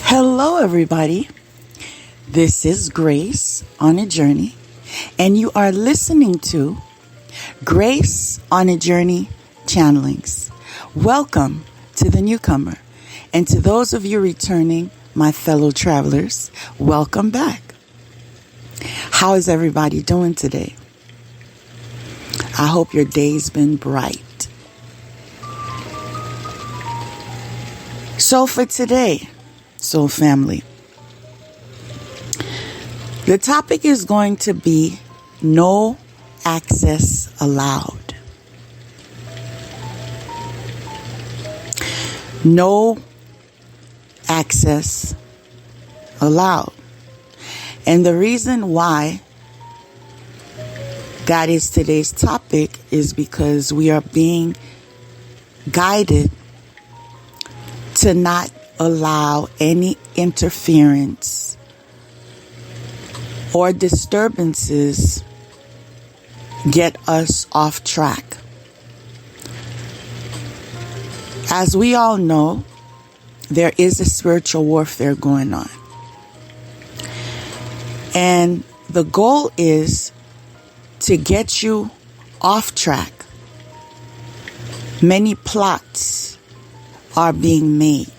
Hello, everybody. This is Grace on a Journey, and you are listening to Grace on a Journey Channelings. Welcome to the newcomer, and to those of you returning, my fellow travelers, welcome back. How is everybody doing today? I hope your day's been bright. So for today, Soul Family, the topic is going to be no access allowed. No access allowed. And the reason why that is today's topic is because we are being guided to not allow any interference or disturbances get us off track. As we all know, there is a spiritual warfare going on. And the goal is to get you off track. Many plots are being made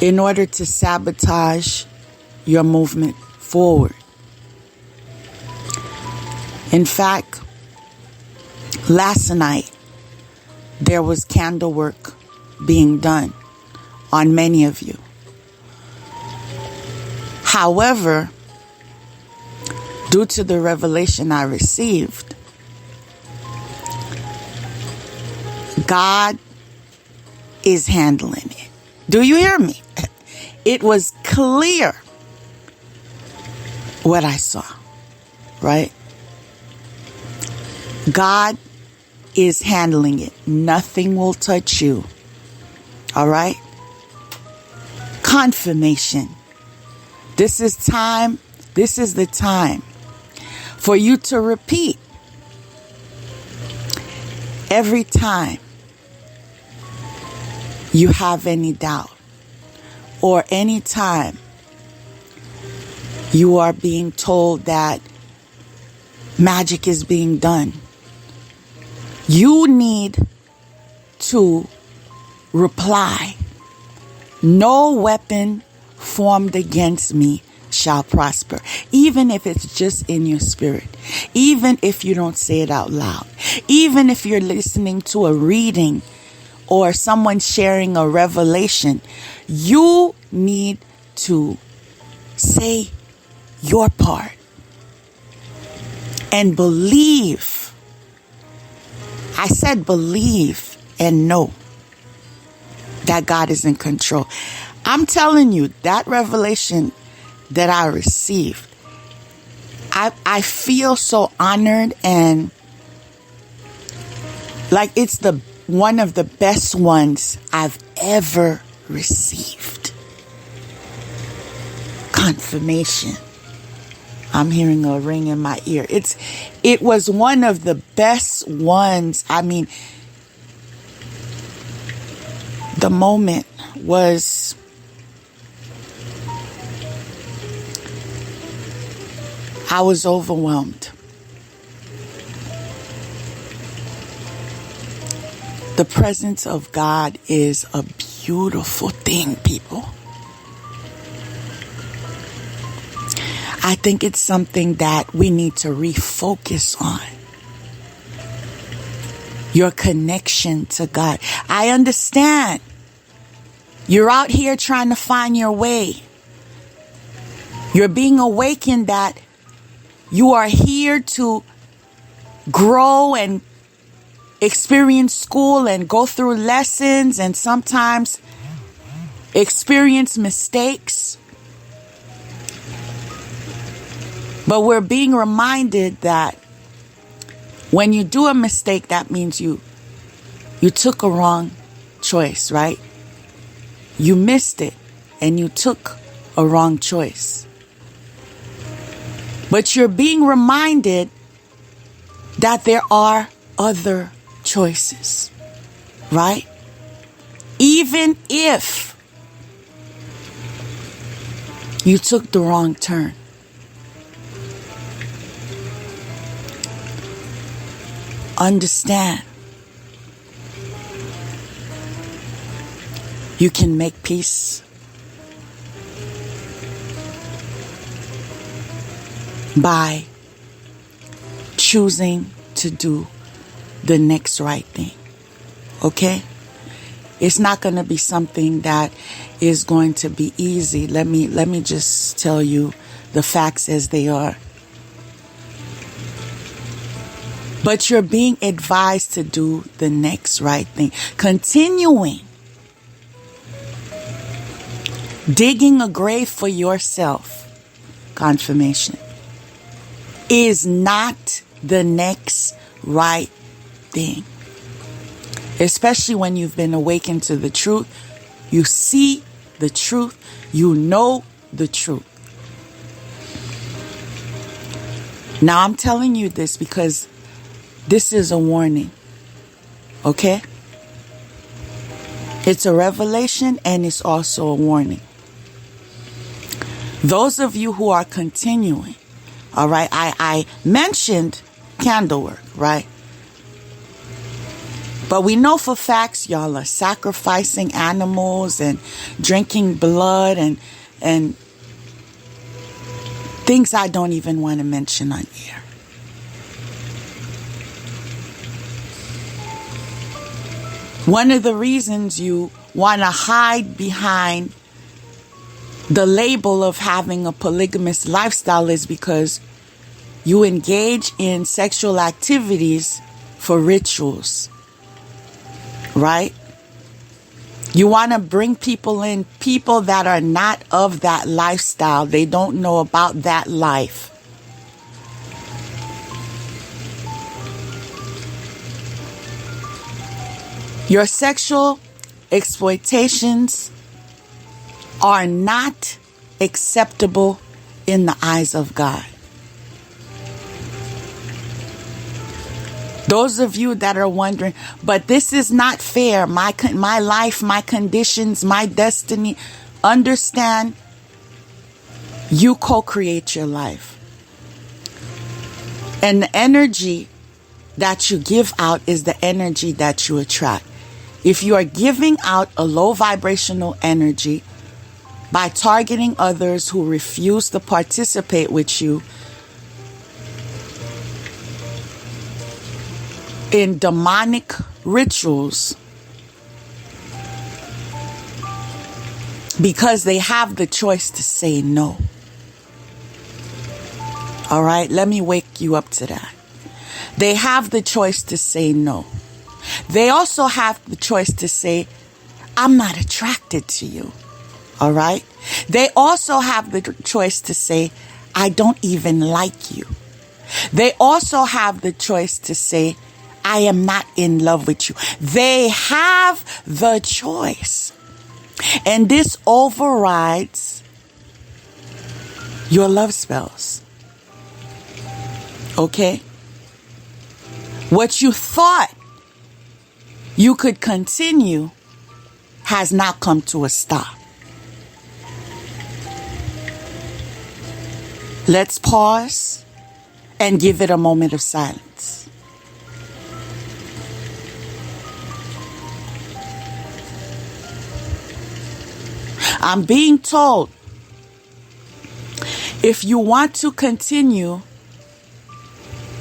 in order to sabotage your movement forward. In fact, last night there was candle work being done on many of you. However, due to the revelation I received, God is handling it. Do you hear me? It was clear what I saw, right? God is handling it. Nothing will touch you. All right? Confirmation. This is the time for you to repeat every time you have any doubt or any time you are being told that magic is being done. You need to reply, "No weapon formed against me shall prosper," even if it's just in your spirit, even if you don't say it out loud, even if you're listening to a reading or someone sharing a revelation. You need to say your part and believe. I said believe and know that God is in control. I'm telling you, that revelation that I received, I feel so honored and like it's one of the best ones I've ever received. Confirmation. I'm hearing a ring in my ear. It was one of the best ones. I mean, the moment was I was overwhelmed. The presence of God is a beautiful thing, people. I think it's something that we need to refocus on. Your connection to God. I understand. You're out here trying to find your way. You're being awakened that you are here to grow and experience school and go through lessons and sometimes experience mistakes. But we're being reminded that when you do a mistake, that means you took a wrong choice, right? You missed it and you took a wrong choice. But you're being reminded that there are other choices, right? Even if you took the wrong turn, understand you can make peace by choosing to do the next right thing. Okay? It's not going to be something that is going to be easy. Let me just tell you the facts as they are. But you're being advised to do the next right thing. Continuing digging a grave for yourself, confirmation, is not the next right thing. Especially when you've been awakened to the truth. You see the truth. You know the truth. Now I'm telling you this because this is a warning. Okay? It's a revelation and it's also a warning. Those of you who are continuing, all right, I mentioned candle work, right? But we know for facts y'all are sacrificing animals and drinking blood and things I don't even want to mention on air. One of the reasons you want to hide behind the label of having a polygamous lifestyle is because you engage in sexual activities for rituals, right? You want to bring people in, people that are not of that lifestyle. They don't know about that life. Your sexual exploitations are not acceptable in the eyes of God. Those of you that are wondering, but this is not fair. My life, my conditions, my destiny. Understand, you co-create your life. And the energy that you give out is the energy that you attract. If you are giving out a low vibrational energy by targeting others who refuse to participate with you in demonic rituals because they have the choice to say no. All right, let me wake you up to that. They have the choice to say no. They also have the choice to say, I'm not attracted to you. All right. They also have the choice to say, I don't even like you. They also have the choice to say, I am not in love with you. They have the choice. And this overrides your love spells. Okay? What you thought you could continue has now come to a stop. Let's pause and give it a moment of silence. I'm being told if you want to continue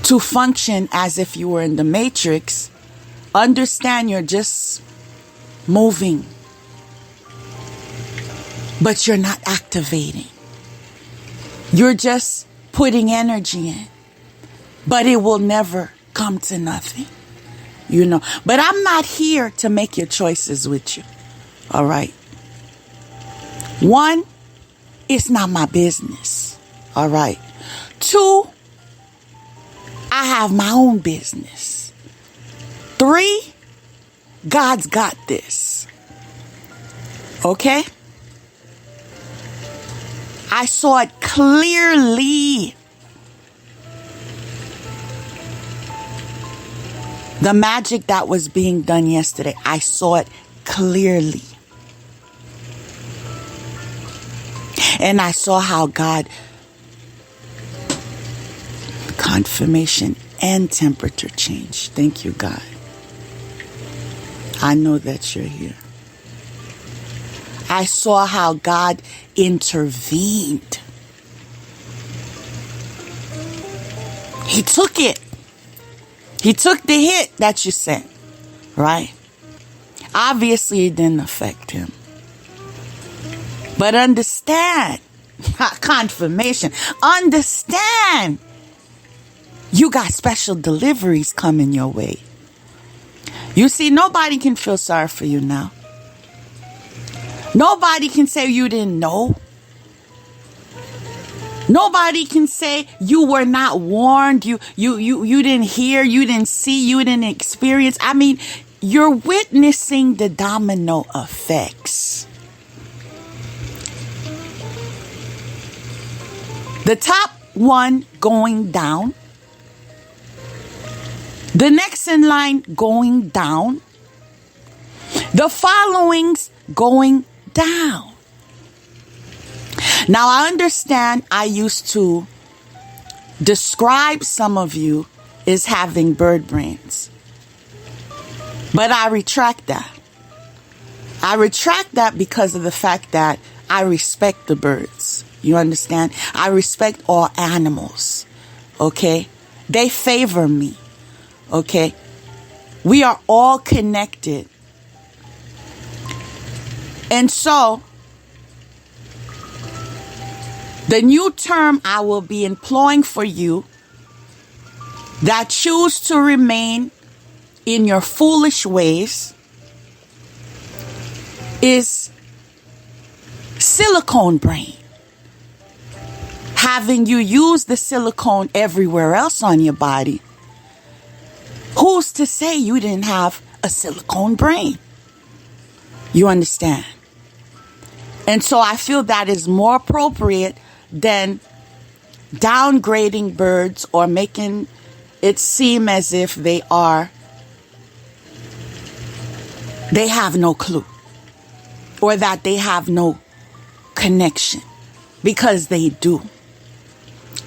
to function as if you were in the Matrix, understand you're just moving, but you're not activating. You're just putting energy in, but it will never come to nothing, you know. But I'm not here to make your choices with you, all right? One, it's not my business, all right? Two, I have my own business. Three, God's got this. Okay? I saw it clearly. The magic that was being done yesterday, I saw it clearly. And I saw how God, confirmation and temperature change. Thank you, God. I know that you're here. I saw how God intervened. He took it. He took the hit that you sent, right? Obviously, it didn't affect him. But understand, confirmation, understand, you got special deliveries coming your way. You see, nobody can feel sorry for you now. Nobody can say you didn't know. Nobody can say you were not warned. You didn't hear, you didn't see, you didn't experience. I mean, you're witnessing the domino effects. The top one going down. The next in line going down. The followings going down. Now, I understand I used to describe some of you as having bird brains. But I retract that. I retract that because of the fact that I respect the birds. You understand? I respect all animals. Okay? They favor me. Okay? We are all connected. And so, the new term I will be employing for you that choose to remain in your foolish ways is silicone brain. Having you use the silicone everywhere else on your body, who's to say you didn't have a silicone brain? You understand? And so I feel that is more appropriate than downgrading birds or making it seem as if they have no clue or that they have no connection, because they do.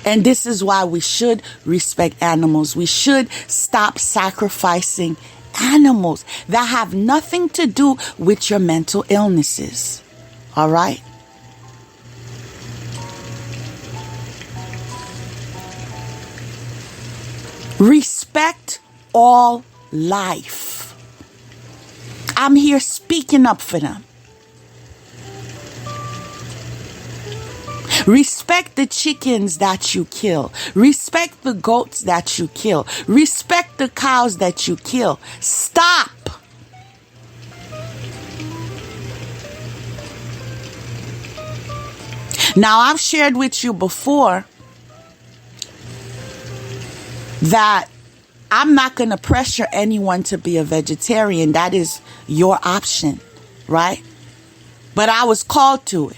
And this is why we should respect animals. We should stop sacrificing animals that have nothing to do with your mental illnesses. All right? Respect all life. I'm here speaking up for them. Respect the chickens that you kill. Respect the goats that you kill. Respect the cows that you kill. Stop. Now, I've shared with you before that I'm not going to pressure anyone to be a vegetarian. That is your option, right? But I was called to it.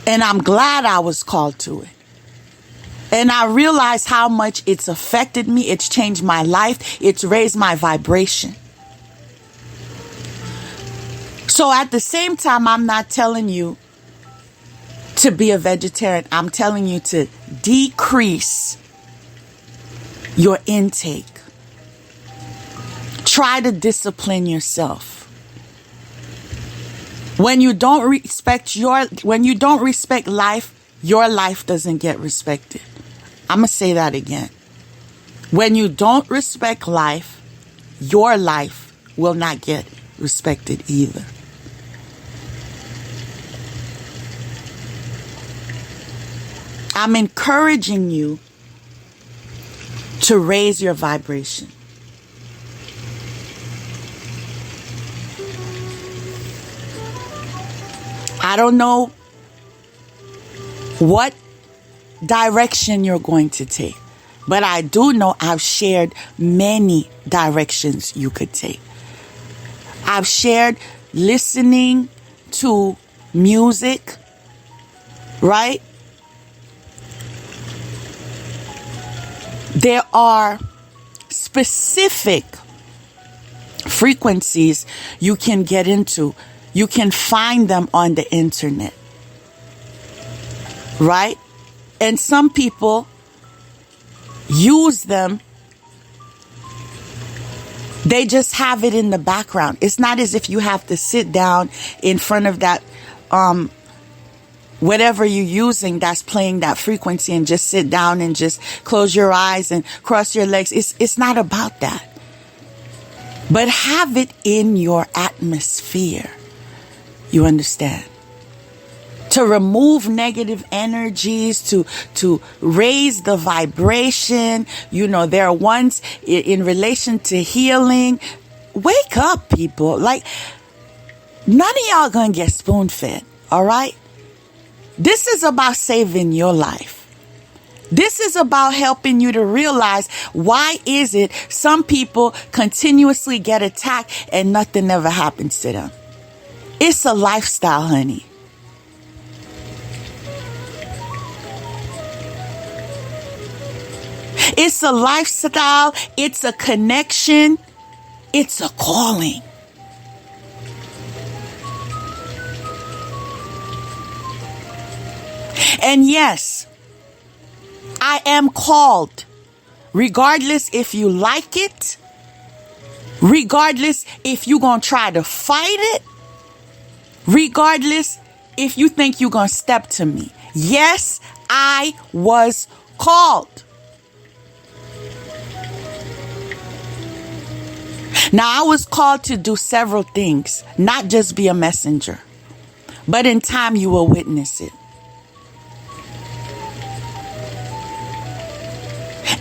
And I'm glad I was called to it. And I realized how much it's affected me. It's changed my life. It's raised my vibration. So at the same time, I'm not telling you to be a vegetarian. I'm telling you to decrease your intake. Try to discipline yourself. When you don't respect life, your life doesn't get respected. I'm going to say that again. When you don't respect life, your life will not get respected either. I'm encouraging you to raise your vibration. I don't know what direction you're going to take, but I do know I've shared many directions you could take. I've shared listening to music, right? There are specific frequencies you can get into. You can find them on the internet, right? And some people use them. They just have it in the background. It's not as if you have to sit down in front of that, whatever you're using that's playing that frequency, and just sit down and just close your eyes and cross your legs. It's not about that. But have it in your atmosphere. You understand? To remove negative energies, to raise the vibration. You know, there are ones in relation to healing. Wake up, people. Like, none of y'all gonna get spoon-fed, all right? This is about saving your life. This is about helping you to realize, why is it some people continuously get attacked and nothing ever happens to them? It's a lifestyle, honey. It's a lifestyle. It's a connection. It's a calling. And yes, I am called, regardless if you like it, regardless if you're going to try to fight it, regardless if you think you're going to step to me. Yes, I was called. Now, I was called to do several things, not just be a messenger, but in time you will witness it.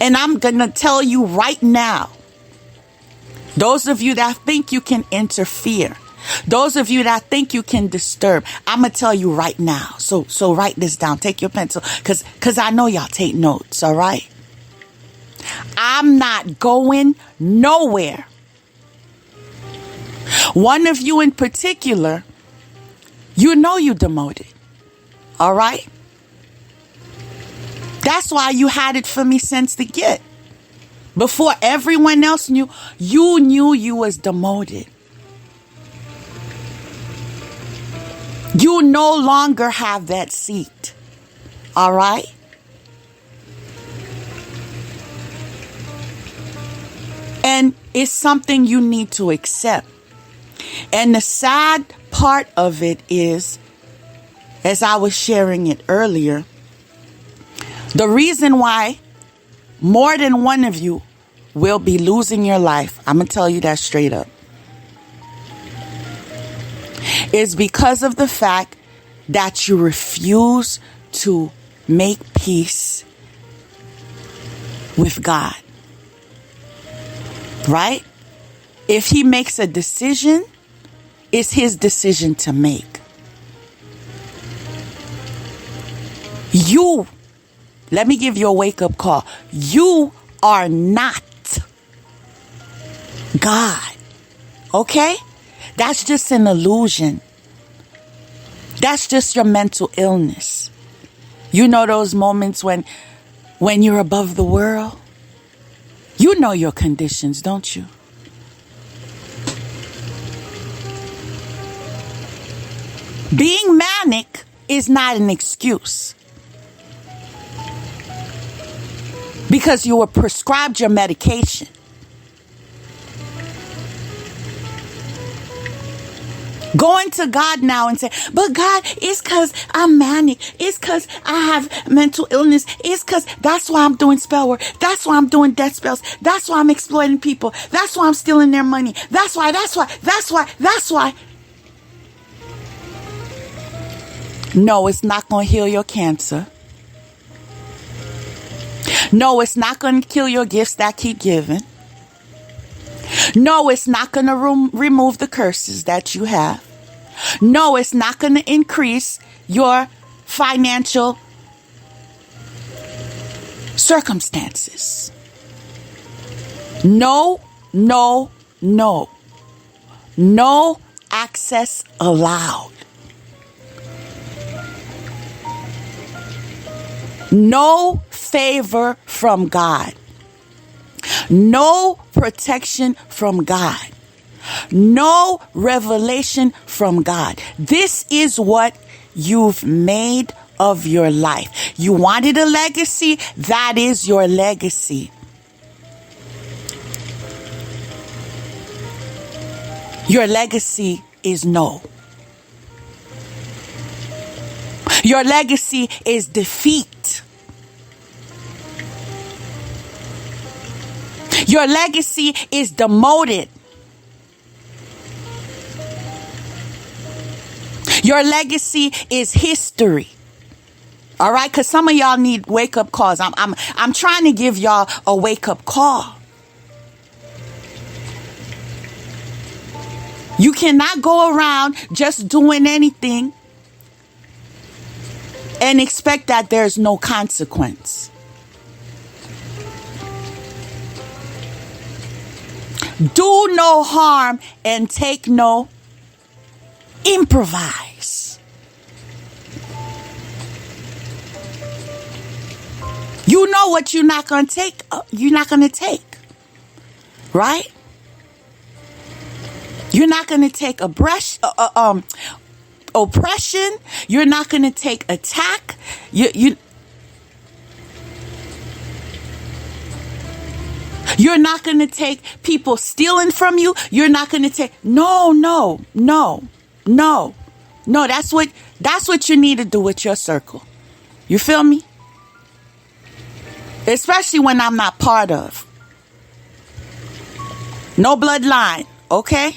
And I'm going to tell you right now, those of you that think you can interfere, those of you that think you can disturb, I'm going to tell you right now. So write this down. Take your pencil, because I know y'all take notes, all right? I'm not going nowhere. One of you in particular, you know you demoted, all right? That's why you had it for me since the get. Before everyone else knew, you was demoted. You no longer have that seat. All right? And it's something you need to accept. And the sad part of it is, as I was sharing it earlier, the reason why more than one of you will be losing your life, I'm going to tell you that straight up, is because of the fact that you refuse to make peace with God. Right? If he makes a decision, it's his decision to make. Let me give you a wake-up call. You are not God. Okay? That's just an illusion. That's just your mental illness. You know those moments when you're above the world? You know your conditions, don't you? Being manic is not an excuse. Because you were prescribed your medication. Going to God now and say, but God, it's because I'm manic. It's because I have mental illness. It's because that's why I'm doing spell work. That's why I'm doing death spells. That's why I'm exploiting people. That's why I'm stealing their money. That's why. No, it's not going to heal your cancer. No, it's not going to kill your gifts that keep giving. No, it's not going to remove the curses that you have. No, it's not going to increase your financial circumstances. No, no, no. No access allowed. No favor from God. No protection from God. No revelation from God. This is what you've made of your life. You wanted a legacy? That is your legacy. Your legacy is no. Your legacy is defeat. Your legacy is demoted. Your legacy is history. All right, because some of y'all need wake-up calls. I'm trying to give y'all a wake-up call. You cannot go around just doing anything and expect that there's no consequence. Do no harm and take no. Improvise. You know what you're not going to take. You're not going to take. Right? You're not going to take oppression. You're not going to take attack. You're not going to take people stealing from you. You're not going to take. No. That's what you need to do with your circle. You feel me? Especially when I'm not part of. No bloodline. Okay?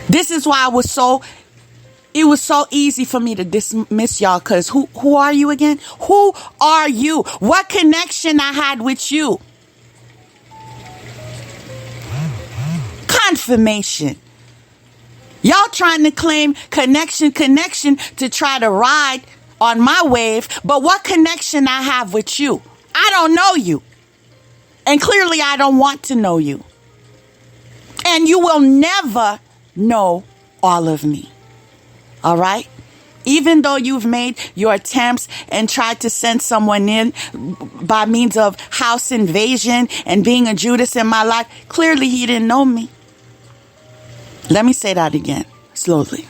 This is why it was so easy for me to dismiss y'all, because who are you again? Who are you? What connection I had with you? Confirmation. Y'all trying to claim connection to try to ride on my wave, but what connection I have with you? I don't know you. And clearly I don't want to know you. And you will never know all of me. All right? Even though you've made your attempts and tried to send someone in by means of house invasion and being a Judas in my life, clearly he didn't know me. Let me say that again, slowly.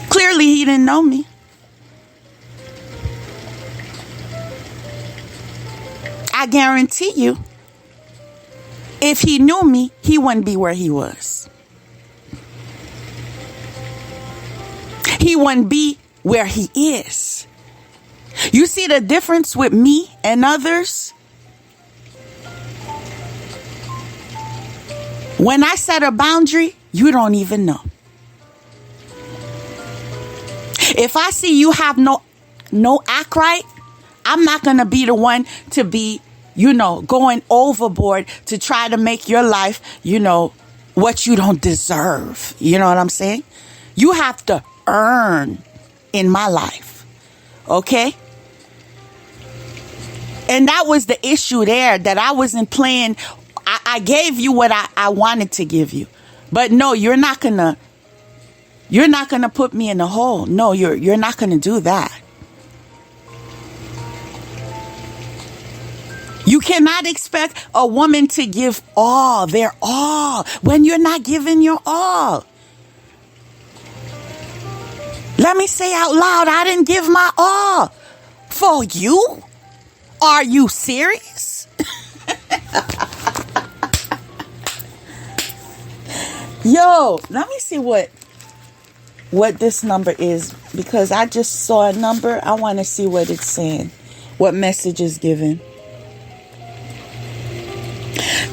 Clearly he didn't know me. I guarantee you, if he knew me, he wouldn't be where he was. He wouldn't be where he is. You see the difference with me and others? When I set a boundary, you don't even know. If I see you have no act right, I'm not going to be the one to be, going overboard to try to make your life, what you don't deserve. You know what I'm saying? You have to earn in my life. Okay? And that was the issue there, that I wasn't playing. I gave you what I wanted to give you. But no, you're not gonna put me in a hole. No, you're not gonna do that. You cannot expect a woman to give their all, when you're not giving your all. Let me say out loud, I didn't give my all for you. Are you serious? Yo, let me see what this number is, because I just saw a number. I want to see what it's saying, what message is given.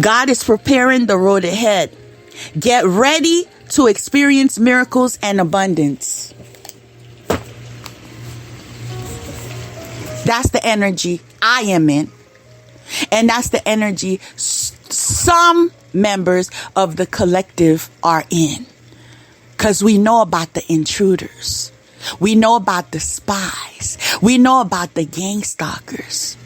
God is preparing the road ahead. Get ready to experience miracles and abundance. That's the energy I am in. And that's the energy some members of the collective are in. Because we know about the intruders. We know about the spies. We know about the gang stalkers.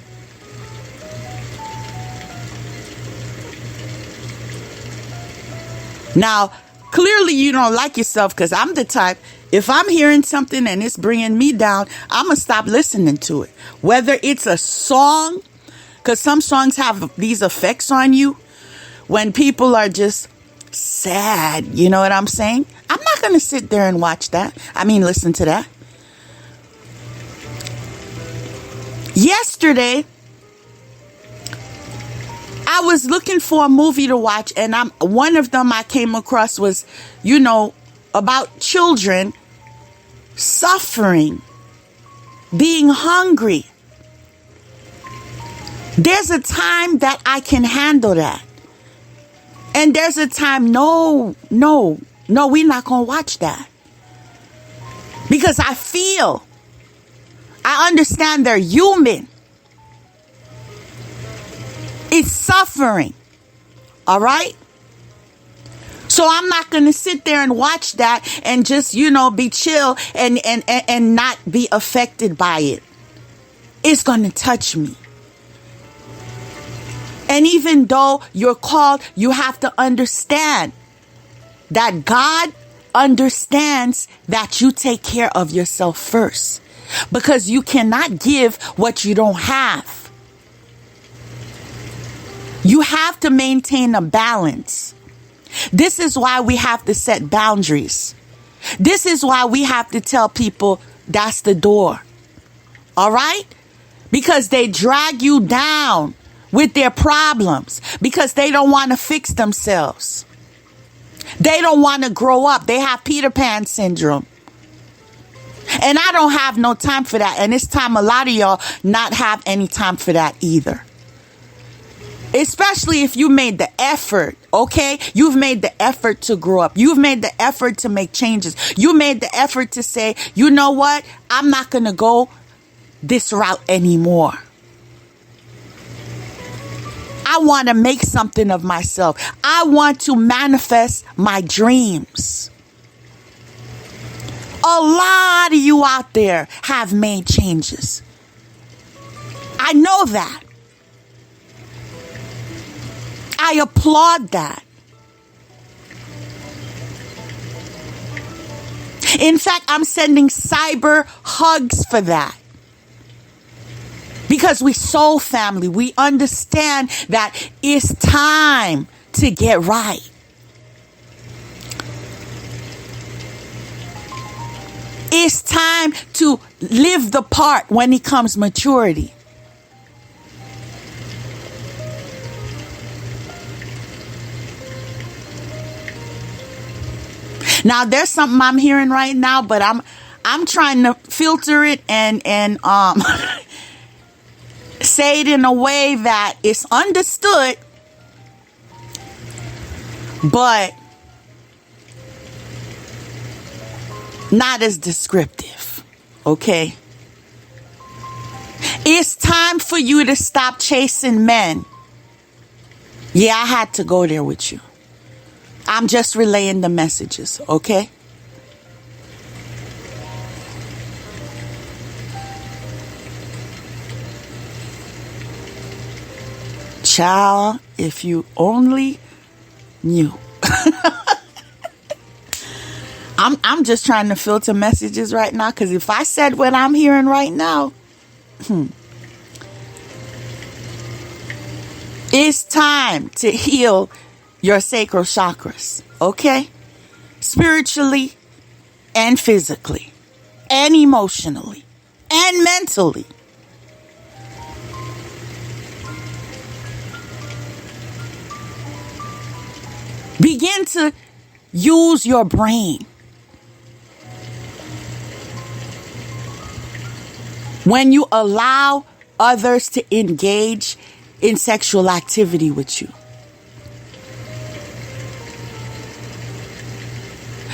Now, clearly you don't like yourself, because I'm the type, if I'm hearing something and it's bringing me down, I'm going to stop listening to it. Whether it's a song, Because some songs have these effects on you when people are just sad. You know what I'm saying? I'm not going to sit there and watch that. I mean, listen to that. Yesterday, I was looking for a movie to watch, and one of them I came across was, about children suffering, being hungry. There's a time that I can handle that. And there's a time, no, we're not going to watch that. Because I understand they're human. It's suffering. All right? So I'm not going to sit there and watch that and just, be chill and not be affected by it. It's going to touch me. And even though you're called, you have to understand that God understands that you take care of yourself first. Because you cannot give what you don't have. You have to maintain a balance. This is why we have to set boundaries. This is why we have to tell people that's the door. All right? Because they drag you down with their problems because they don't want to fix themselves. They don't want to grow up. They have Peter Pan syndrome. And I don't have no time for that. And it's time a lot of y'all not have any time for that either. Especially if you made the effort, okay? You've made the effort to grow up. You've made the effort to make changes. You made the effort to say, you know what? I'm not going to go this route anymore. I want to make something of myself. I want to manifest my dreams. A lot of you out there have made changes. I know that. I applaud that. In fact, I'm sending cyber hugs for that. Because we soul family, we understand that it's time to get right. It's time to live the part when it comes maturity. Now there's something I'm hearing right now, but I'm trying to filter it and say it in a way that it's understood, but not as descriptive. Okay? It's time for you to stop chasing men. Yeah, I had to go there with you. I'm just relaying the messages, okay? Child, if you only knew. I'm just trying to filter messages right now, because if I said what I'm hearing right now, it's time to heal your sacral chakras, okay? Spiritually and physically and emotionally and mentally. Begin to use your brain. When you allow others to engage in sexual activity with you.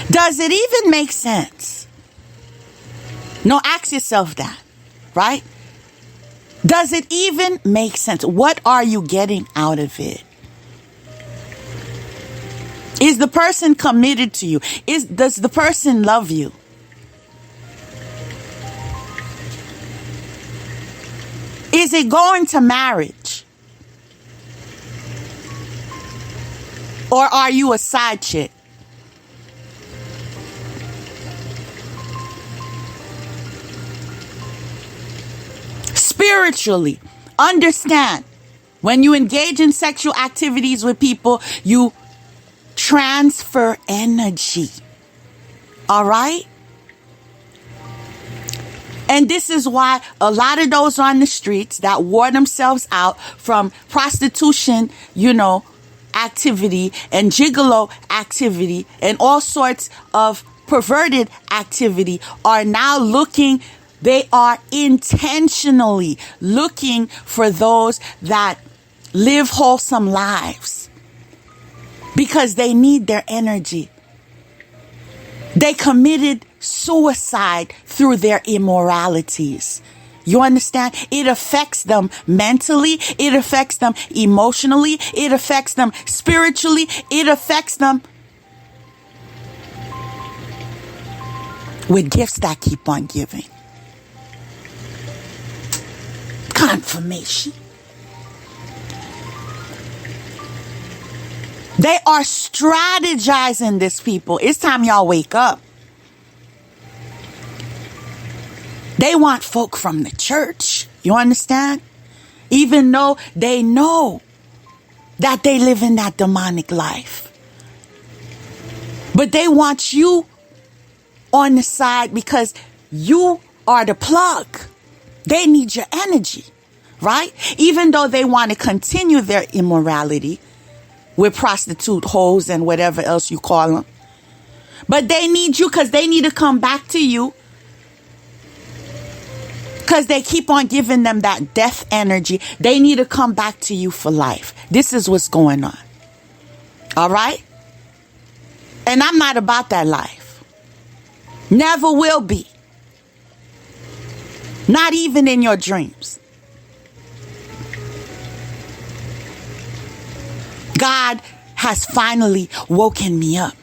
Does it even make sense? No, ask yourself that, right? Does it even make sense? What are you getting out of it? Is the person committed to you? Does the person love you? Is it going to marriage? Or are you a side chick? Spiritually, understand When you engage in sexual activities with people, you transfer energy. All right? And this is why a lot of those on the streets that wore themselves out from prostitution, activity and gigolo activity and all sorts of perverted activity are now they are intentionally looking for those that live wholesome lives because they need their energy. They committed suicide through their immoralities. You understand? It affects them mentally. It affects them emotionally. It affects them spiritually. It affects them with gifts that keep on giving. Confirmation. They are strategizing this, people. It's time y'all wake up. They want folk from the church. You understand? Even though they know that they live in that demonic life. But they want you on the side because you are the plug. They need your energy, right? Even though they want to continue their immorality with prostitute hoes and whatever else you call them. But they need you because they need to come back to you because they keep on giving them that death energy. They need to come back to you for life. This is what's going on. All right? And I'm not about that life. Never will be. Not even in your dreams. God has finally woken me up.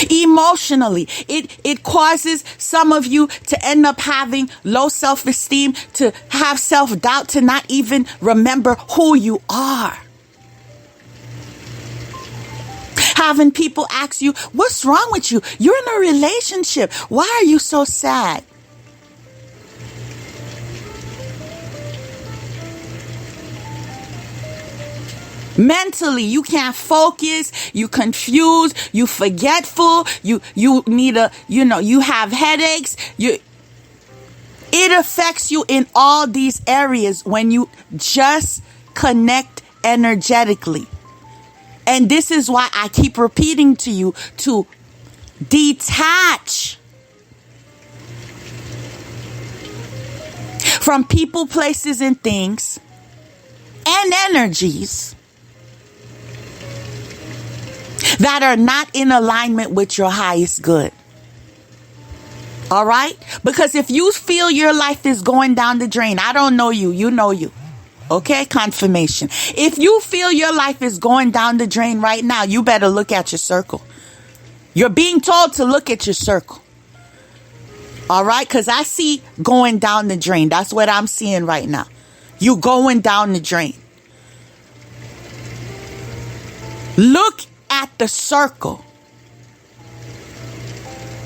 Emotionally, it causes some of you to end up having low self-esteem, to have self-doubt, to not even remember who you are. Having people ask you, what's wrong with you? You're in a relationship. Why are you so sad? Mentally, you can't focus, you confused, you forgetful, you need you have headaches, it affects you in all these areas when you just connect energetically. And this is why I keep repeating to you to detach from people, places, and things and energies that are not in alignment with your highest good. All right? Because if you feel your life is going down the drain, I don't know you, you know you. Okay? Confirmation. If you feel your life is going down the drain right now, you better look at your circle. You're being told to look at your circle. All right? Because I see going down the drain. That's what I'm seeing right now. You going down the drain. Look at the circle.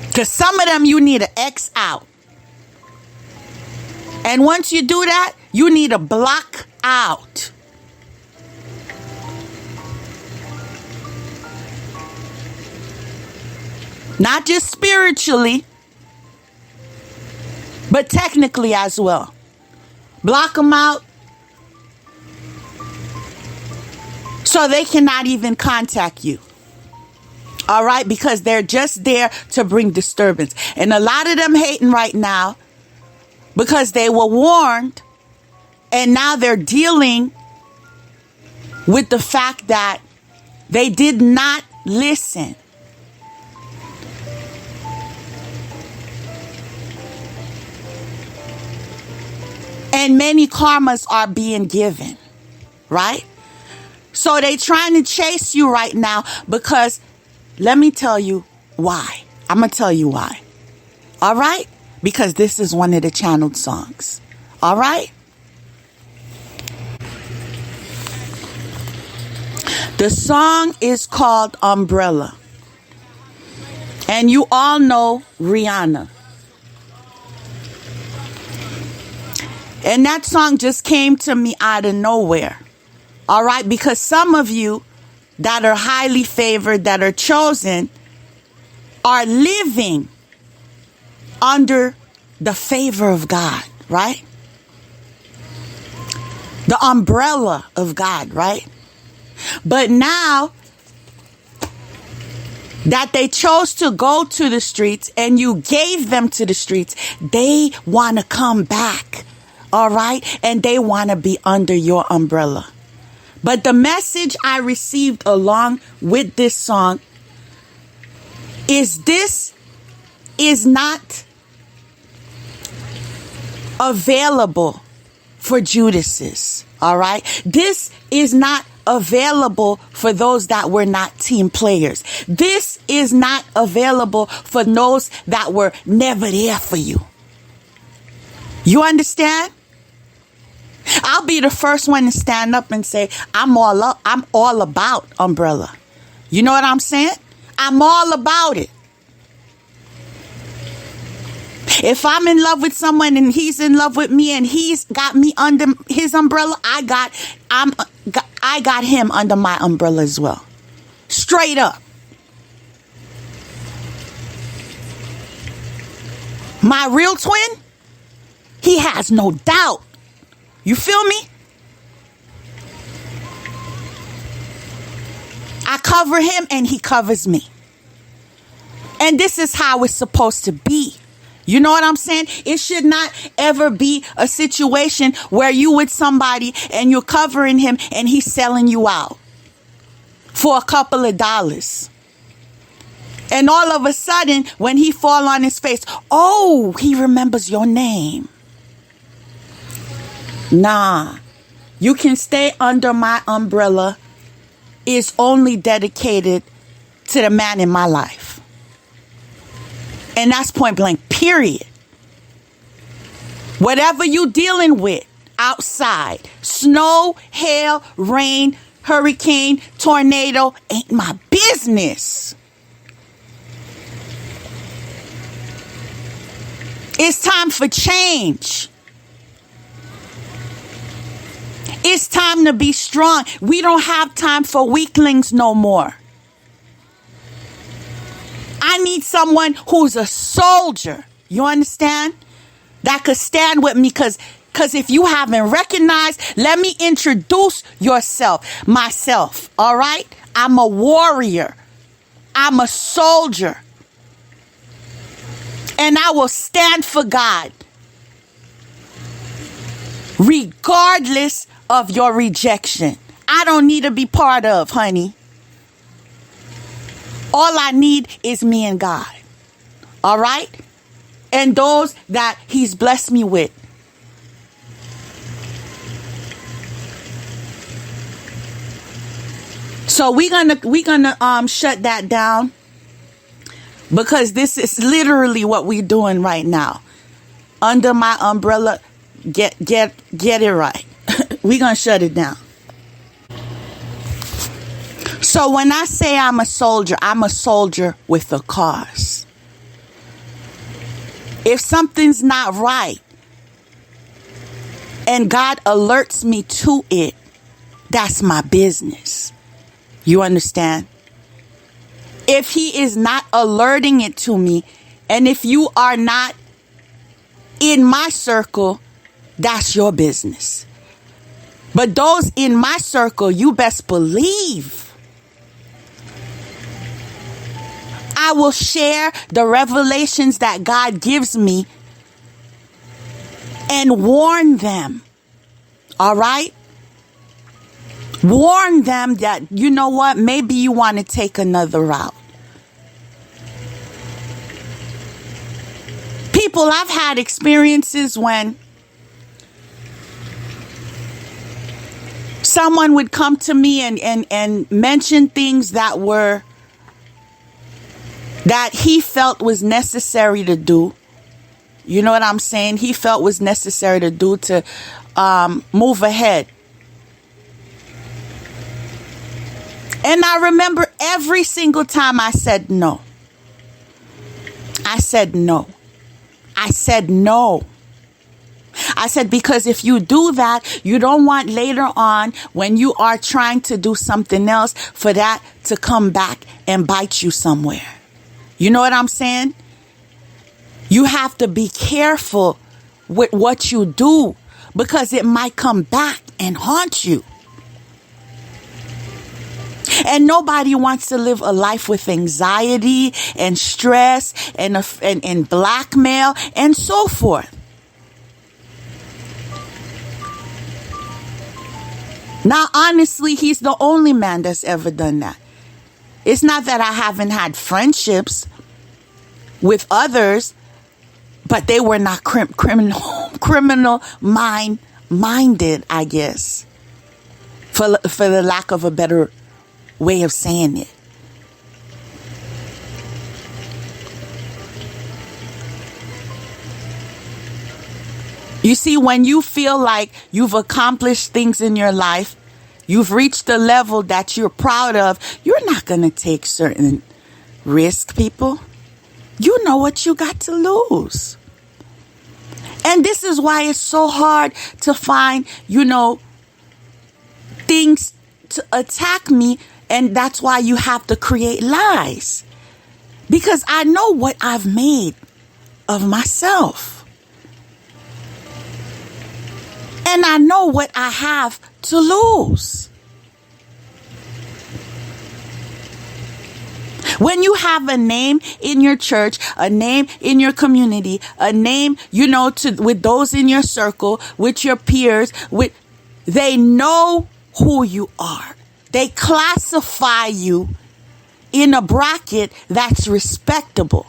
Because some of them you need to X out. And once you do that, you need to block out. Not just spiritually, but technically as well. Block them out so they cannot even contact you. All right? Because they're just there to bring disturbance. And a lot of them hating right now because they were warned and now they're dealing with the fact that they did not listen. And many karmas are being given, right? So they trying to chase you right now because let me tell you why. I'm going to tell you why. All right? Because this is one of the channeled songs. All right? The song is called Umbrella. And you all know Rihanna. And that song just came to me out of nowhere. All right? Because some of you that are highly favored, that are chosen, are living under the favor of God, right? The umbrella of God, right? But now that they chose to go to the streets and you gave them to the streets, they want to come back, all right? And they want to be under your umbrella. But the message I received along with this song is this is not available for Judases, all right? This is not available for those that were not team players. This is not available for those that were never there for you. You understand? I'll be the first one to stand up and say, I'm all about umbrella. You know what I'm saying? I'm all about it. If I'm in love with someone and he's in love with me and he's got me under his umbrella, I got him under my umbrella as well. Straight up. My real twin, he has no doubt. You feel me? I cover him and he covers me. And this is how it's supposed to be. You know what I'm saying? It should not ever be a situation where you with somebody and you're covering him and he's selling you out for a couple of dollars. And all of a sudden, when he fall on his face, oh, he remembers your name. Nah, you can stay under my umbrella. It's only dedicated to the man in my life. And that's point blank, period. Whatever you dealing with outside, snow, hail, rain, hurricane, tornado, ain't my business. It's time for change. It's time to be strong. We don't have time for weaklings no more. I need someone who's a soldier. You understand? That could stand with me because if you haven't recognized, let me introduce myself. All right? I'm a warrior. I'm a soldier. And I will stand for God. Regardless of your rejection. I don't need to be part of, honey. All I need is me and God. All right? And those that he's blessed me with. So we're gonna shut that down because this is literally what we're doing right now. Under my umbrella, get it right. We're gonna shut it down. So when I say I'm a soldier with a cause. If something's not right and God alerts me to it, that's my business. You understand? If he is not alerting it to me, and if you are not in my circle, that's your business. But those in my circle, you best believe I will share the revelations that God gives me and warn them. All right? Warn them that, you know what, maybe you want to take another route. People, I've had experiences when someone would come to me and mention things that he felt was necessary to do. You know what I'm saying? He felt was necessary to do to move ahead. And I remember every single time I said no. I said no. I said no. I said, because if you do that, you don't want later on when you are trying to do something else for that to come back and bite you somewhere. You know what I'm saying? You have to be careful with what you do because it might come back and haunt you. And nobody wants to live a life with anxiety and stress and blackmail and so forth. Now, honestly, he's the only man that's ever done that. It's not that I haven't had friendships with others, but they were not criminal minded, I guess, for the lack of a better way of saying it. You see, when you feel like you've accomplished things in your life, you've reached a level that you're proud of, you're not going to take certain risks, people. You know what you got to lose. And this is why it's so hard to find, things to attack me. And that's why you have to create lies. Because I know what I've made of myself. And I know what I have to lose. When you have a name in your church, a name in your community, a name, with those in your circle, with your peers, they know who you are. They classify you in a bracket that's respectable.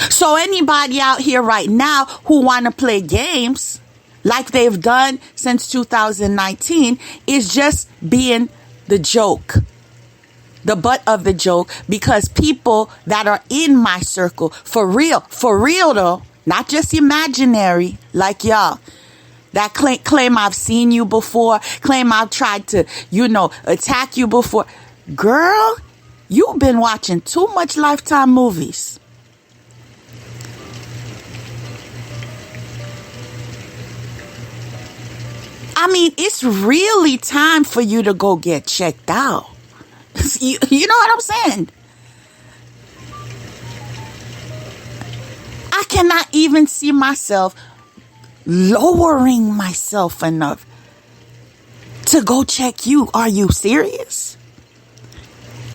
So anybody out here right now who want to play games like they've done since 2019 is just being the joke, the butt of the joke, because people that are in my circle, for real though, not just imaginary like y'all, that claim I've seen you before, claim I've tried to, attack you before. Girl, you've been watching too much Lifetime movies. I mean, it's really time for you to go get checked out. You know what I'm saying? I cannot even see myself lowering myself enough to go check you. Are you serious?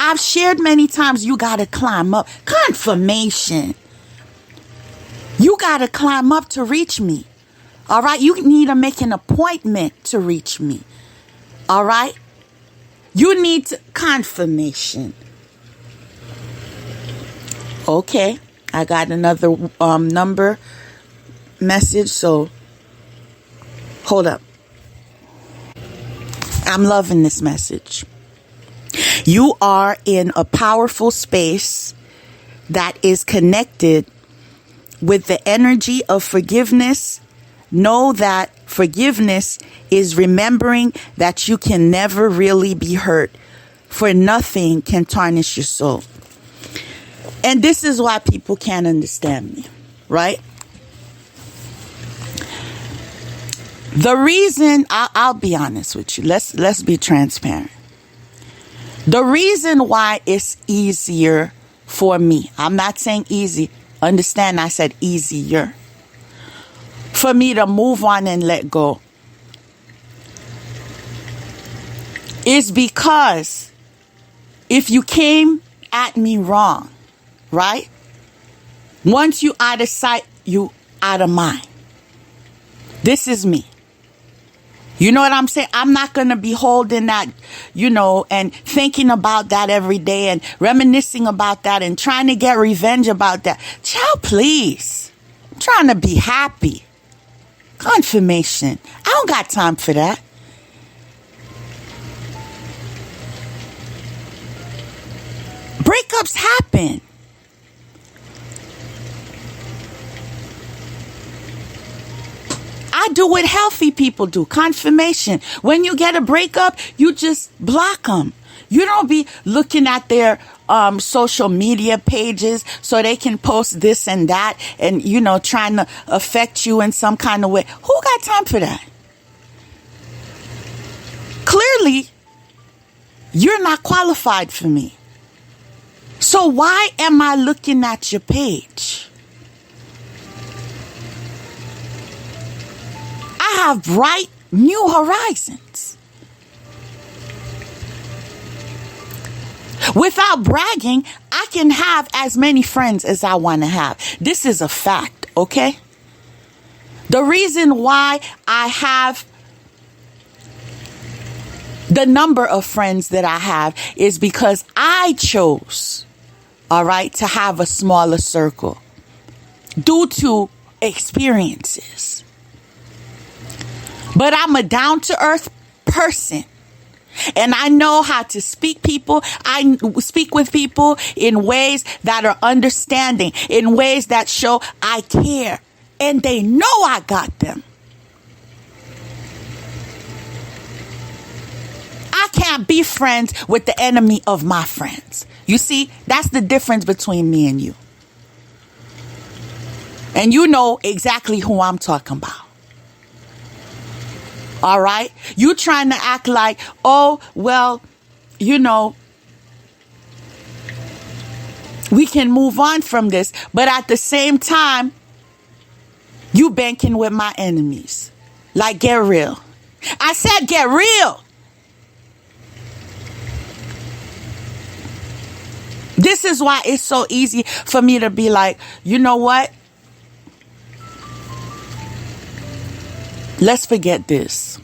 I've shared many times you got to climb up. Confirmation. You got to climb up to reach me. All right, you need to make an appointment to reach me. All right, you need confirmation. Okay, I got another number message. So hold up. I'm loving this message. You are in a powerful space that is connected with the energy of forgiveness. Know that forgiveness is remembering that you can never really be hurt, for nothing can tarnish your soul. And this is why people can't understand me, right? The reason, I'll be honest with you. Let's be transparent. The reason why it's easier for me, I'm not saying easy. Understand, I said easier. For me to move on and let go is because if you came at me wrong, right? Once you out of sight, you out of mind. This is me. You know what I'm saying? I'm not going to be holding that, and thinking about that every day and reminiscing about that and trying to get revenge about that. Child, please. I'm trying to be happy. Confirmation. I don't got time for that. Breakups happen. I do what healthy people do. Confirmation. When you get a breakup, you just block them. You don't be looking at their social media pages so they can post this and that and, trying to affect you in some kind of way. Who got time for that? Clearly, you're not qualified for me. So why am I looking at your page? I have bright new horizons. Without bragging, I can have as many friends as I want to have. This is a fact, okay? The reason why I have the number of friends that I have is because I chose, all right, to have a smaller circle due to experiences. But I'm a down-to-earth person. And I know how to speak I speak with people in ways that are understanding, in ways that show I care. And they know I got them. I can't be friends with the enemy of my friends. You see, that's the difference between me and you. And you know exactly who I'm talking about. All right. You trying to act like, oh, well, we can move on from this. But at the same time, you banking with my enemies. Like, get real. I said, get real. This is why it's so easy for me to be like, you know what? Let's forget this.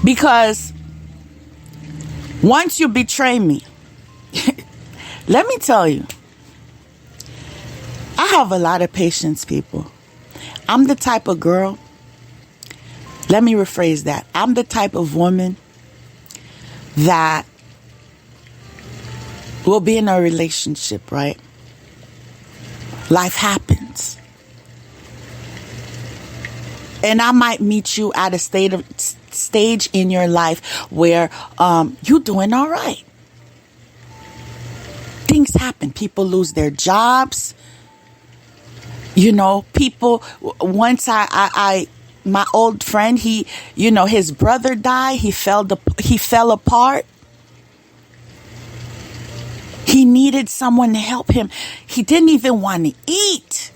Because once you betray me, let me tell you, I have a lot of patience, people. I'm the type of girl, let me rephrase that. I'm the type of woman that will be in a relationship, right? Life happens. And I might meet you at a stage in your life where you're doing all right. Things happen. People lose their jobs. People, once my old friend, his brother died. He fell apart. He needed someone to help him. He didn't even want to eat.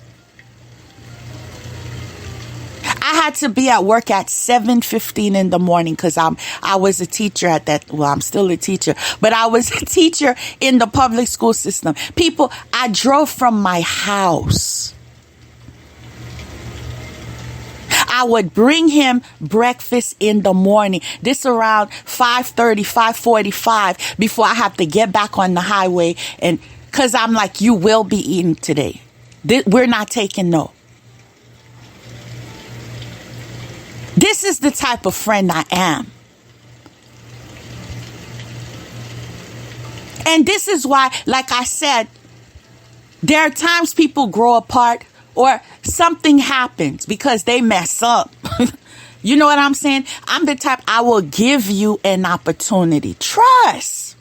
I had to be at work at 7:15 in the morning because I was a teacher at that. Well, I'm still a teacher, but I was a teacher in the public school system. People, I drove from my house. I would bring him breakfast in the morning. This around 5:30, 5:45 before I have to get back on the highway. And because I'm like, you will be eating today. We're not taking no. This is the type of friend I am. And this is why, like I said, there are times people grow apart or something happens because they mess up. You know what I'm saying? I'm the type, I will give you an opportunity. Trust.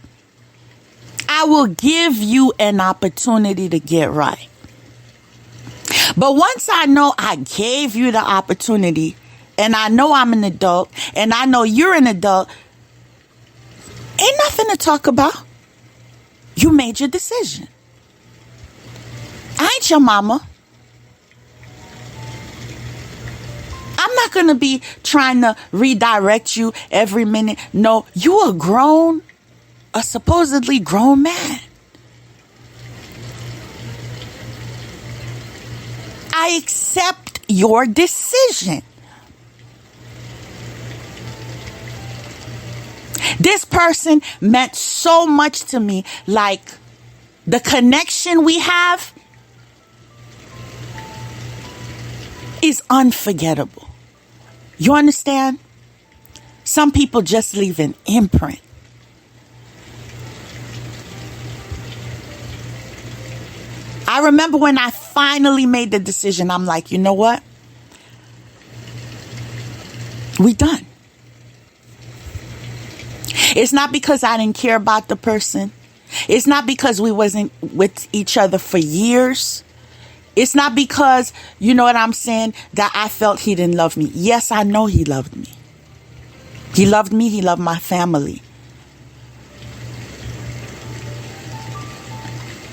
I will give you an opportunity to get right. But once I know I gave you the opportunity, and I know I'm an adult, and I know you're an adult, ain't nothing to talk about. You made your decision. I ain't your mama. I'm not going to be trying to redirect you every minute. No, you a supposedly grown man. I accept your decision. This person meant so much to me. Like, the connection we have is unforgettable. You understand? Some people just leave an imprint. I remember when I finally made the decision, I'm like, you know what? We done. It's not because I didn't care about the person. It's not because we wasn't with each other for years. It's not because, you know what I'm saying, that I felt he didn't love me. Yes, I know he loved me. He loved me. He loved my family.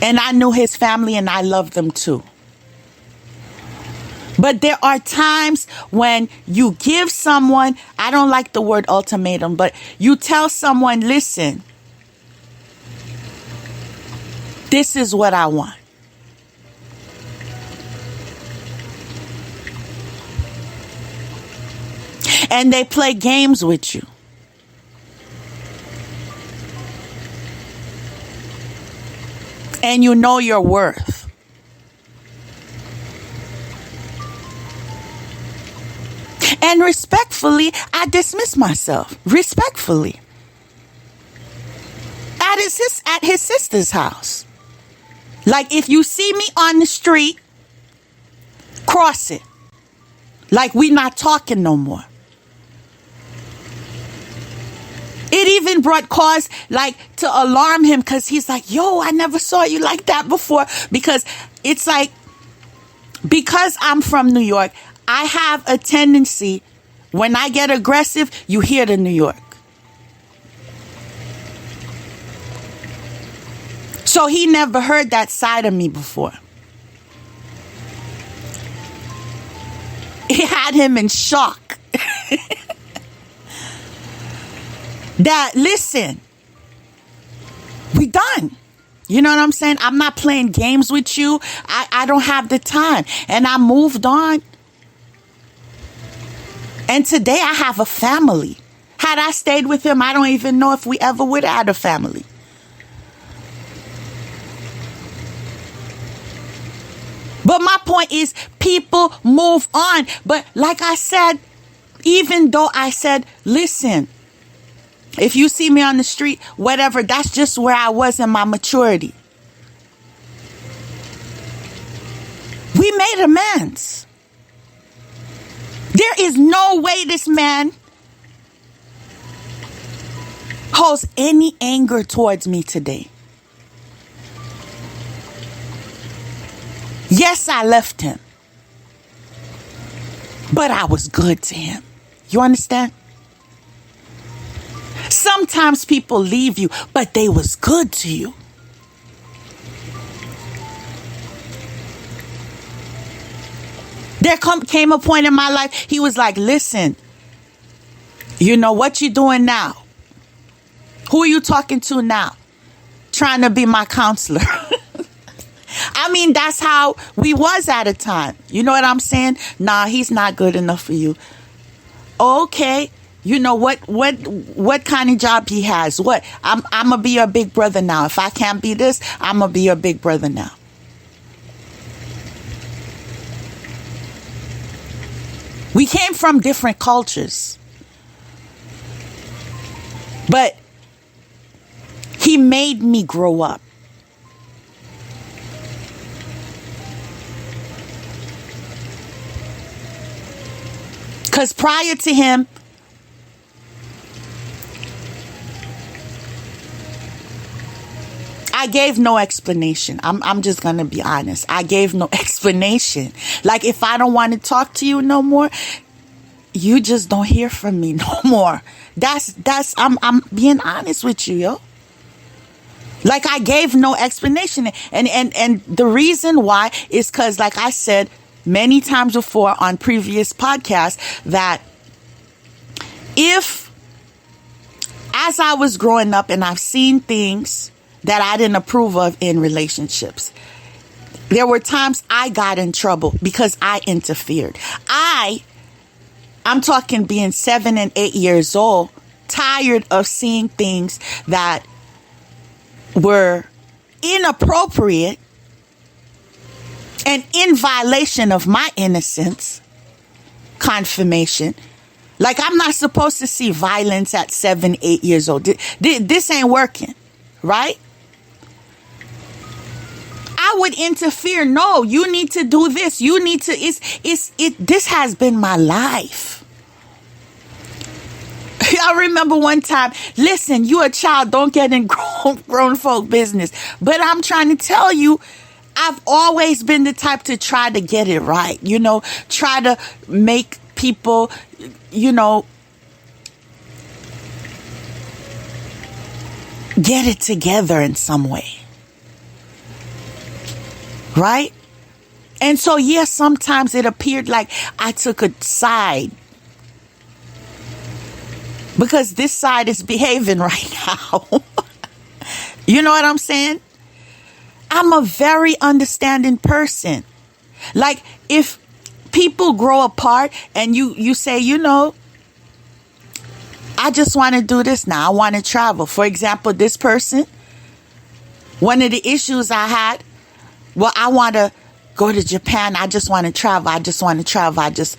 And I knew his family and I loved them too. But there are times when you give someone, I don't like the word ultimatum, but you tell someone, listen, this is what I want. And they play games with you. And you know your worth. And respectfully, I dismiss myself. Respectfully. At his sister's house. Like, if you see me on the street, cross it. Like, we not talking no more. It even brought cause, like, to alarm him, because he's like, yo, I never saw you like that before. Because it's like, because I'm from New York, I have a tendency, when I get aggressive, you hear the New York. So he never heard that side of me before. It had him in shock. That, listen, we done. You know what I'm saying? I'm not playing games with you. I don't have the time. And I moved on. And today I have a family. Had I stayed with him, I don't even know if we ever would have had a family. But my point is, people move on. But like I said, even though I said, listen, if you see me on the street, whatever, that's just where I was in my maturity. We made amends. There is no way this man holds any anger towards me today. Yes, I left him. But I was good to him. You understand? Sometimes people leave you, but they was good to you. There came a point in my life, he was like, listen, you know what you doing now? Who are you talking to now? Trying to be my counselor. I mean, that's how we was at a time. You know what I'm saying? Nah, he's not good enough for you. Okay. You know what kind of job he has? What? I'm going to be your big brother now. If I can't be this, I'm going to be your big brother now. We came from different cultures. But he made me grow up. Because prior to him, I gave no explanation. I'm just going to be honest. I gave no explanation. Like, if I don't want to talk to you no more, you just don't hear from me no more. I'm being honest with you, yo. Like, I gave no explanation. And the reason why is because, like I said many times before on previous podcasts, that if, as I was growing up and I've seen things that I didn't approve of in relationships, there were times I got in trouble because I interfered. I'm talking being 7 and 8 years old, tired of seeing things that were inappropriate and in violation of my innocence, confirmation. Like, I'm not supposed to see violence at 7, 8 years old. This ain't working, right? I would interfere. No, you need to do this. You need to, this has been my life. I remember one time, listen, you a child, don't get in grown folk business. But I'm trying to tell you, I've always been the type to try to get it right, try to make people, get it together in some way. Right? And so, yes, sometimes it appeared like I took a side. Because this side is behaving right now. You know what I'm saying? I'm a very understanding person. Like, if people grow apart and you say, I just want to do this now. I want to travel. For example, this person, one of the issues I had, I want to go to Japan. I just want to travel. I just,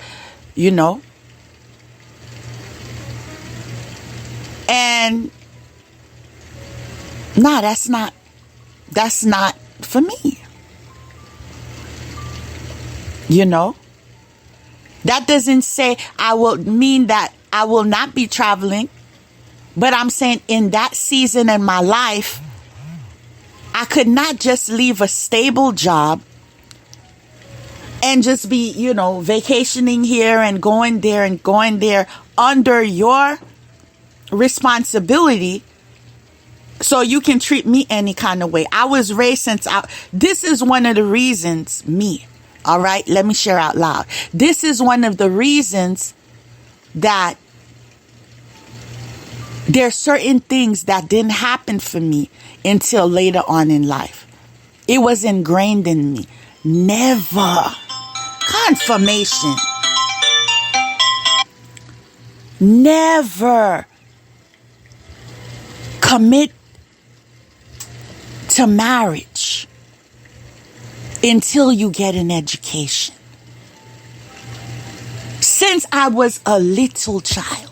And no, that's not for me. That doesn't say mean that I will not be traveling. But I'm saying in that season in my life, I could not just leave a stable job and just be, vacationing here and going there under your responsibility so you can treat me any kind of way. I was raised this is one of the reasons all right, let me share out loud. This is one of the reasons that there are certain things that didn't happen for me until later on in life. It was ingrained in me. Never. Confirmation. Never commit to marriage until you get an education. Since I was a little child.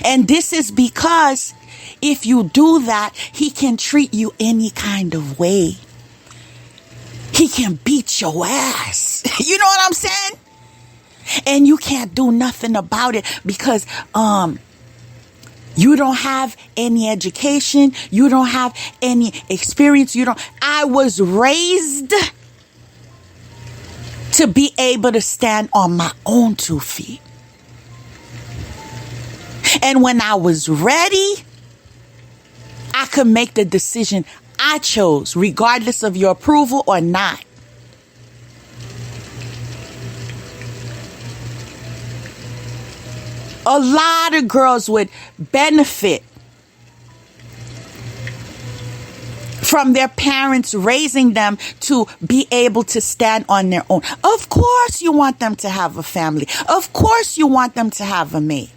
And this is because if you do that, he can treat you any kind of way. He can beat your ass. You know what I'm saying? And you can't do nothing about it because you don't have any education. You don't have any experience. I was raised to be able to stand on my own 2 feet. And when I was ready, I could make the decision I chose, regardless of your approval or not. A lot of girls would benefit from their parents raising them to be able to stand on their own. Of course you want them to have a family. Of course you want them to have a mate.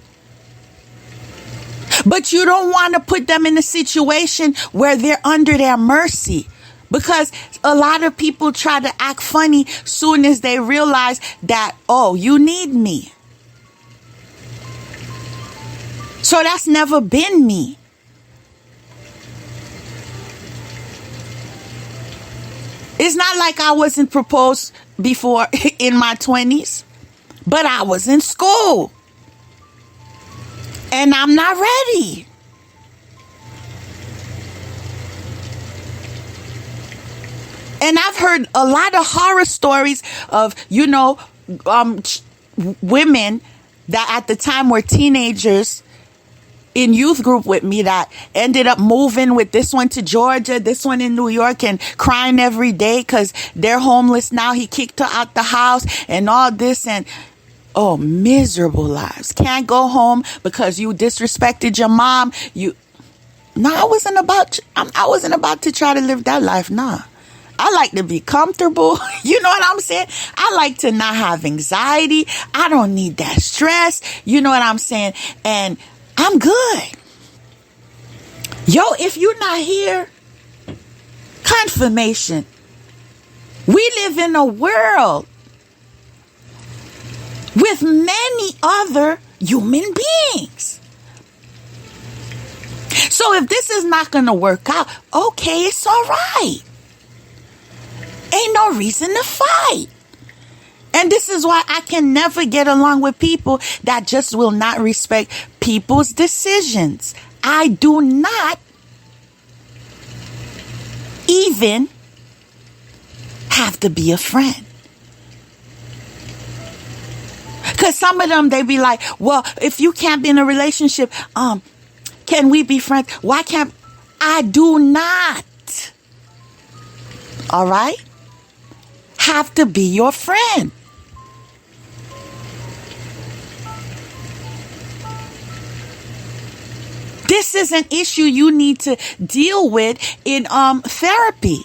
But you don't want to put them in a situation where they're under their mercy. Because a lot of people try to act funny soon as they realize that, oh, you need me. So that's never been me. It's not like I wasn't proposed before in my 20s, but I was in school. And I'm not ready. And I've heard a lot of horror stories of, women that at the time were teenagers in youth group with me that ended up moving with this one to Georgia, this one in New York, and crying every day because they're homeless now. He kicked her out the house and all this, and miserable lives. Can't go home because you disrespected your mom. I wasn't about to try to live that life. Nah. I like to be comfortable. You know what I'm saying? I like to not have anxiety. I don't need that stress. You know what I'm saying? And I'm good. Yo, if you're not here, confirmation. We live in a world with many other human beings. So if this is not going to work out, okay, it's all right. Ain't no reason to fight. And this is why I can never get along with people that just will not respect people's decisions. I do not even have to be a friend. Because some of them, they be like, well, if you can't be in a relationship, can we be friends? Why can't I? Do not, all right, have to be your friend. This is an issue you need to deal with in therapy.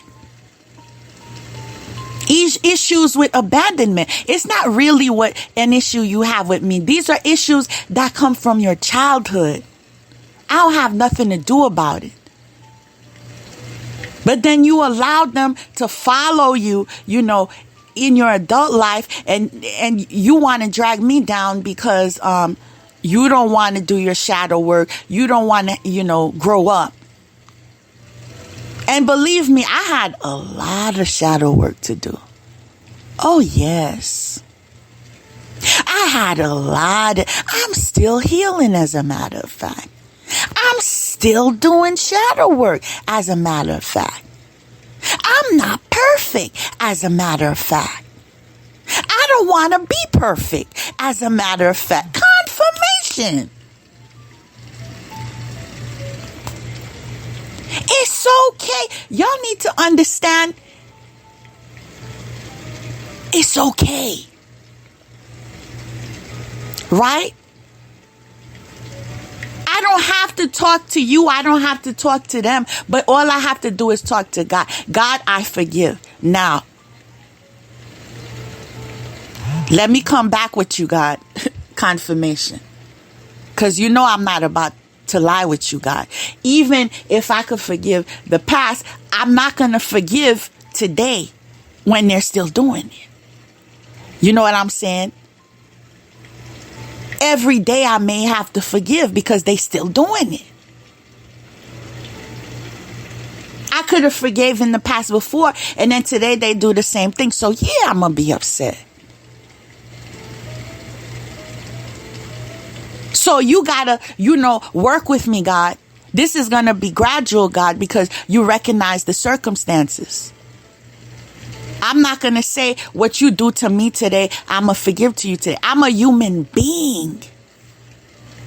Issues with abandonment. It's not really what an issue you have with me. These are issues that come from your childhood. I don't have nothing to do about it. But then you allowed them to follow you, in your adult life, and you want to drag me down because you don't want to do your shadow work. You don't want to, grow up. And believe me, I had a lot of shadow work to do. Oh, yes. I had a lot. I'm still healing, as a matter of fact. I'm still doing shadow work, as a matter of fact. I'm not perfect, as a matter of fact. I don't want to be perfect, as a matter of fact. Confirmation. It's okay. Y'all need to understand. It's okay. Right? I don't have to talk to you. I don't have to talk to them. But all I have to do is talk to God. God, I forgive. Now, let me come back with you, God. Confirmation. Because I'm not about to lie with you, God. Even if I could forgive the past, I'm not going to forgive today when they're still doing it. You know what I'm saying? Every day I may have to forgive because they still doing it. I could have forgiven in the past before, and then today they do the same thing. So yeah, I'm going to be upset. So you gotta, work with me, God. This is going to be gradual, God, because you recognize the circumstances. I'm not going to say what you do to me today, I'm going to forgive to you today. I'm a human being.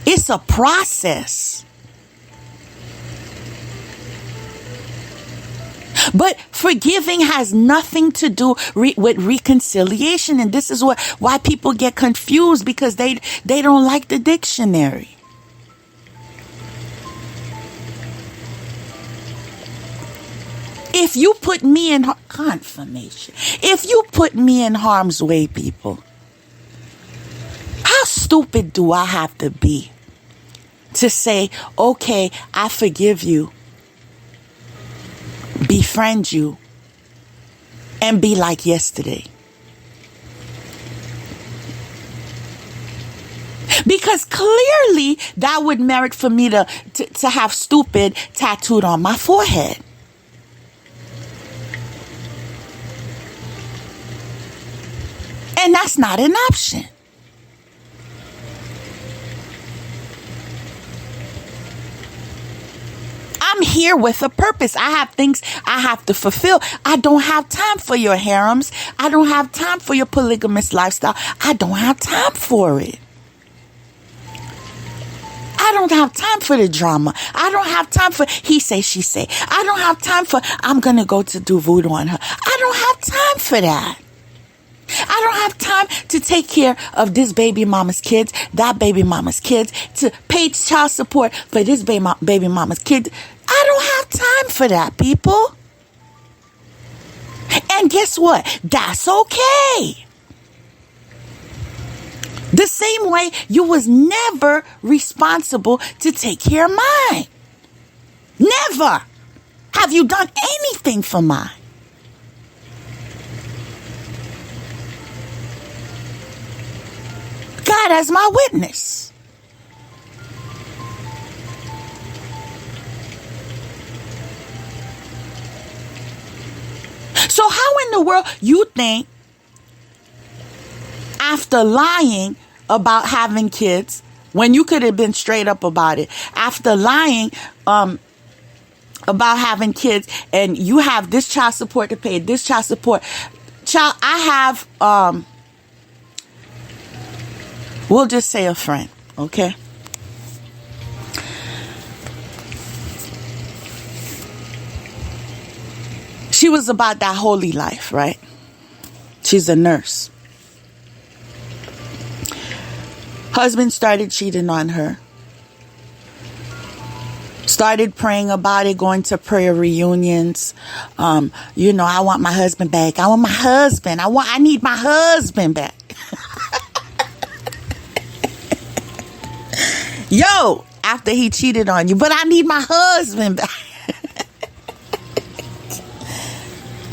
It's a process. But forgiving has nothing to do with reconciliation. And this is why people get confused, because they don't like the dictionary. If you put me in confirmation, if you put me in harm's way, people, how stupid do I have to be to say, okay, I forgive you, befriend you, and be like yesterday? Because clearly that would merit for me to have stupid tattooed on my forehead. And that's not an option. I'm here with a purpose. I have things I have to fulfill. I don't have time for your harems. I don't have time for your polygamous lifestyle. I don't have time for it. I don't have time for the drama. I don't have time for he say, she say. I don't have time for I'm going to go to do voodoo on her. I don't have time for that. I don't have time to take care of this baby mama's kids, that baby mama's kids, to pay child support for this baby mama's kids. I don't have time for that, people. And guess what? That's okay. The same way you was never responsible to take care of mine. Never have you done anything for mine. God as my witness. So how in the world you think after lying about having kids, when you could have been straight up about it, after lying about having kids, and you have this child support to pay, this child support. Child, I have, we'll just say a friend, okay? She was about that holy life, right? She's a nurse. Husband started cheating on her. Started praying about it, going to prayer reunions. I want my husband back. I want my husband. I need my husband back. Yo, after he cheated on you, but I need my husband back.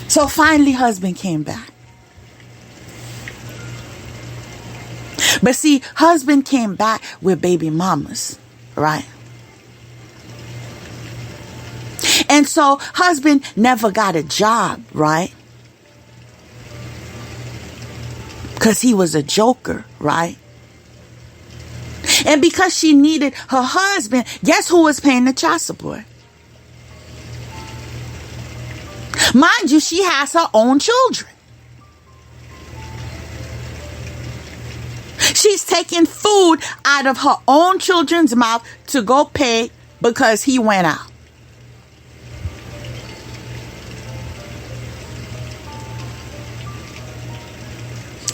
So finally, husband came back. But see, husband came back with baby mamas, right? And so husband never got a job, right? Because he was a joker, right? And because she needed her husband, guess who was paying the child support? Mind you, she has her own children. She's taking food out of her own children's mouth to go pay because he went out.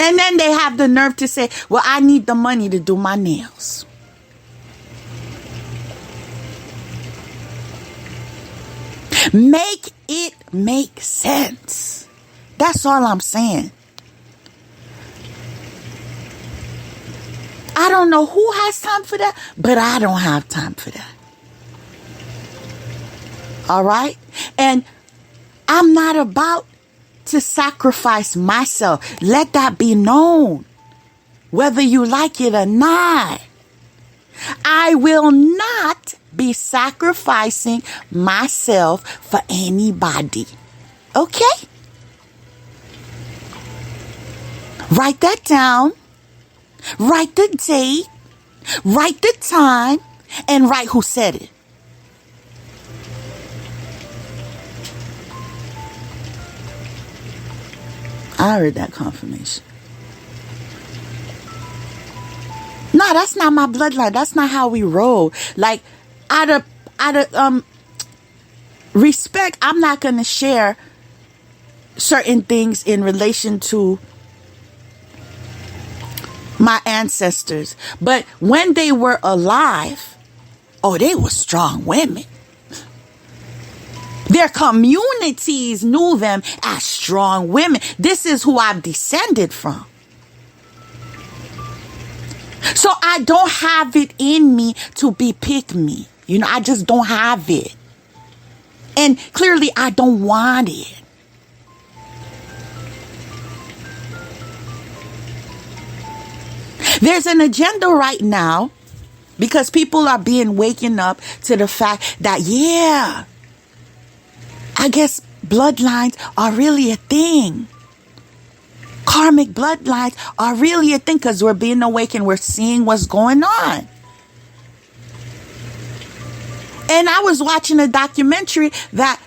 And then they have the nerve to say, well, I need the money to do my nails. Make it make sense. That's all I'm saying. I don't know who has time for that, but I don't have time for that. All right? And I'm not about to sacrifice myself. Let that be known. Whether you like it or not. I will not be sacrificing myself for anybody. Okay? Write that down. Write the date. Write the time. And write who said it. I heard that confirmation. No, that's not my bloodline. That's not how we roll. Like, out of respect, I'm not going to share certain things in relation to my ancestors. But when they were alive, they were strong women. Their communities knew them as strong women. This is who I've descended from. So I don't have it in me to be pick me. I just don't have it. And clearly I don't want it. There's an agenda right now because people are being waken up to the fact that, yeah, I guess bloodlines are really a thing. Karmic bloodlines are really a thing because we're being awakened. We're seeing what's going on. And I was watching a documentary that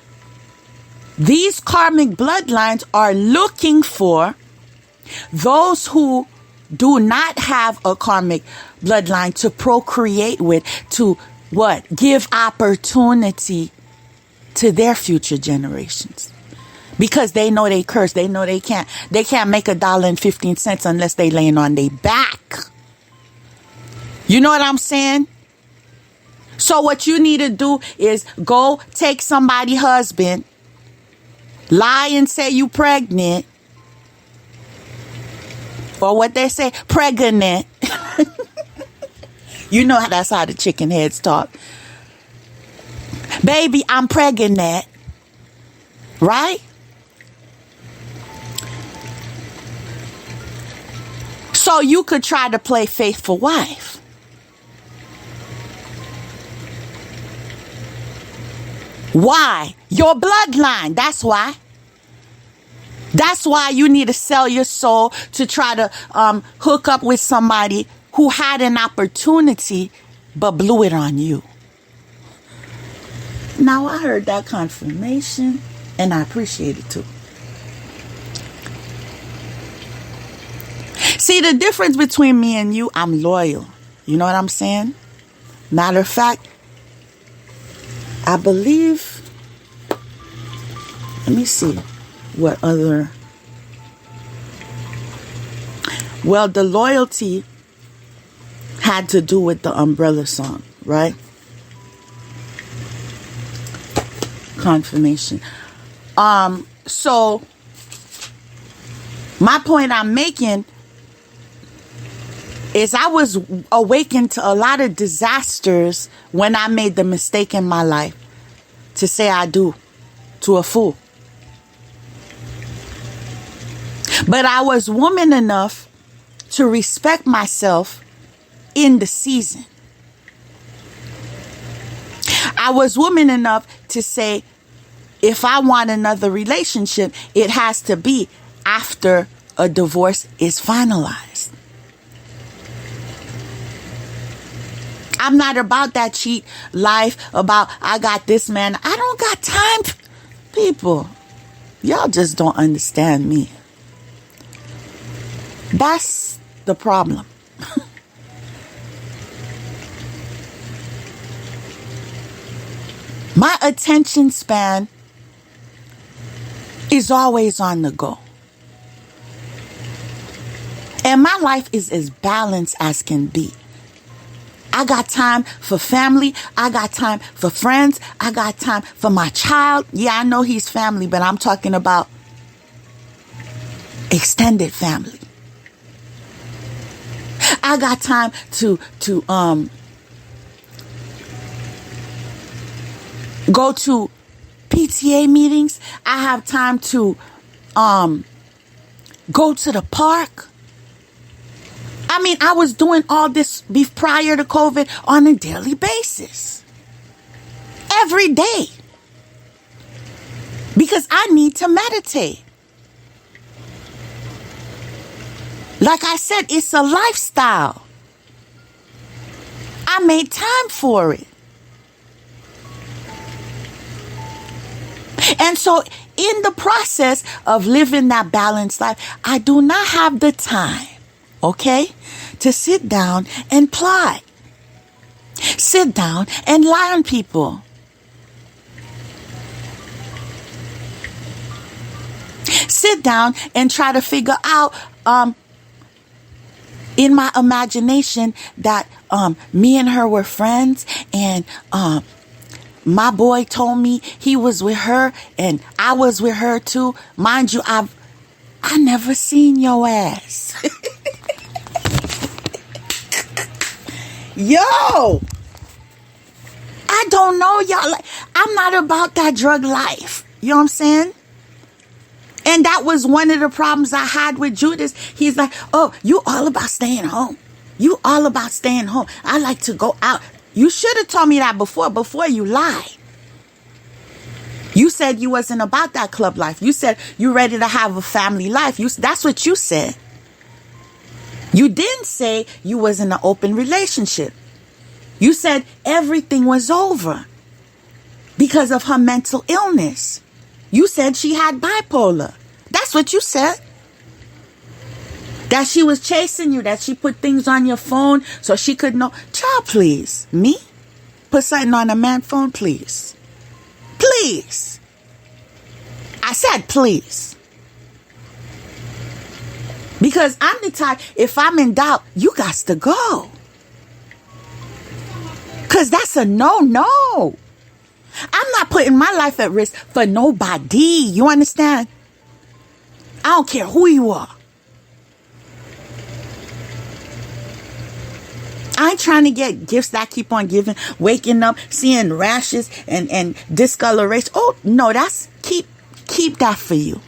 these karmic bloodlines are looking for those who do not have a karmic bloodline to procreate with, to what? Give opportunity to their future generations. Because they know they curse. They know they can't make $1.15 unless they laying on their back. You know what I'm saying? So what you need to do is go take somebody's husband, lie and say you pregnant, or what they say, pregnant. You know that's how the chicken heads talk. Baby, I'm pregnant. Right? So you could try to play faithful wife. Why? Your bloodline. That's why. That's why you need to sell your soul to try to hook up with somebody who had an opportunity but blew it on you. Now, I heard that confirmation and I appreciate it too. See, the difference between me and you, I'm loyal. You know what I'm saying? Matter of fact, I believe, let me see what other, well, the loyalty had to do with the Umbrella song, right? Confirmation. So my point I'm making is I was awakened to a lot of disasters when I made the mistake in my life to say I do to a fool. But I was woman enough to respect myself in the season. I was woman enough to say, if I want another relationship, it has to be after a divorce is finalized. I'm not about that cheat life, about I got this man. I don't got time. People, y'all just don't understand me. That's the problem. My attention span is always on the go. And my life is as balanced as can be. I got time for family. I got time for friends. I got time for my child. Yeah, I know he's family, but I'm talking about extended family. I got time to go to PTA meetings. I have time to go to the park. I mean, I was doing all this prior to COVID on a daily basis. Every day. Because I need to meditate. Like I said, it's a lifestyle. I made time for it. And so in the process of living that balanced life, I do not have the time, okay, to sit down and plot. Sit down and lie on people. Sit down and try to figure out in my imagination that me and her were friends, and my boy told me he was with her and I was with her too. Mind you, I never seen your ass. Yo, I don't know y'all. I'm not about that drug life. You know what I'm saying? And that was one of the problems I had with Judas. He's like, oh, you all about staying home. You all about staying home. I like to go out. You should have told me that before you lied. You said you wasn't about that club life. You said you ready to have a family life. That's what you said. You didn't say you was in an open relationship. You said everything was over because of her mental illness. You said she had bipolar. That's what you said. That she was chasing you, that she put things on your phone so she could know. Child, please. Me? Put something on a man's phone, please. Please. I said please. Because I'm the type, if I'm in doubt, you got to go. Because that's a no. I'm not putting my life at risk for nobody. You understand? I don't care who you are. I ain't trying to get gifts that keep on giving, waking up, seeing rashes and discoloration. Oh, no, that's keep that for you.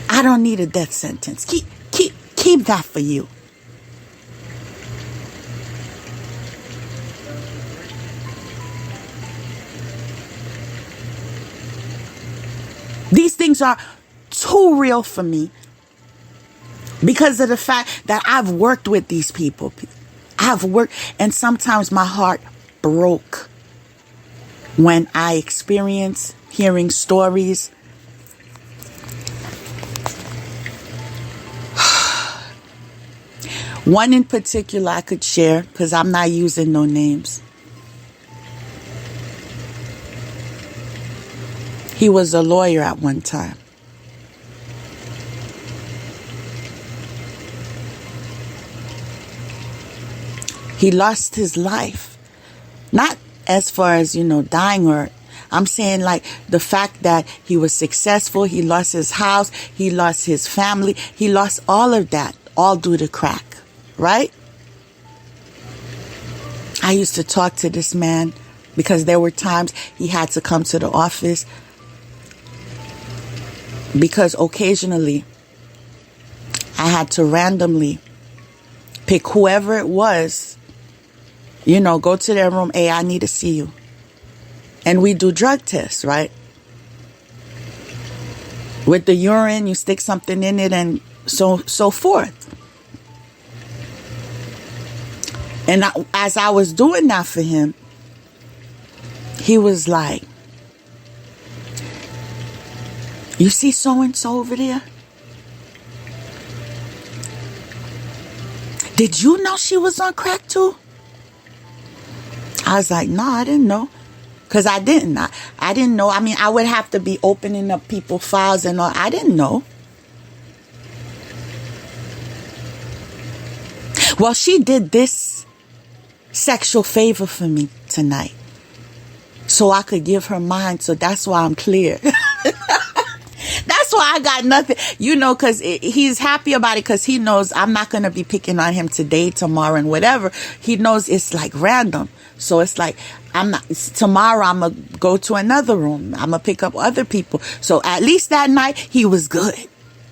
I don't need a death sentence. Keep that for you. These things are too real for me because of the fact that I've worked with these people. I've worked, and sometimes my heart broke when I experience hearing stories. One in particular I could share because I'm not using no names. He was a lawyer at one time. He lost his life. Not as far as, dying, or I'm saying like the fact that he was successful. He lost his house. He lost his family. He lost all of that, all due to crack, right? I used to talk to this man because there were times he had to come to the office because occasionally I had to randomly pick whoever it was, go to their room. Hey, I need to see you. And we do drug tests, right? With the urine, you stick something in it and so forth. And as I was doing that for him, he was like, you see so-and-so over there? Did you know she was on crack too? I was like, no, I didn't know. Because I didn't. I didn't know. I mean, I would have to be opening up people's files and all. I didn't know. Well, she did this sexual favor for me tonight so I could give her mine. So that's why I'm clear. That's why I got nothing, because he's happy about it because he knows I'm not going to be picking on him today, tomorrow, and whatever. He knows it's like random. So it's like, tomorrow I'm going to go to another room. I'm going to pick up other people. So at least that night he was good.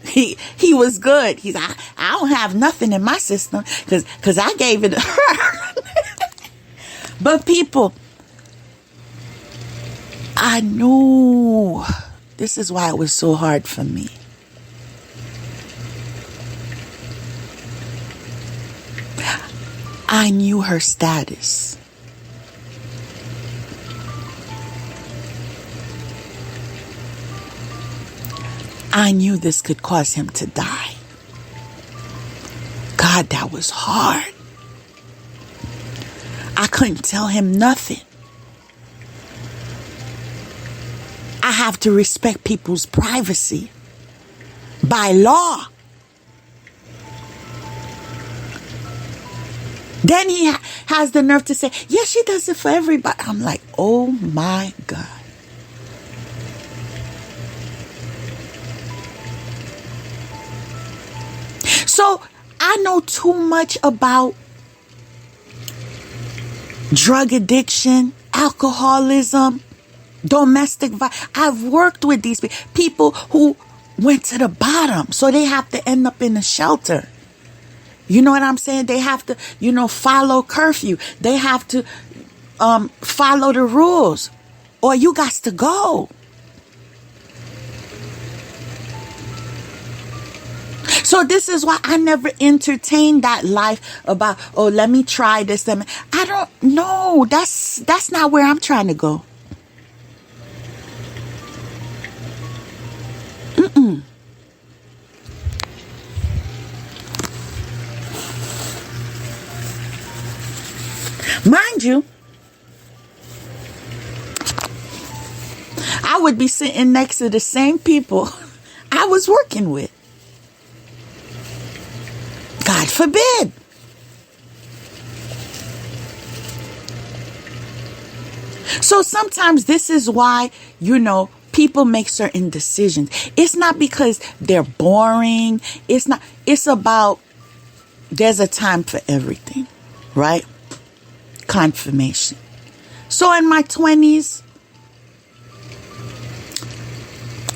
He was good. He's like, I don't have nothing in my system because I gave it to her. But people, I knew. This is why it was so hard for me. I knew her status. I knew this could cause him to die. God, that was hard. I couldn't tell him nothing. I have to respect people's privacy by law. Then he has the nerve to say, yeah, she does it for everybody. I'm like, oh my God. So I know too much about drug addiction, alcoholism, domestic violence. I've worked with these people who went to the bottom, so they have to end up in a shelter. You know what I'm saying? They have to, follow curfew. They have to follow the rules, or you got to go. So this is why I never entertained that life about, oh, let me try this. I don't know. That's not where I'm trying to go. Mind you, I would be sitting next to the same people I was working with. God forbid. So sometimes this is why, people make certain decisions. It's not because they're boring. It's about there's a time for everything, right? Confirmation. So in my 20s,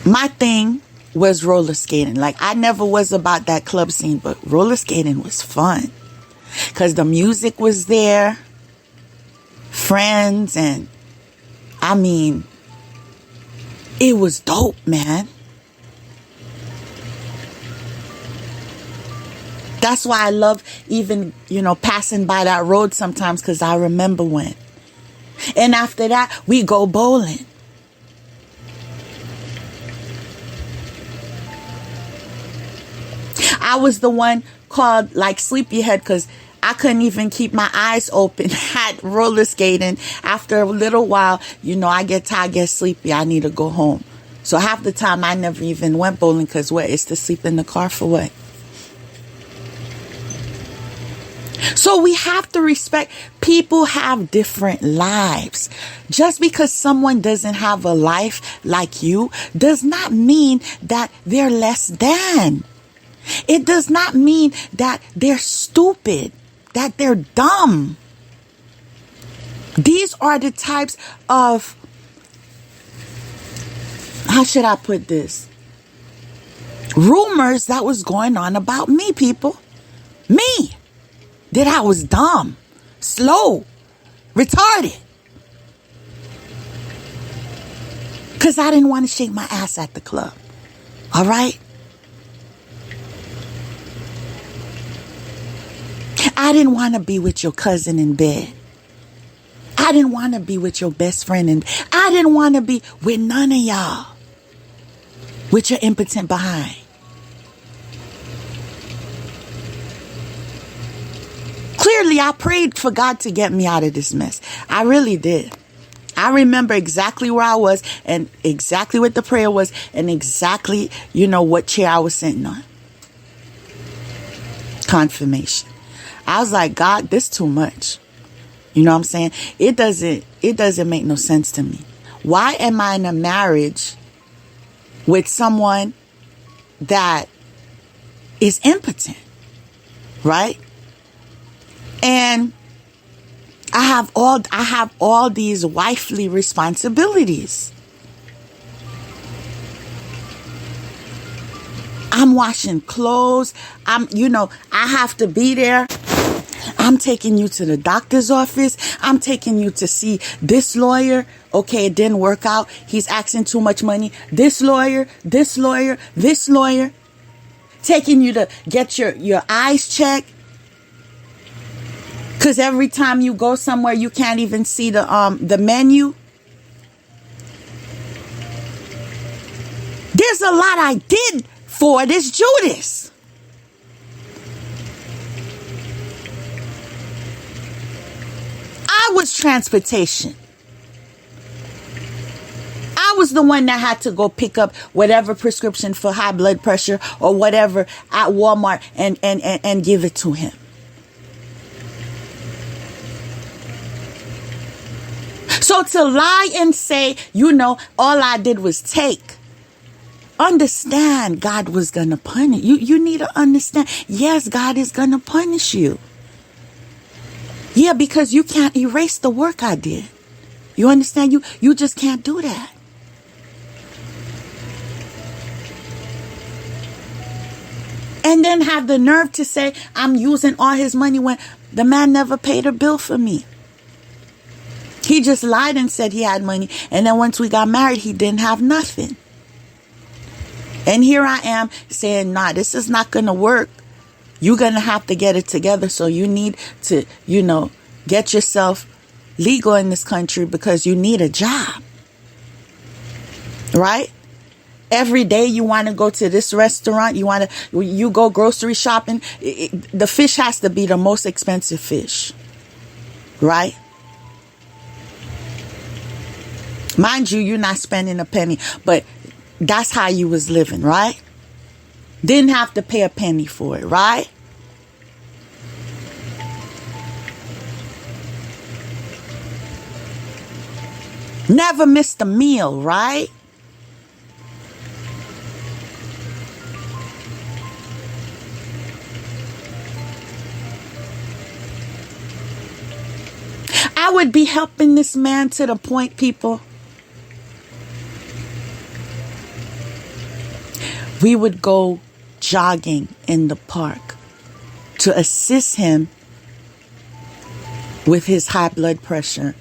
my thing was roller skating. Like, I never was about that club scene, but roller skating was fun because the music was there, friends, and it was dope, man. That's why I love even, passing by that road sometimes, because I remember when. And after that, we go bowling. I was the one called like sleepyhead because I couldn't even keep my eyes open at roller skating. After a little while, I get tired, get sleepy. I need to go home. So half the time I never even went bowling because what? It's to sleep in the car for what? So we have to respect people have different lives. Just because someone doesn't have a life like you does not mean that they're less than. It does not mean that they're stupid, that they're dumb. These are the types of, how should I put this? Rumors that was going on about me, people. Me. That I was dumb, slow, retarded. Because I didn't want to shake my ass at the club. All right? I didn't want to be with your cousin in bed. I didn't want to be with your best friend. And I didn't want to be with none of y'all. With your impotent behind. Clearly, I prayed for God to get me out of this mess. I really did. I remember exactly where I was and exactly what the prayer was and exactly, what chair I was sitting on. Confirmation. I was like, God, this too much. You know what I'm saying? It doesn't make no sense to me. Why am I in a marriage with someone that is impotent? Right? And I have all these wifely responsibilities. I'm washing clothes. I have to be there. I'm taking you to the doctor's office. I'm taking you to see this lawyer. Okay, it didn't work out. He's asking too much money. This lawyer. Taking you to get your eyes checked. Because every time you go somewhere, you can't even see the menu. There's a lot I did for this Judas. I was transportation. I was the one that had to go pick up whatever prescription for high blood pressure or whatever at Walmart and give it to him. So to lie and say, all I did was take. Understand God was going to punish you. You need to understand. Yes, God is going to punish you. Yeah, because you can't erase the work I did. You understand? You just can't do that. And then have the nerve to say, I'm using all his money when the man never paid a bill for me. He just lied and said he had money. And then once we got married, he didn't have nothing. And here I am saying, nah, this is not going to work. You're going to have to get it together. So you need to, get yourself legal in this country because you need a job. Right? Every day you want to go to this restaurant. You go grocery shopping. The fish has to be the most expensive fish. Right? Mind you, you're not spending a penny, but that's how you was living, right? Didn't have to pay a penny for it, right? Never missed a meal, right? I would be helping this man to the point, people. We would go jogging in the park to assist him with his high blood pressure.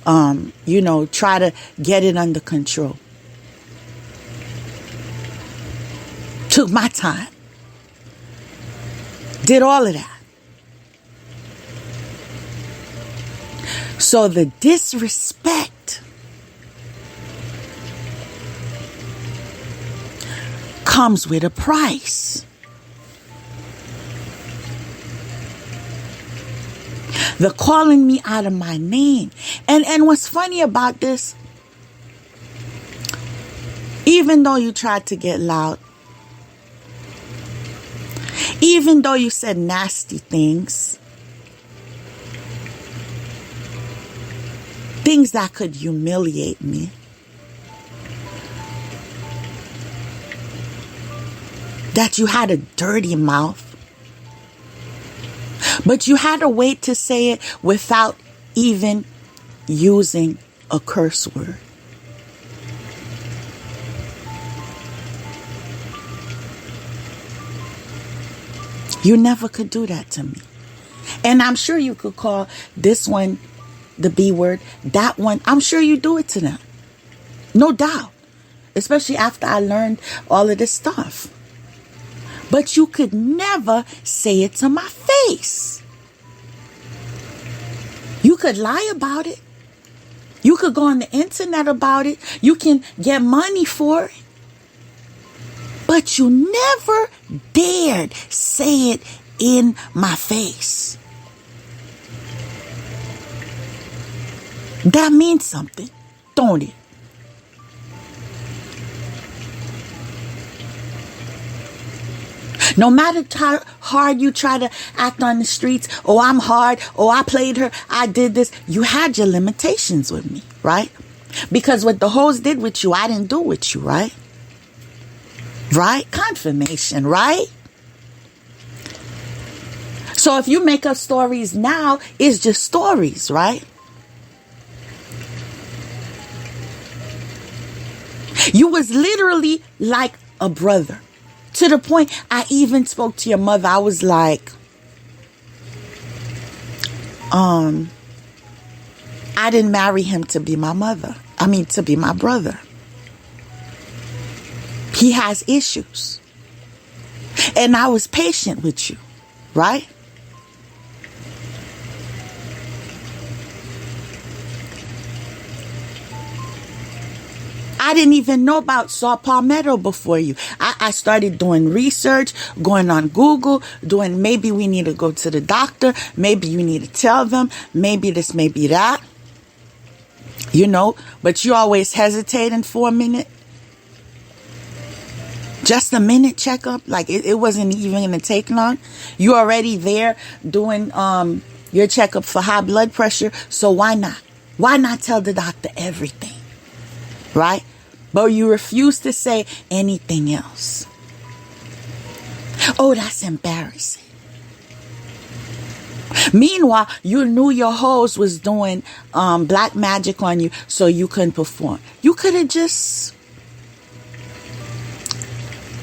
Try to get it under control. Took my time. Did all of that. So the disrespect comes with a price. The calling me out of my name. And what's funny about this, even though you tried to get loud, even though you said nasty things, things that could humiliate me, that you had a dirty mouth, but you had to wait to say it without even using a curse word. You never could do that to me. And I'm sure you could call this one the B word, that one. I'm sure you do it to them. No doubt. Especially after I learned all of this stuff. But you could never say it to my face. You could lie about it. You could go on the internet about it. You can get money for it. But you never dared say it in my face. That means something, don't it? No matter how hard you try to act on the streets, oh, I'm hard, oh, I played her, I did this, you had your limitations with me, right? Because what the hoes did with you, I didn't do with you, right? Right? Confirmation, right? So if you make up stories now, it's just stories, right? You was literally like a brother. To the point I even spoke to your mother. I was like, I didn't marry him to be my mother. I mean, to be my brother. He has issues. And I was patient with you, right? I didn't even know about saw palmetto before you. I started doing research, going on Google, doing maybe we need to go to the doctor. Maybe you need to tell them. Maybe this, maybe that. You know, but you always hesitating for a minute. Just a minute checkup. Like it wasn't even going to take long. You already there doing your checkup for high blood pressure. So why not? Why not tell the doctor everything? Right? But you refuse to say anything else. Oh, that's embarrassing. Meanwhile, you knew your hoes was doing black magic on you so you couldn't perform. You could have just...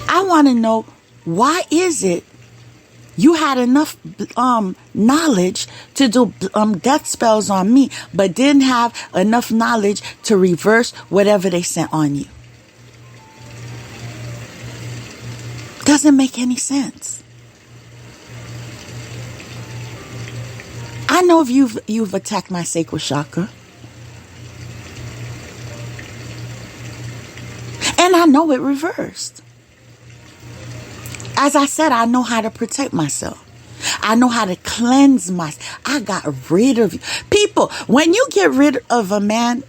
I want to know, why is it you had enough knowledge to do death spells on me, but didn't have enough knowledge to reverse whatever they sent on you? Doesn't make any sense. I know if you've attacked my sacral chakra. And I know it reversed. As I said, I know how to protect myself. I know how to cleanse myself. I got rid of you. People, when you get rid of a man,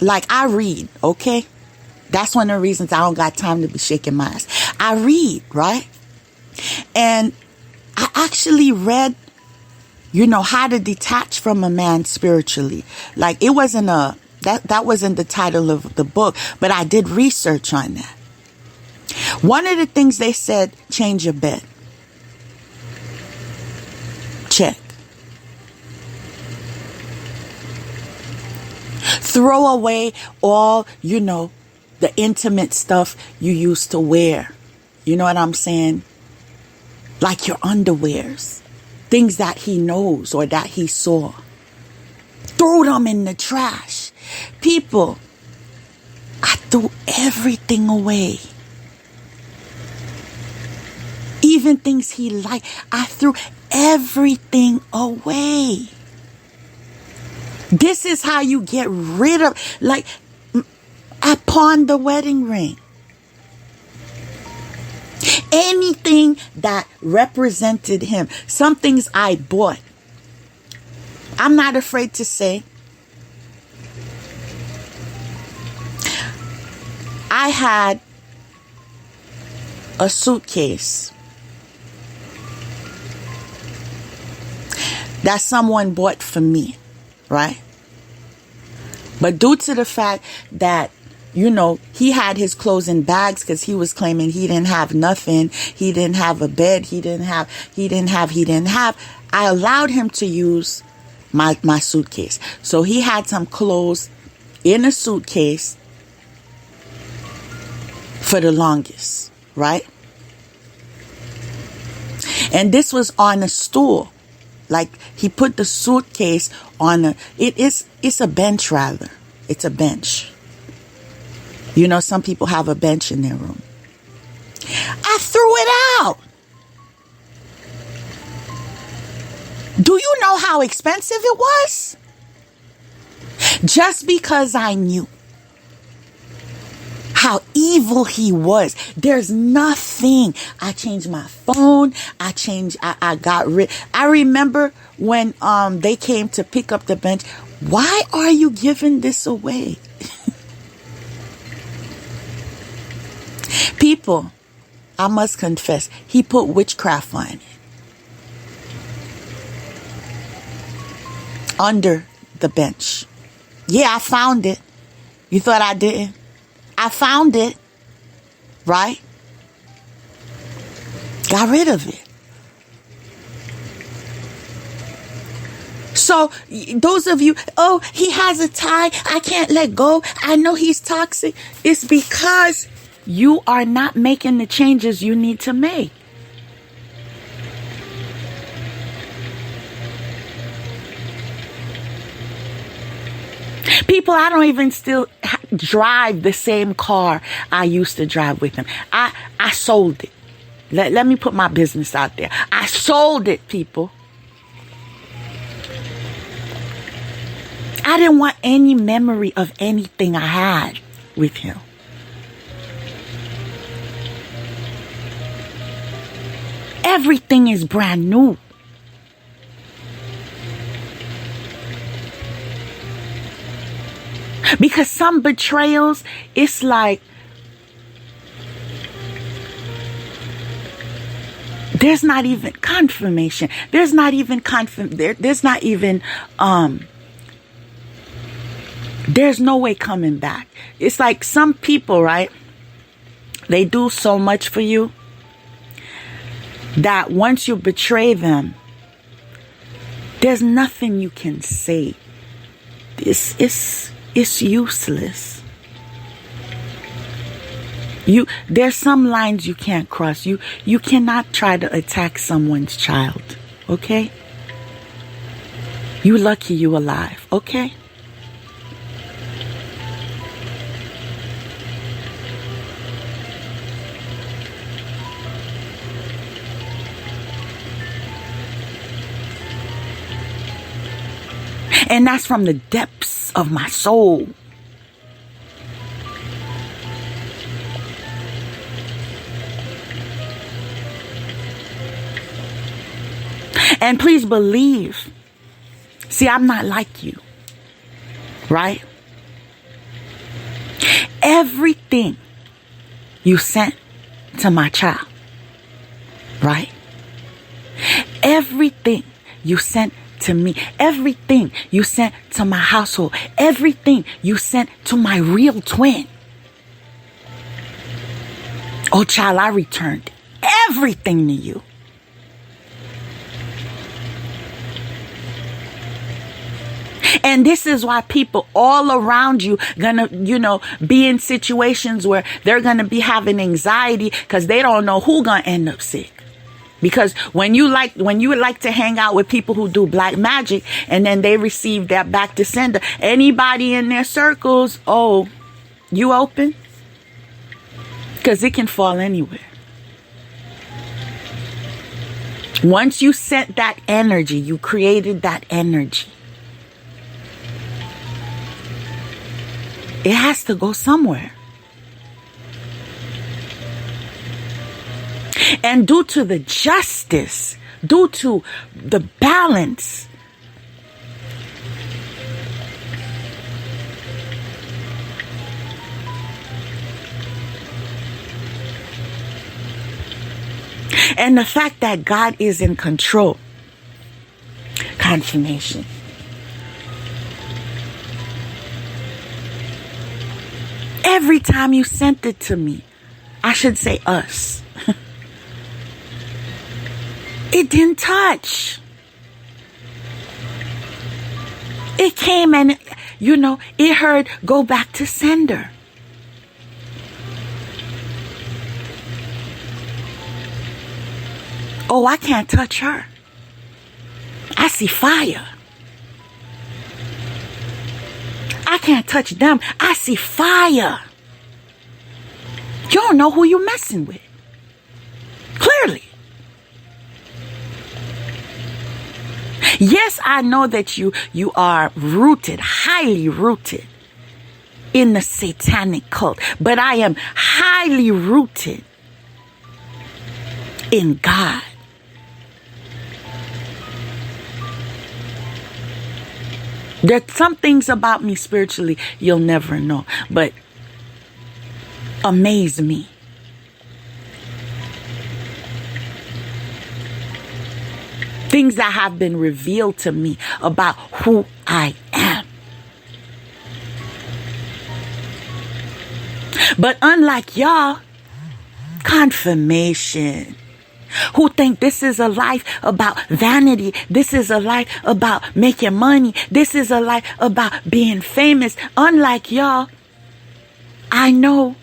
like I read, okay? That's one of the reasons I don't got time to be shaking my ass. I read, right? And I actually read, how to detach from a man spiritually. Like it wasn't that wasn't the title of the book, but I did research on that. One of the things they said, change your bed. Check. Throw away all, the intimate stuff you used to wear. You know what I'm saying? Like your underwears. Things that he knows or that he saw. Throw them in the trash. People, I threw everything away. Even things he liked, I threw everything away. This is how you get rid of, like, I pawned the wedding ring. Anything that represented him. Some things I bought. I'm not afraid to say, I had a suitcase that someone bought for me, right? But due to the fact that, you know, he had his clothes in bags because he was claiming he didn't have nothing. He didn't have a bed. He didn't have. I allowed him to use my suitcase. So he had some clothes in a suitcase for the longest, right? And this was on a stool. Like, he put the suitcase on it's a bench rather. It's a bench. You know, some people have a bench in their room. I threw it out. Do you know how expensive it was? Just because I knew how evil he was. There's nothing. I changed my phone. I got rid. I remember when they came to pick up the bench. Why are you giving this away? People, I must confess, he put witchcraft on it. Under the bench. Yeah, I found it. You thought I didn't? I found it. Right? Got rid of it. So those of you, oh, he has a tie. I can't let go. I know he's toxic. It's because you are not making the changes you need to make. People, I don't even still drive the same car I used to drive with him. I sold it. Let me put my business out there. I sold it, people. I didn't want any memory of anything I had with him. Everything is brand new. Because some betrayals, it's like there's not even confirmation. There's not even there's no way coming back. It's like some people, right? They do so much for you that once you betray them, there's nothing you can say. It's useless. There's some lines you can't cross. You cannot try to attack someone's child. Okay? You lucky you alive. Okay? And that's from the depths of my soul. And please believe. See, I'm not like you. Right? Everything you sent to my child. Right? Everything you sent to me, everything you sent to my household, everything you sent to my real twin. Oh, child, I returned everything to you. And this is why people all around you gonna, be in situations where they're gonna be having anxiety because they don't know who gonna end up sick. Because when you like to hang out with people who do black magic and then they receive that back to sender, anybody in their circles, oh, you open? Because it can fall anywhere. Once you sent that energy, you created that energy. It has to go somewhere. And due to the justice, due to the balance, and the fact that God is in control, confirmation. Every time you sent it to me, I should say us, it didn't touch. It came and, it heard go back to sender. Oh, I can't touch her. I see fire. I can't touch them. I see fire. You don't know who you're messing with. Clearly. Yes, I know that you are rooted, highly rooted in the satanic cult, but I am highly rooted in God. There's some things about me spiritually you'll never know, but amaze me. Things that have been revealed to me about who I am. But unlike y'all, confirmation, who think this is a life about vanity, this is a life about making money, this is a life about being famous. Unlike y'all, I know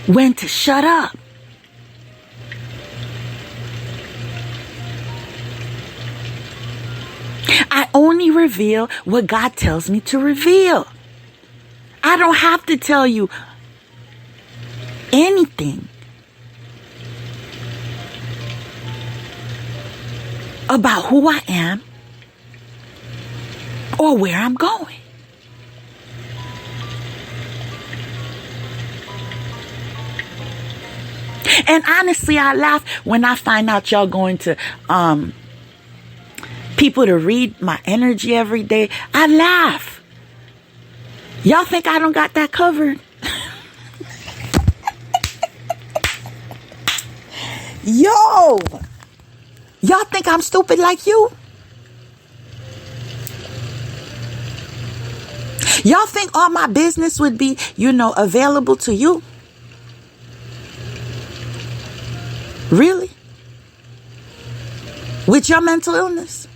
when to shut up. I only reveal what God tells me to reveal. I don't have to tell you anything about who I am or where I'm going. And honestly, I laugh when I find out y'all going to people to read my energy every day. I laugh. Y'all think I don't got that covered? Yo! Y'all think I'm stupid like you? Y'all think all my business would be, available to you? Really? With your mental illness?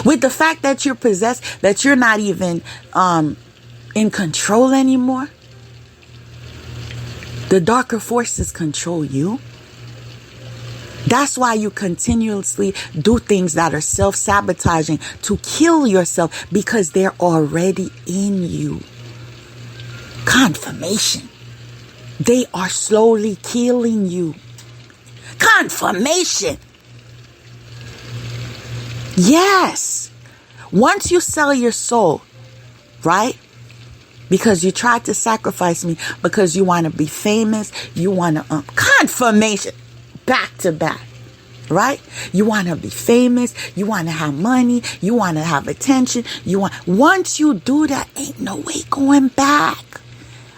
With the fact that you're possessed, that you're not even in control anymore? The darker forces control you. That's why you continuously do things that are self-sabotaging to kill yourself, because they're already in you. Confirmation. They are slowly killing you. Confirmation. Yes. Once you sell your soul, right? Because you tried to sacrifice me, because you want to be famous, you want to confirmation, back to back, right? You want to be famous, you want to have money, you want to have attention, once you do that, ain't no way going back.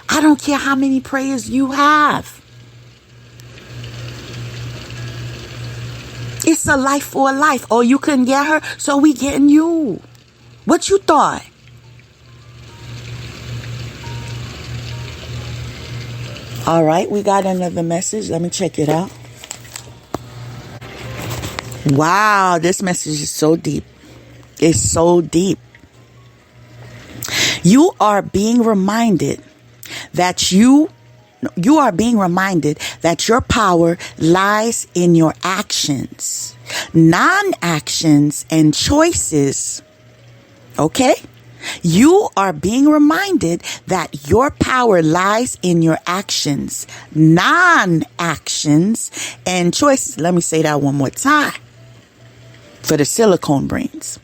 I don't care how many prayers you have. It's a life for a life. Oh, you couldn't get her, so we getting you. What you thought? All right, we got another message. Let me check it out. Wow, this message is so deep. It's so deep. You are being reminded that your power lies in your actions, non-actions, and choices. Okay? You are being reminded that your power lies in your actions, non-actions, and choices. Let me say that one more time for the silicone brains.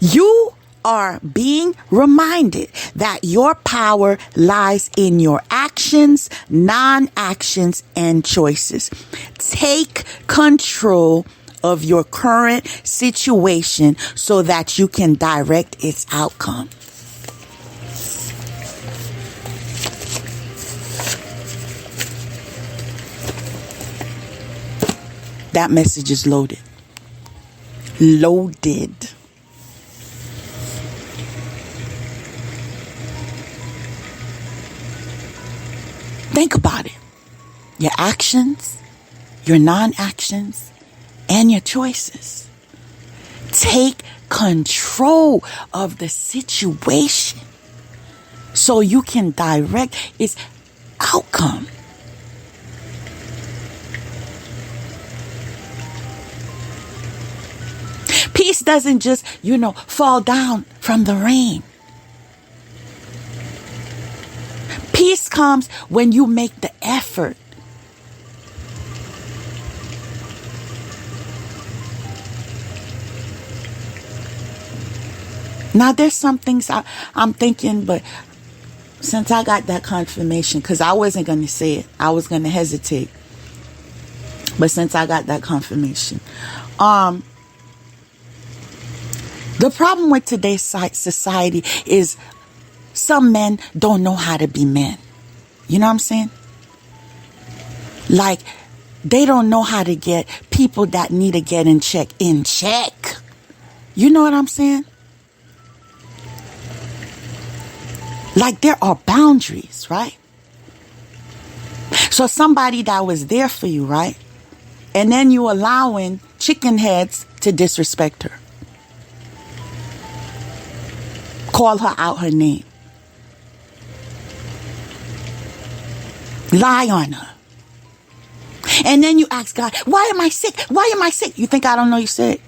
You are being reminded that your power lies in your actions, non-actions, and choices. Take control of your current situation so that you can direct its outcome. That message is loaded. Loaded. Think about it. Your actions, your non-actions, and your choices. Take control of the situation so you can direct its outcome. Peace doesn't just, fall down from the rain. Peace comes when you make the effort. Now, there's some things I'm thinking, but since I got that confirmation, because I wasn't going to say it, I was going to hesitate. But since I got that confirmation, the problem with today's society is some men don't know how to be men. You know what I'm saying? Like, they don't know how to get people that need to get in check. You know what I'm saying? Like, there are boundaries, right? So somebody that was there for you, right? And then you allowing chicken heads to disrespect her. Call her out her name. Lie on her. And then you ask God, why am I sick? Why am I sick? You think I don't know you're sick?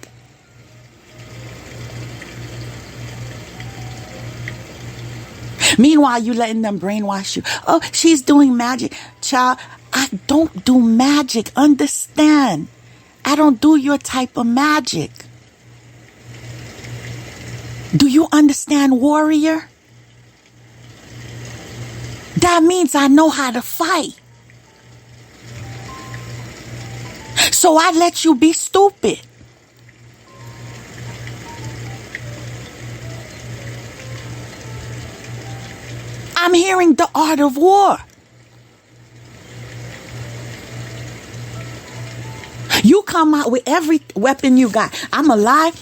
Meanwhile, you letting them brainwash you. Oh, she's doing magic. Child, I don't do magic. Understand? I don't do your type of magic. Do you understand, warrior? That means I know how to fight. So I let you be stupid. I'm hearing the art of war. You come out with every weapon you got. I'm going to lie.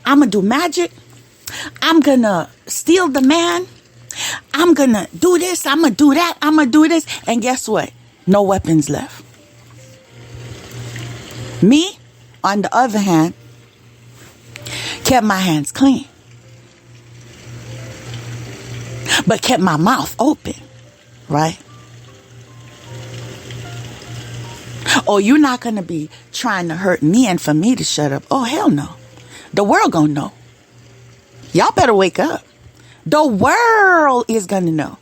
I'm going to do magic. I'm going to steal the man. I'm going to do this. I'm going to do that. I'm going to do this. And guess what? No weapons left. Me, on the other hand, kept my hands clean. But kept my mouth open. Right? Oh, you're not going to be trying to hurt me and for me to shut up. Oh, hell no. The world going to know. Y'all better wake up. The world is going to know.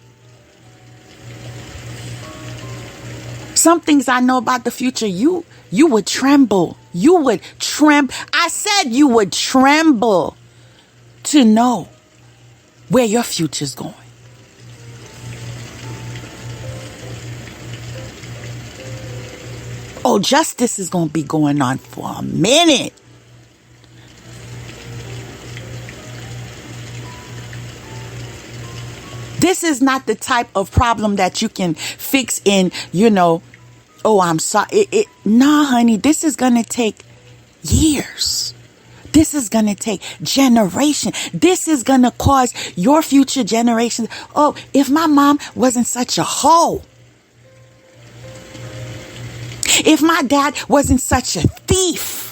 Some things I know about the future, you would tremble. You would tremble. I said you would tremble to know where your future's going. Oh, justice is going to be going on for a minute. This is not the type of problem that you can fix in, oh, I'm sorry. Nah, honey, this is going to take years. This is going to take generations. This is going to cause your future generations. Oh, if my mom wasn't such a hoe. If my dad wasn't such a thief.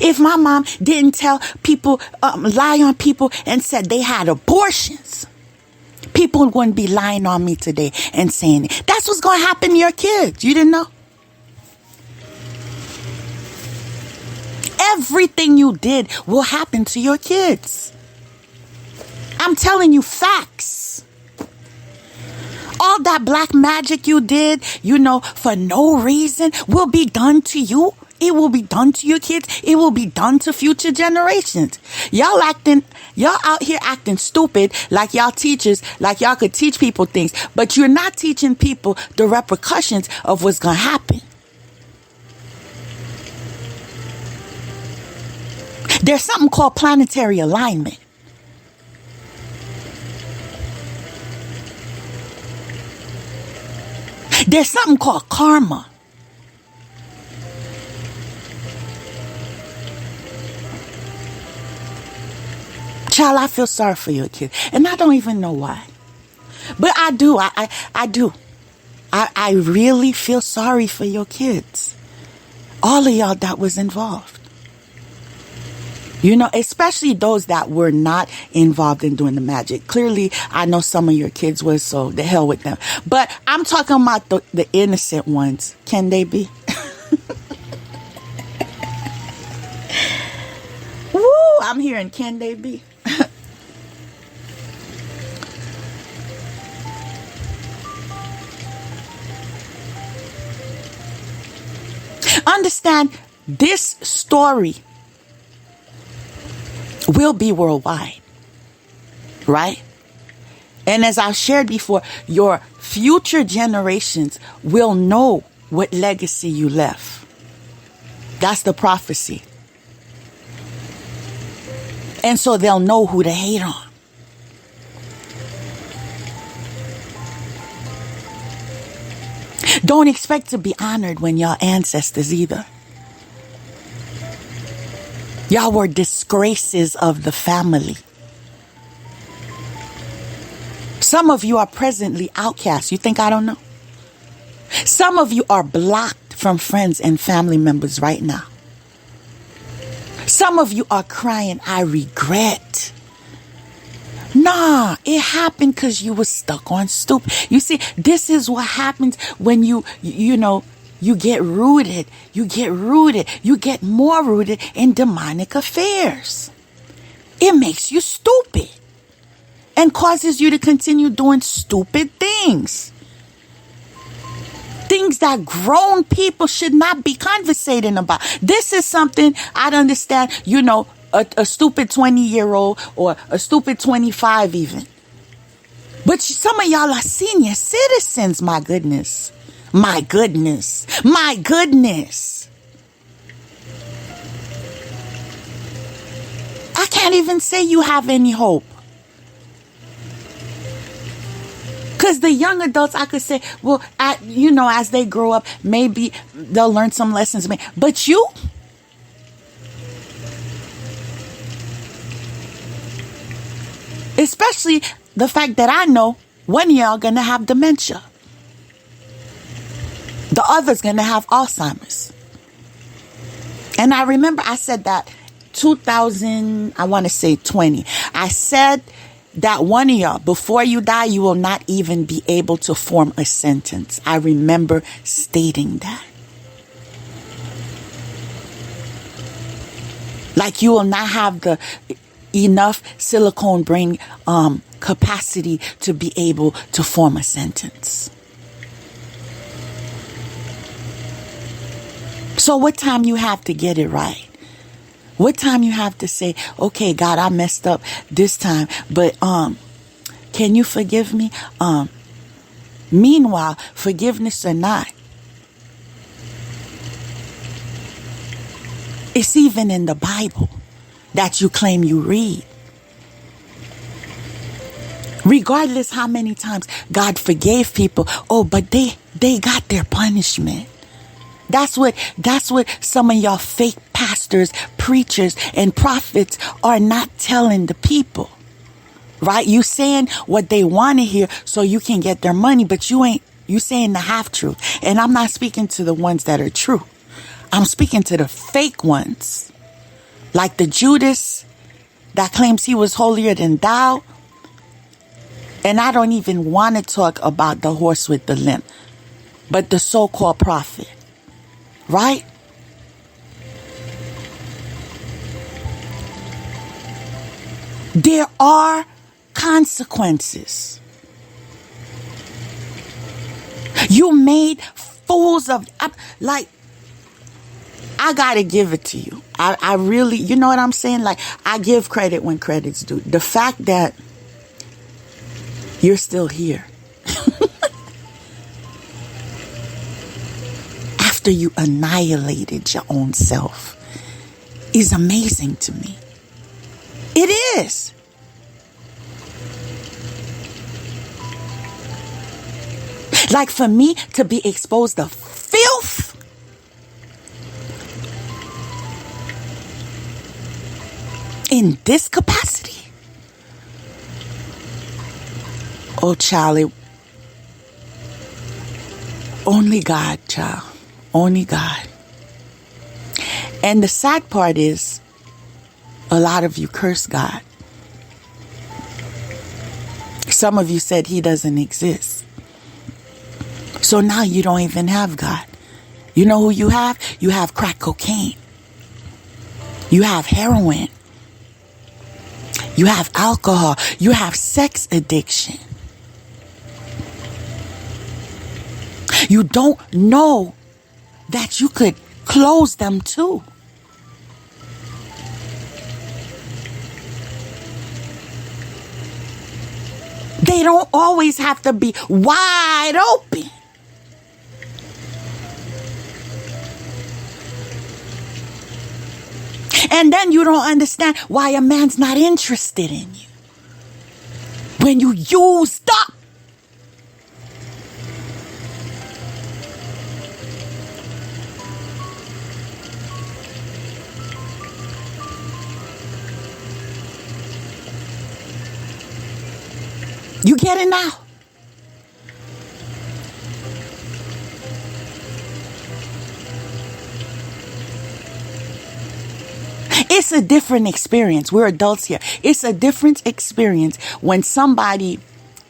If my mom didn't tell people, lie on people and said they had abortions, people wouldn't be lying on me today and saying it. That's what's going to happen to your kids. You didn't know? Everything you did will happen to your kids. I'm telling you facts. All that black magic you did, for no reason will be done to you. It will be done to your kids. It will be done to future generations. Y'all out here acting stupid like y'all teachers, like y'all could teach people things, but you're not teaching people the repercussions of what's going to happen. There's something called planetary alignment. There's something called karma. Child, I feel sorry for your kid. And I don't even know why. But I do. I do. I really feel sorry for your kids. All of y'all that was involved. Especially those that were not involved in doing the magic. Clearly, I know some of your kids was, so the hell with them. But I'm talking about the innocent ones. Can they be? Woo! I'm hearing, can they be? Understand, this story will be worldwide, right? And as I've shared before, your future generations will know what legacy you left. That's the prophecy. And so they'll know who to hate on. Don't expect to be honored when y'all ancestors either. Y'all were disgraces of the family. Some of you are presently outcasts. You think I don't know? Some of you are blocked from friends and family members right now. Some of you are crying, I regret. Nah, it happened because you were stuck on stupid. You see, this is what happens when you get rooted. You get more rooted in demonic affairs. It makes you stupid and causes you to continue doing stupid things. Things that grown people should not be conversating about. This is something I'd understand, a stupid 20-year-old or a stupid 25 even. But some of y'all are senior citizens, my goodness. My goodness. My goodness. I can't even say you have any hope. Because the young adults, I could say, well, as they grow up, maybe they'll learn some lessons. But you, especially the fact that I know one of y'all gonna have dementia. The other's gonna have Alzheimer's. And I remember I said that 2020. I said that one of y'all, before you die, you will not even be able to form a sentence. I remember stating that. Like you will not have the enough silicone brain capacity to be able to form a sentence. So what time you have to get it right? What time you have to say, okay, God, I messed up this time, but can you forgive me? Meanwhile, forgiveness or not, it's even in the Bible that you claim you read. Regardless how many times God forgave people, but they got their punishment. That's what some of y'all fake pastors, preachers, and prophets are not telling the people. Right? You saying what they want to hear so you can get their money, but you saying the half truth. And I'm not speaking to the ones that are true. I'm speaking to the fake ones. Like the Judas that claims he was holier than thou. And I don't even want to talk about the horse with the limp, but the so-called prophet. Right? There are consequences. You made fools of, like, I gotta give it to you. I really, you know what I'm saying? Like, I give credit when credit's due. The fact that you're still here after you annihilated your own self is amazing to me. It is. Like, for me to be exposed to filth, in this capacity, oh, Charlie, only God, child, only God. And the sad part is, a lot of you curse God. Some of you said he doesn't exist. So now you don't even have God. You know who you have? You have crack cocaine. You have heroin. You have alcohol. You have sex addiction. You don't know that you could close them too. They don't always have to be wide open. And then you don't understand why a man's not interested in you when you used up. You get it now? It's a different experience. We're adults here. It's a different experience when somebody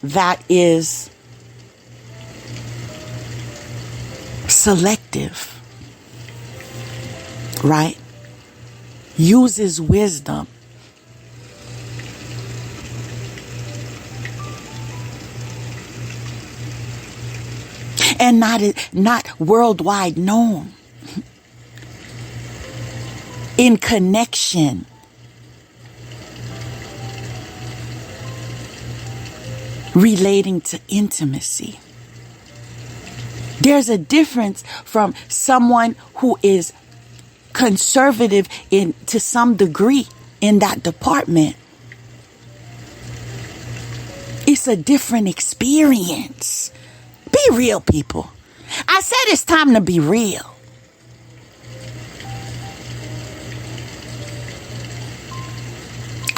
that is selective, right, uses wisdom, and not worldwide known, in connection, relating to intimacy. There's a difference from someone who is conservative to some degree in that department. It's a different experience. Be real, people. I said it's time to be real.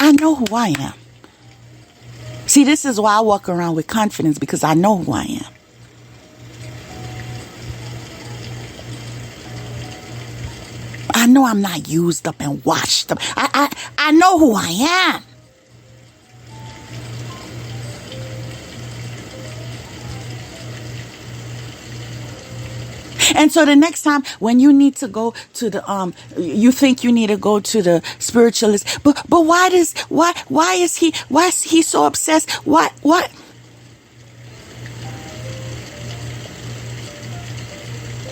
I know who I am. See, this is why I walk around with confidence, because I know who I am. I know I'm not used up and washed up. I know who I am. And so the next time when you need to go to the you think you need to go to the spiritualist, but why is he so obsessed? What?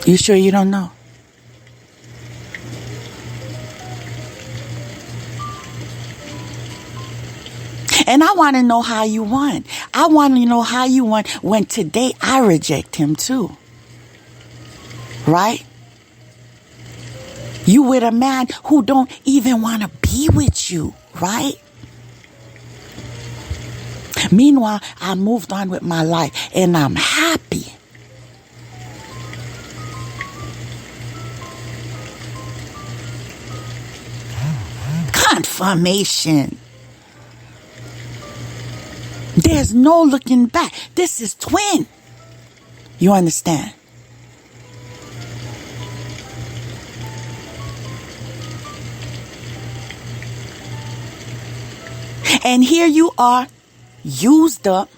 You sure you don't know? And I want to know how you won. I want to know how you won when today I reject him too. Right? You with a man who don't even want to be with you, right? Meanwhile, I moved on with my life and I'm happy. Confirmation. There's no looking back. This is twin. You understand? And here you are, used up,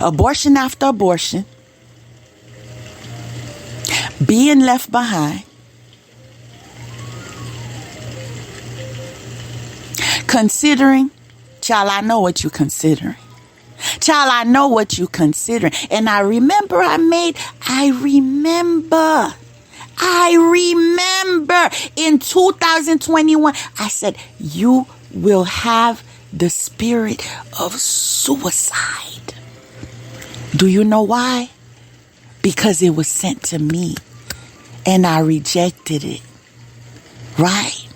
abortion after abortion, being left behind, Considering, child, I know what you're considering. Child, I know what you're considering. And I remember in 2021, I said, you will have the spirit of suicide. Do you know why? Because it was sent to me and I rejected it. Right?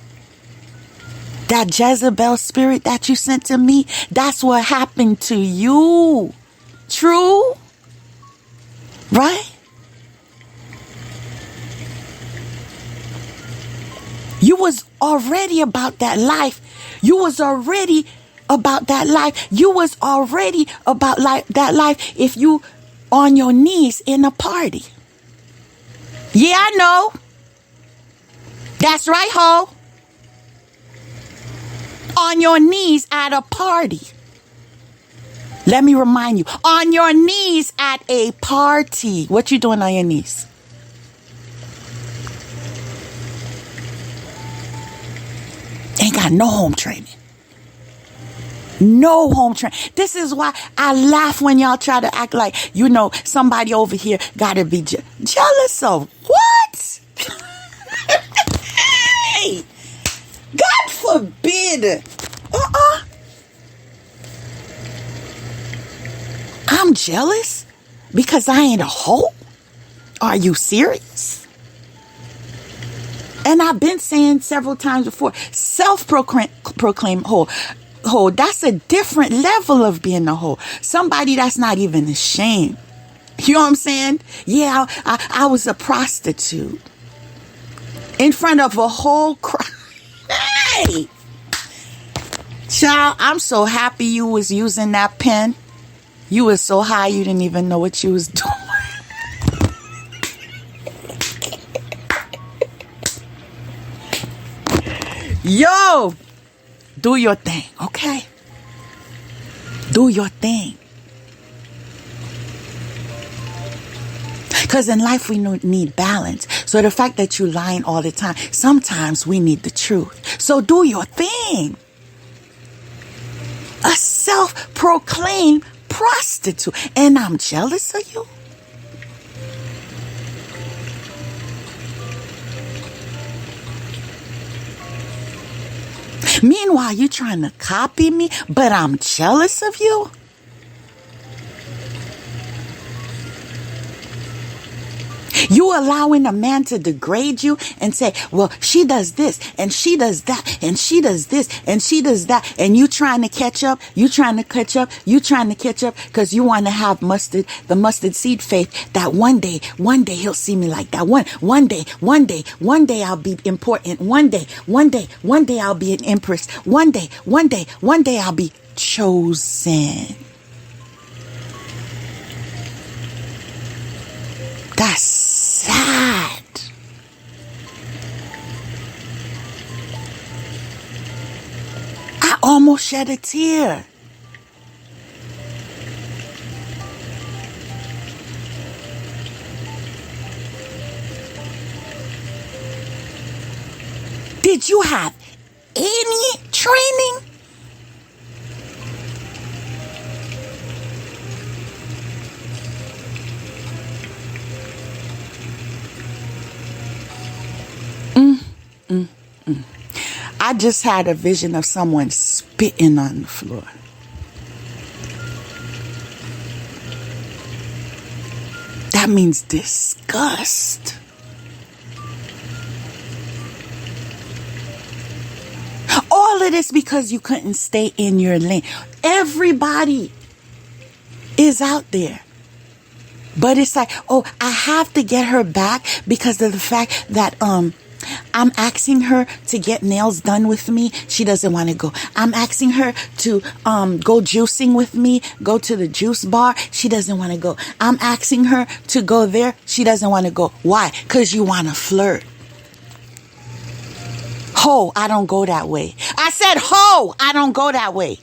That Jezebel spirit that you sent to me, that's what happened to you. True? Right? You was already about that life. You was already about that life. You was already about that life if you on your knees in a party. Yeah, I know. That's right, ho. On your knees at a party. Let me remind you, on your knees at a party. What you doing on your knees? Ain't got no home training. No home training. This is why I laugh when y'all try to act like, somebody over here gotta be jealous of what? Hey, God forbid. I'm jealous because I ain't a hoe? Are you serious? And I've been saying several times before, self-proclaimed hoe. That's a different level of being a hoe. Somebody that's not even ashamed. You know what I'm saying? Yeah, I was a prostitute. In front of a whole crowd. Hey! Child, I'm so happy you was using that pen. You was so high you didn't even know what you was doing. Yo! Do your thing, okay? Do your thing. Because in life we need balance. So the fact that you're lying all the time, sometimes we need the truth. So do your thing. A self-proclaimed prostitute. And I'm jealous of you? Meanwhile, you trying to copy me, but I'm jealous of you? You allowing a man to degrade you and say, well, she does this and she does that and she does this and she does that. And you trying to catch up. You trying to catch up. You trying to catch up because you want to have the mustard seed faith that one day he'll see me like that. One day I'll be important. One day I'll be an empress. One day I'll be chosen. That's sad. I almost shed a tear. Did you have any training? I just had a vision of someone spitting on the floor. That means disgust. All of this because you couldn't stay in your lane. Everybody is out there. But it's like, oh, I have to get her back because of the fact that I'm asking her to get nails done with me. She doesn't want to go. I'm asking her to go juicing with me, go to the juice bar. She doesn't want to go. I'm asking her to go there. She doesn't want to go. Why? Because you want to flirt. Ho, I don't go that way. I said, ho, I don't go that way.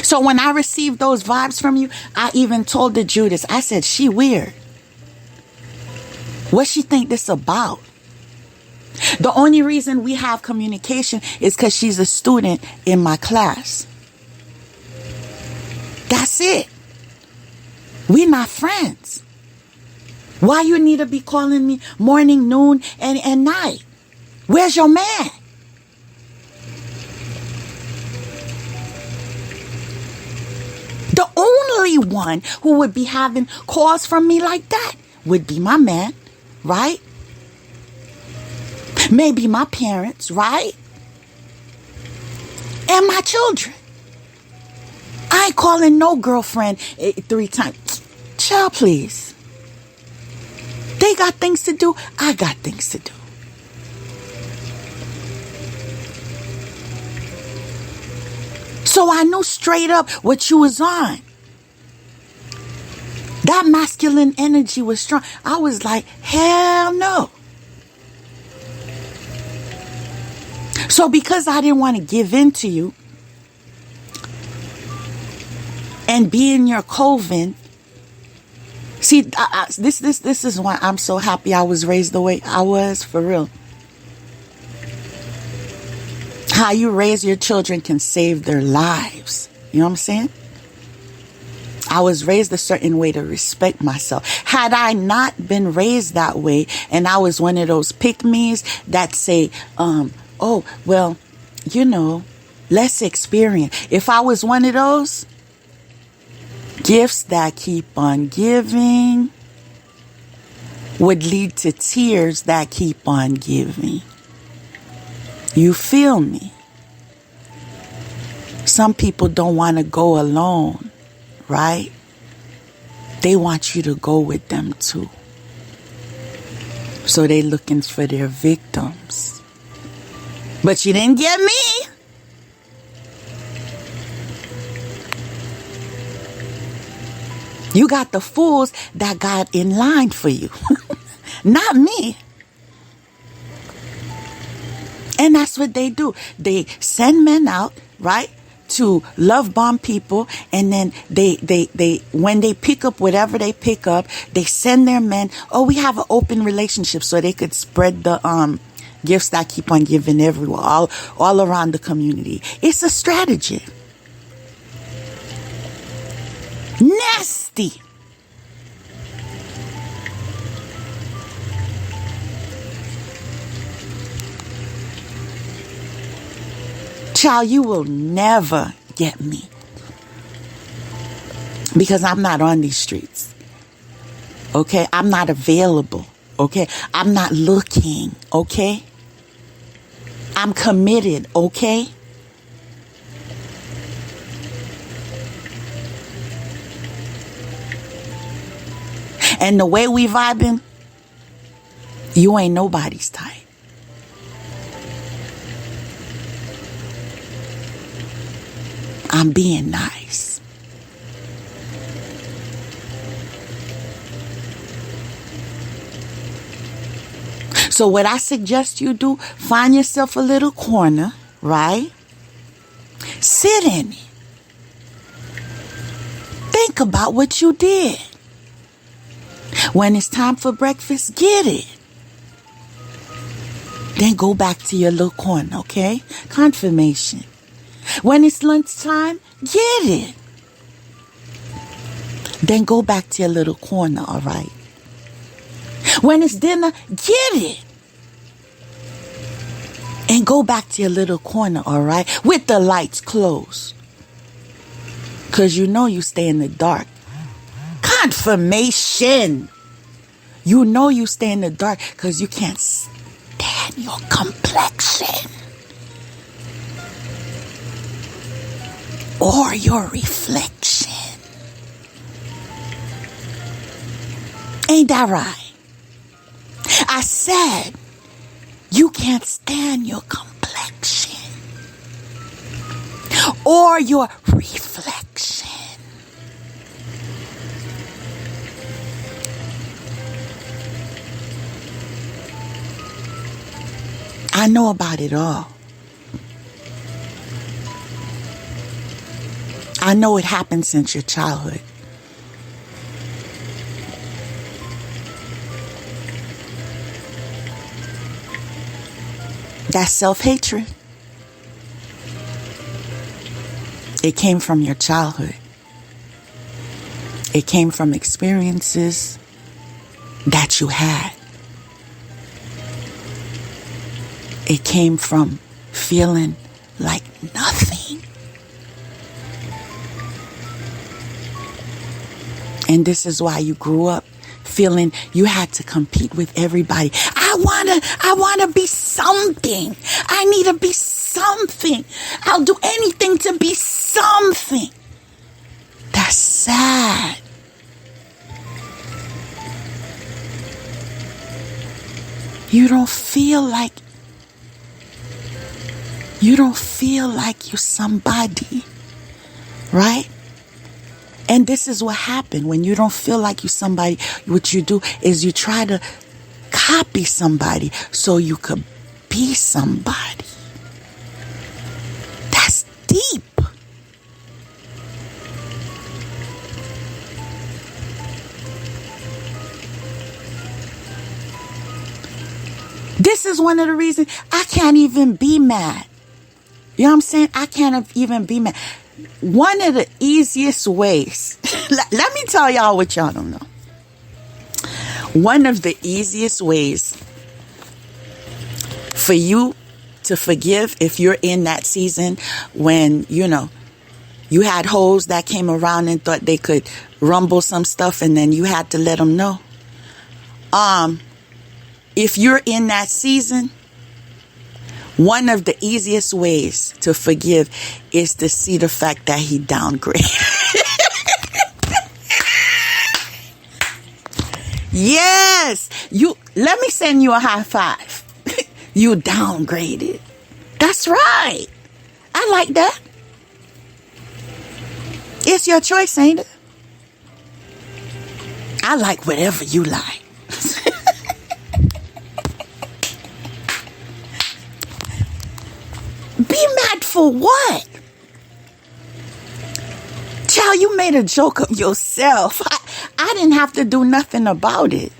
So when I received those vibes from you, I even told the Judas, I said, she weird. What she think this about? The only reason we have communication is because she's a student in my class. That's it. We're not friends. Why you need to be calling me morning, noon, and night? Where's your man? The only one who would be having calls from me like that would be my man, right? Maybe my parents, right? And my children. I ain't calling no girlfriend 3 times. Child, please. They got things to do. I got things to do. So I knew straight up what you was on. That masculine energy was strong. I was like, hell no. So because I didn't want to give in to you and be in your coven, see, this is why I'm so happy I was raised the way I was, for real. How you raise your children can save their lives. You know what I'm saying? I was raised a certain way to respect myself. Had I not been raised that way, and I was one of those pick-me's that say, oh, well, you know, let's experience. If I was one of those, gifts that keep on giving would lead to tears that keep on giving. You feel me? Some people don't want to go alone, right? They want you to go with them too. So they looking for their victims. But you didn't get me. You got the fools that got in line for you. Not me. And that's what they do. They send men out, right, to love bomb people. And then they when they pick up whatever they pick up, they send their men. Oh, we have an open relationship, so they could spread the gifts that keep on giving everywhere, all around the community. It's a strategy. Nasty. Child, you will never get me. Because I'm not on these streets. Okay? I'm not available. Okay? I'm not looking. Okay? I'm committed. Okay? And the way we vibing, you ain't nobody's type. I'm being nice. So what I suggest you do, find yourself a little corner, right? Sit in it. Think about what you did. When it's time for breakfast, get it. Then go back to your little corner, okay? Confirmation. When it's lunchtime, get it. Then go back to your little corner, all right? When it's dinner, get it. And go back to your little corner, all right? With the lights closed. Because you know you stay in the dark. Confirmation. You know you stay in the dark because you can't stand your complexion. Or your reflection. Ain't that right? I said you can't stand your complexion or your reflection. I know about it all. I know it happened since your childhood. That self-hatred, it came from your childhood. It came from experiences that you had. It came from feeling like nothing. And this is why you grew up feeling you had to compete with everybody. I wanna be something. I need to be something. I'll do anything to be something. That's sad. You don't feel like you're somebody, right? And this is what happened when you don't feel like you're somebody. What you do is you try to copy somebody so you could be somebody. That's deep. This is one of the reasons I can't even be mad. You know what I'm saying? I can't even be mad. One of the easiest ways, let me tell y'all what y'all don't know. One of the easiest ways for you to forgive if you're in that season when, you had hoes that came around and thought they could rumble some stuff and then you had to let them know. If you're in that season, one of the easiest ways to forgive is to see the fact that he downgraded. Yes, let me send you a high five. You downgraded. That's right. I like that. It's your choice, ain't it? I like whatever you like. Be mad for what? Child, you made a joke of yourself. I didn't have to do nothing about it.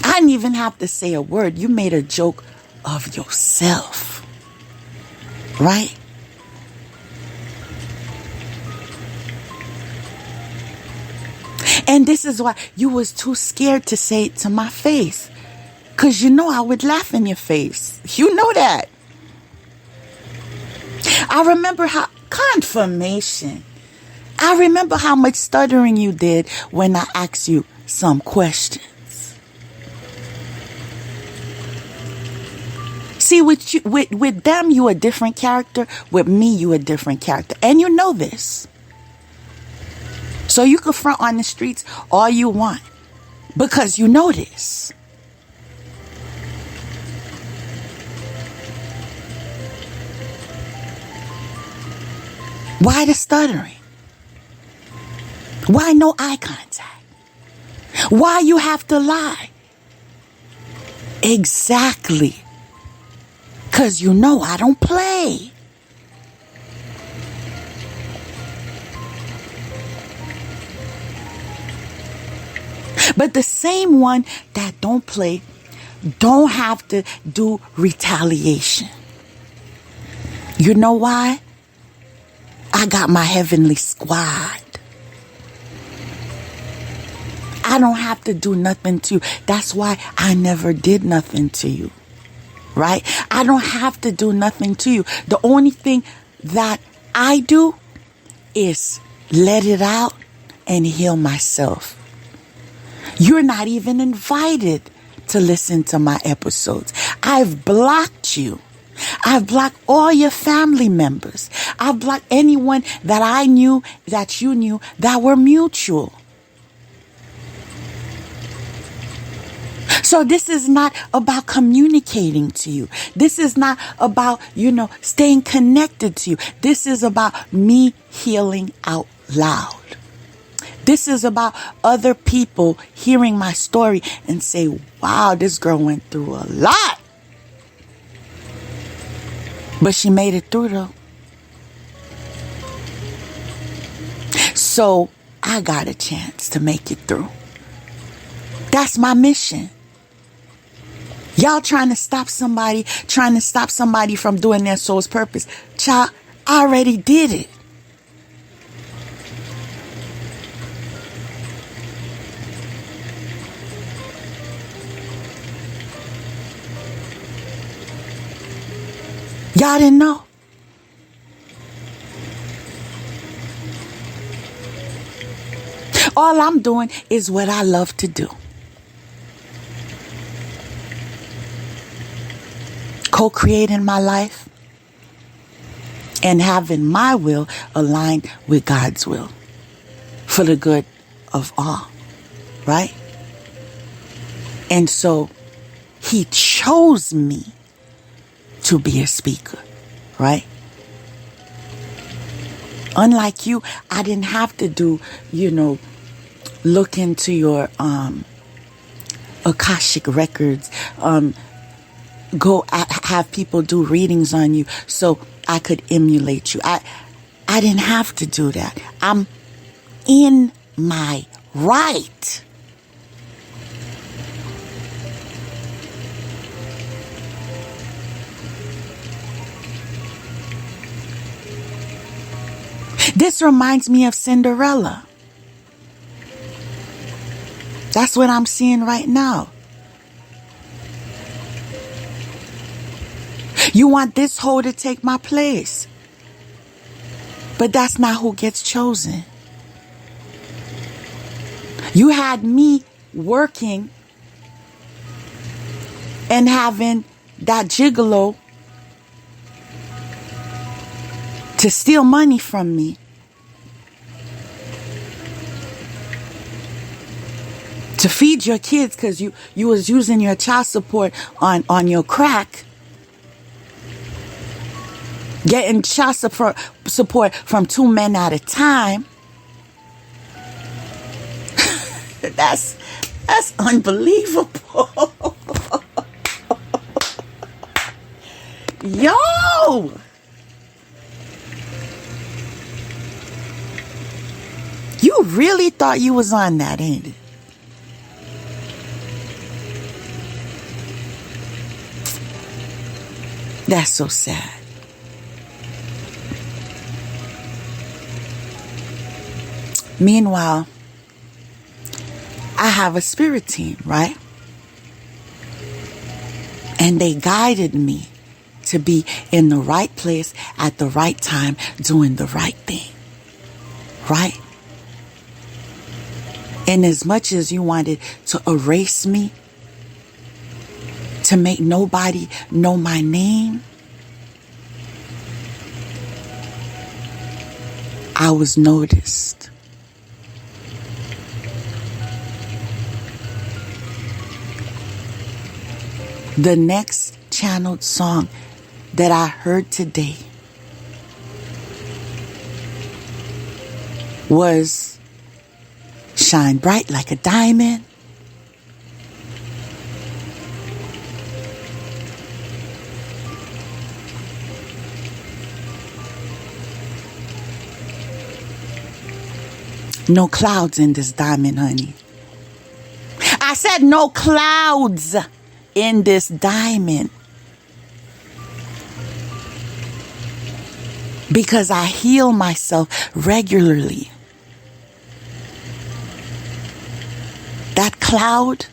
I didn't even have to say a word. You made a joke of yourself. Right? And this is why you was too scared to say it to my face. Because I would laugh in your face. You know that. I remember how confirmation. I remember how much stuttering you did when I asked you some questions. See, with them, you a different character. With me, you a different character. And you know this. So you can front on the streets all you want. Because you know this. Why the stuttering? Why no eye contact? Why you have to lie? Exactly. Because I don't play. But the same one that don't play don't have to do retaliation. You know why? I got my heavenly squad. I don't have to do nothing to you. That's why I never did nothing to you. Right? I don't have to do nothing to you. The only thing that I do is let it out and heal myself. You're not even invited to listen to my episodes. I've blocked you. I've blocked all your family members. I've blocked anyone that I knew, that you knew, that were mutual. So this is not about communicating to you. This is not about, staying connected to you. This is about me healing out loud. This is about other people hearing my story and say, wow, this girl went through a lot. But she made it through though. So I got a chance to make it through. That's my mission. Y'all trying to stop somebody from doing their soul's purpose. Child, I already did it. Y'all didn't know? All I'm doing is what I love to do. Co-creating my life and having my will aligned with God's will for the good of all, right? And so he chose me to be a speaker, right? Unlike you, I didn't have to do, look into your Akashic records, have people do readings on you so I could emulate you. I didn't have to do that. I'm in my right. This reminds me of Cinderella. That's what I'm seeing right now. You want this hoe to take my place. But that's not who gets chosen. You had me working and having that gigolo to steal money from me. To feed your kids because you was using your child support on your crack. Getting child support from 2 men at a time. That's unbelievable. Yo! You really thought you was on that, ain't it? That's so sad. Meanwhile, I have a spirit team, right? And they guided me to be in the right place at the right time, doing the right thing, right? And as much as you wanted to erase me, to make nobody know my name, I was noticed. The next channeled song that I heard today was Shine Bright Like a Diamond. No clouds in this diamond, honey. I said no clouds in this diamond. Because I heal myself regularly. That cloud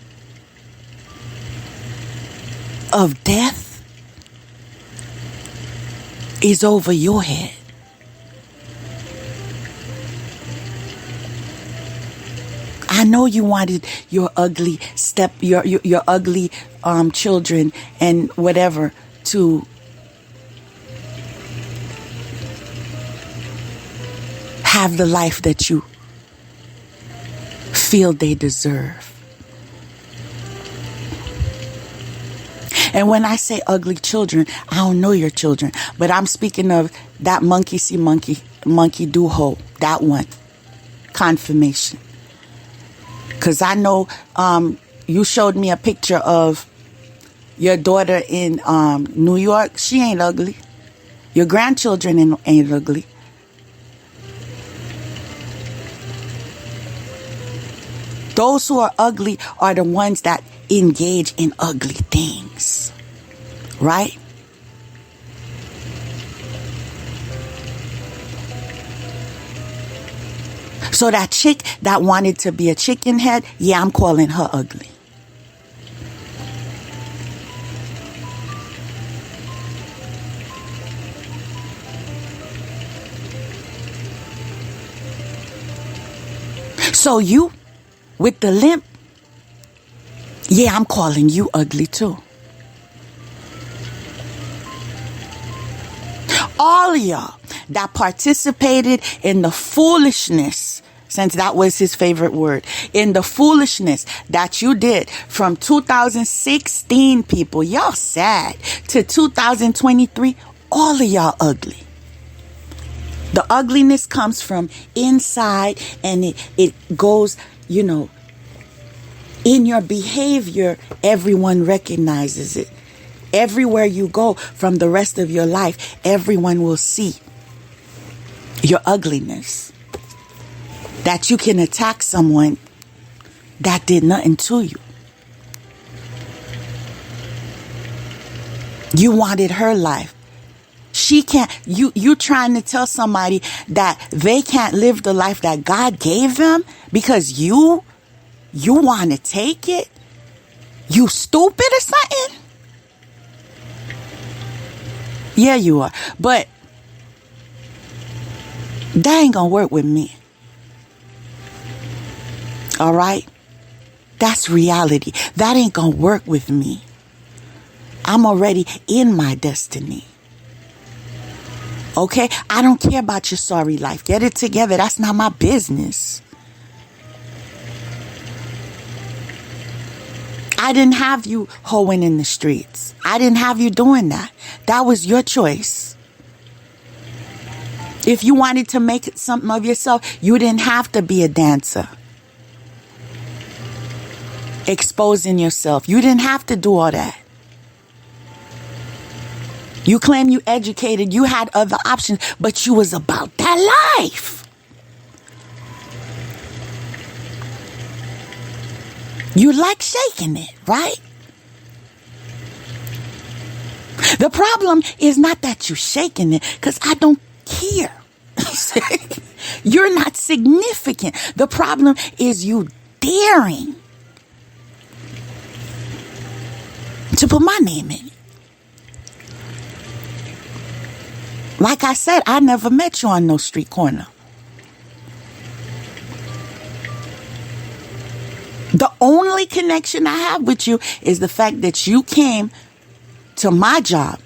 of death is over your head. I know you wanted your ugly your ugly children and whatever to have the life that you feel they deserve. And when I say ugly children, I don't know your children, but I'm speaking of that monkey see monkey do ho, that one. Confirmation. Because I know you showed me a picture of your daughter in New York. She ain't ugly. Your grandchildren ain't ugly. Those who are ugly are the ones that engage in ugly things, right? So that chick that wanted to be a chicken head, yeah, I'm calling her ugly. So you, with the limp, yeah, I'm calling you ugly too. All of y'all that participated in the foolishness, since that was his favorite word, in the foolishness that you did from 2016, people, y'all sad, to 2023, all of y'all ugly. The ugliness comes from inside, and it goes, in your behavior. Everyone recognizes it. Everywhere you go from the rest of your life, everyone will see your ugliness. That you can attack someone that did nothing to you. You wanted her life. She can't, you trying to tell somebody that they can't live the life that God gave them because you want to take it? You stupid or something? Yeah, you are. But that ain't gonna work with me. All right? That's reality. That ain't gonna work with me. I'm already in my destiny. Okay? I don't care about your sorry life. Get it together. That's not my business. I didn't have you hoeing in the streets. I didn't have you doing that. That was your choice. If you wanted to make something of yourself, you didn't have to be a dancer. Exposing yourself. You didn't have to do all that. You claim you educated, you had other options, but you was about that life. You like shaking it, right? The problem is not that you're shaking it, because I don't care. You're not significant. The problem is you daring to put my name in it. Like I said, I never met you on no street corner. The only connection I have with you is the fact that you came to my job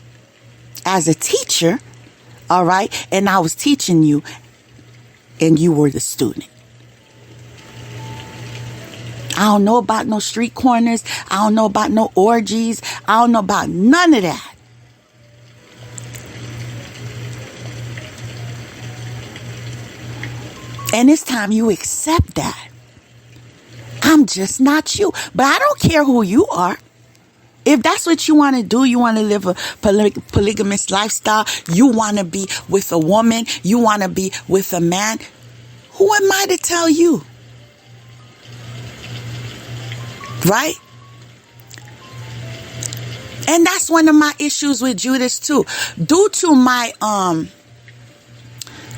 as a teacher, all right? And I was teaching you, and you were the student. I don't know about no street corners. I don't know about no orgies. I don't know about none of that. And it's time you accept that. I'm just not you. But I don't care who you are. If that's what you want to do, you want to live a polygamous lifestyle, you want to be with a woman, you want to be with a man, who am I to tell you? Right? And that's one of my issues with Judas too. Due to my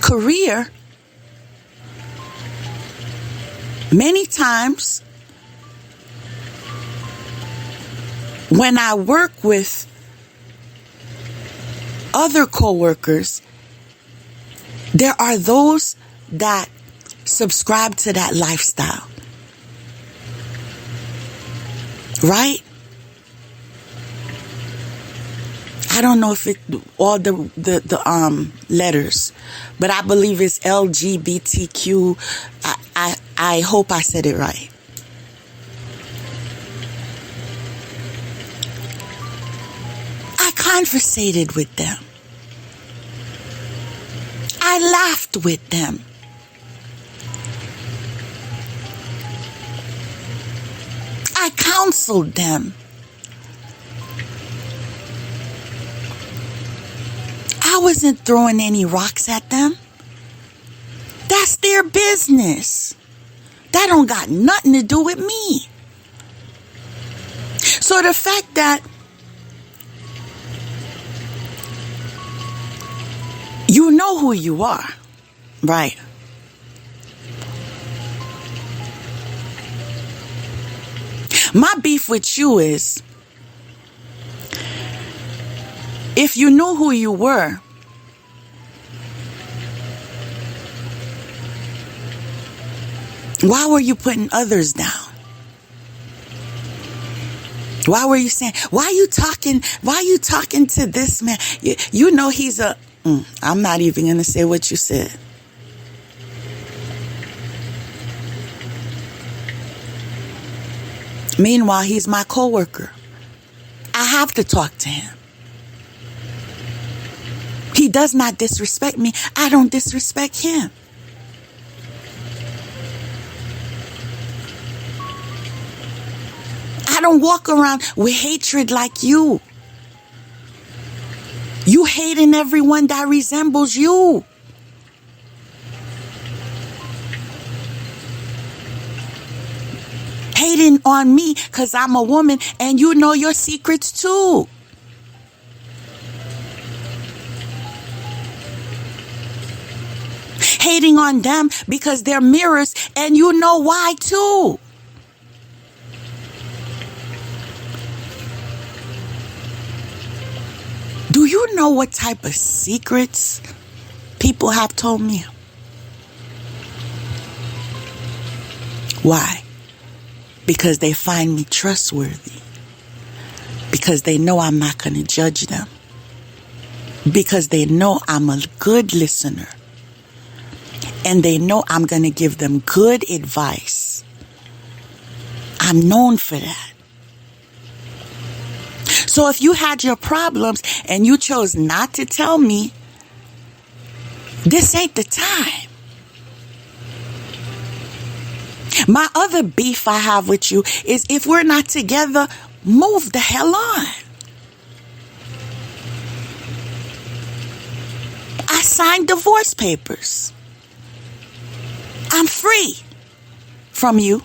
career, many times when I work with other coworkers, there are those that subscribe to that lifestyle. Right? I don't know if it all the letters, but I believe it's LGBTQ. I hope I said it right. I conversated with them. I laughed with them. I counseled them. I wasn't throwing any rocks at them. That's their business. That don't got nothing to do with me. So the fact that you know who you are, right? My beef with you is, if you knew who you were, why were you putting others down? Why were you saying, why are you talking to this man? You know he's I'm not even going to say what you said. Meanwhile, he's my coworker. I have to talk to him. He does not disrespect me. I don't disrespect him. I don't walk around with hatred like you. You hating everyone that resembles you. Hating on me because I'm a woman and you know your secrets too. Hating on them because they're mirrors and you know why too. Do you know what type of secrets people have told me? Why? Because they find me trustworthy. Because they know I'm not going to judge them. Because they know I'm a good listener. And they know I'm going to give them good advice. I'm known for that. So if you had your problems and you chose not to tell me, this ain't the time. My other beef I have with you is, if we're not together, move the hell on. I signed divorce papers. I'm free from you.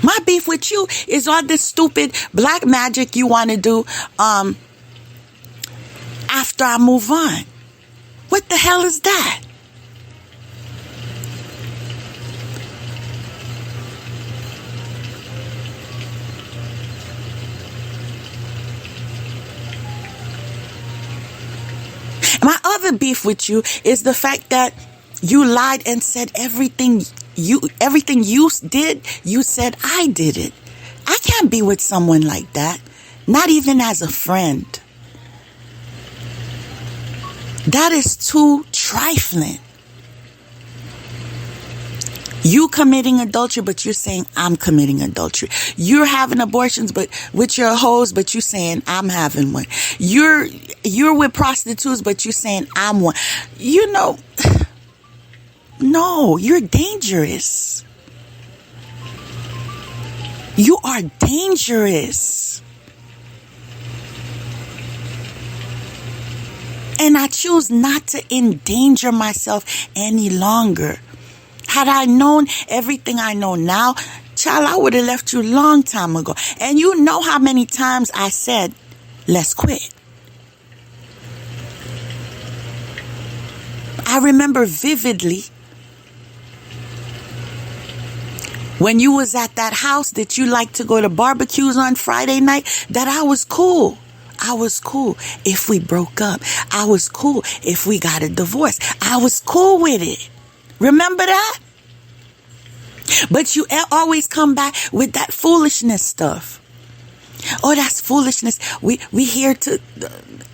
My beef with you is all this stupid black magic you want to do after I move on. What the hell is that? My other beef with you is the fact that you lied and said everything you did, you said I did it. I can't be with someone like that, not even as a friend. That is too trifling. You committing adultery, but you're saying I'm committing adultery. You're having abortions, but with your hoes, but you're saying I'm having one. You're with prostitutes, but you're saying I'm one. You know, no, you're dangerous. You are dangerous. And I choose not to endanger myself any longer. Had I known everything I know now, child, I would have left you a long time ago. And you know how many times I said, let's quit. I remember vividly when you was at that house that you like to go to barbecues on Friday night, that I was cool. I was cool if we broke up. I was cool if we got a divorce. I was cool with it. Remember that? But you always come back with that foolishness stuff. Oh, that's foolishness. We here to,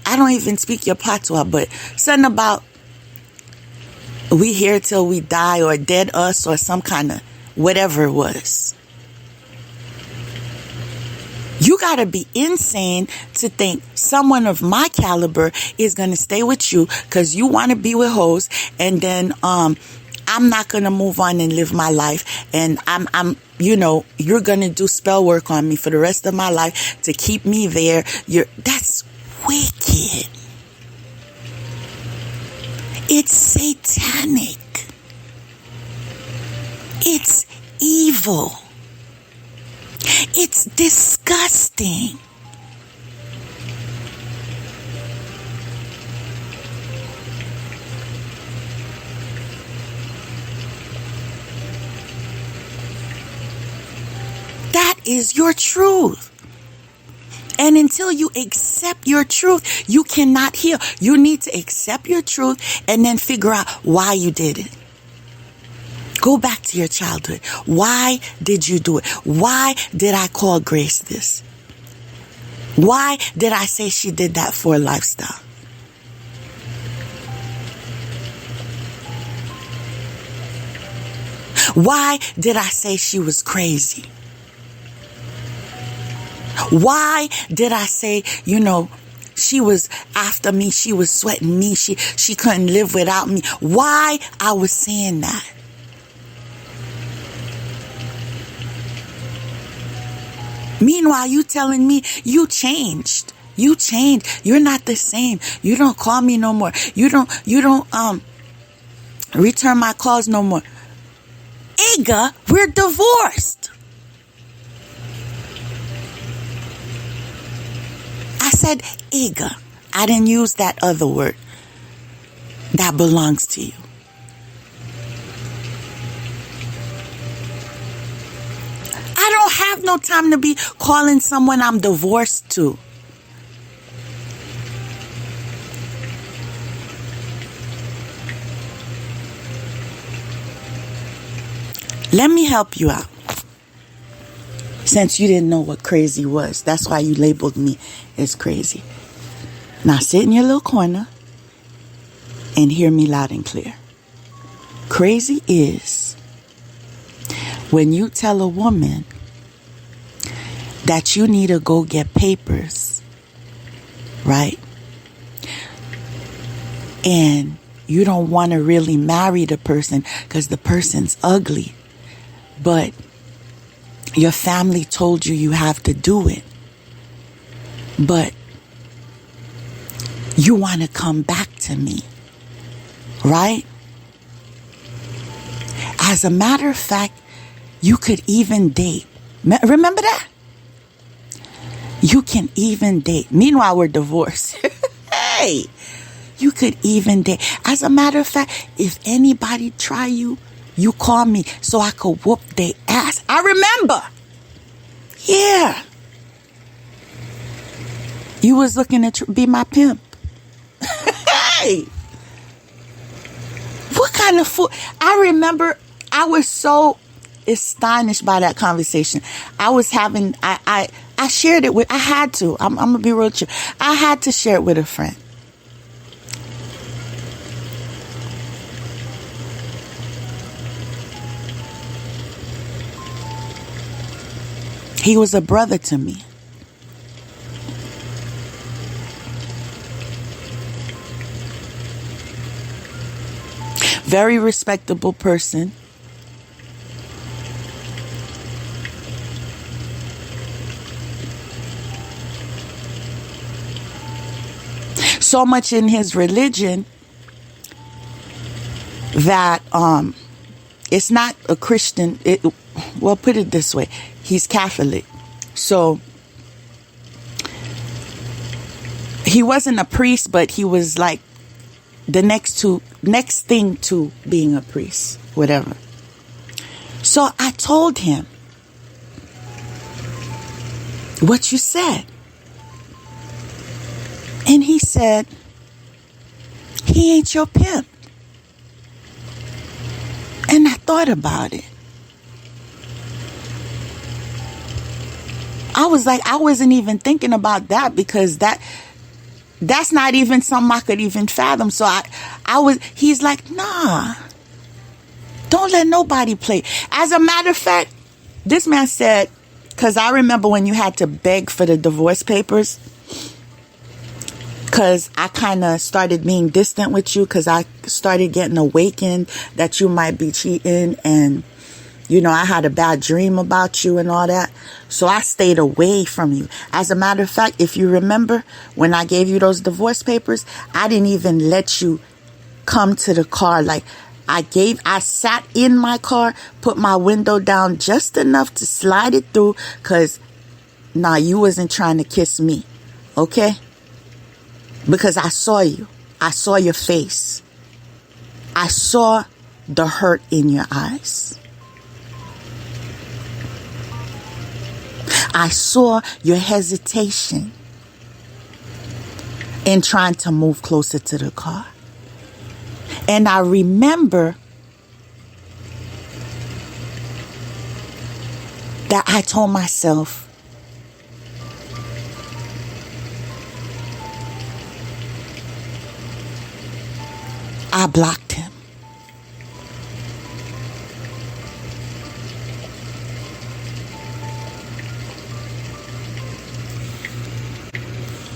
I don't even speak your patois, but something about we here till we die, or dead us, or some kind of whatever it was. You got to be insane to think someone of my caliber is going to stay with you because you want to be with hoes, and then I'm not going to move on and live my life, and I'm you're going to do spell work on me for the rest of my life to keep me there. That's wicked. It's satanic. It's evil. It's disgusting. That is your truth. And until you accept your truth, you cannot heal. You need to accept your truth and then figure out why you did it. Go back to your childhood. Why did you do it? Why did I call Grace this? Why did I say she did that for a lifestyle? Why did I say she was crazy? Why did I say, she was after me, she was sweating me, she couldn't live without me? Why I was saying that? Meanwhile, you telling me you changed. You changed. You're not the same. You don't call me no more. You don't return my calls no more. Aga, we're divorced. I said Aga. I didn't use that other word. That belongs to you. I don't have no time to be calling someone I'm divorced to. Let me help you out. Since you didn't know what crazy was, that's why you labeled me as crazy. Now sit in your little corner and hear me loud and clear. Crazy is when you tell a woman that you need to go get papers, right? And you don't want to really marry the person because the person's ugly, but your family told you you have to do it. But you want to come back to me, right? As a matter of fact, you could even date. Remember that? You can even date. Meanwhile, we're divorced. Hey, you could even date. As a matter of fact, if anybody try you, you call me so I could whoop their ass. I remember. Yeah. You was looking to be my pimp. Hey. What kind of fool? I remember I was so astonished by that conversation. I was having, I shared it with, I had to. I'm going to be real with you. I had to share it with a friend. He was a brother to me. Very respectable person. So much in his religion that it's not a Christian. Well, put it this way. He's Catholic. So he wasn't a priest, but he was like the next thing to being a priest, whatever. So I told him what you said. And he said, he ain't your pimp. And I thought about it. I was like, I wasn't even thinking about that because that's not even something I could even fathom. So he's like, nah, don't let nobody play. As a matter of fact, this man said, because I remember when you had to beg for the divorce papers, because I kind of started being distant with you because I started getting awakened that you might be cheating, and I had a bad dream about you and all that. So I stayed away from you. As a matter of fact, if you remember, when I gave you those divorce papers, I didn't even let you come to the car. Like, I sat in my car, put my window down just enough to slide it through, because you wasn't trying to kiss me. Okay? Because I saw you. I saw your face. I saw the hurt in your eyes. I saw your hesitation in trying to move closer to the car. And I remember that I told myself, I blocked him.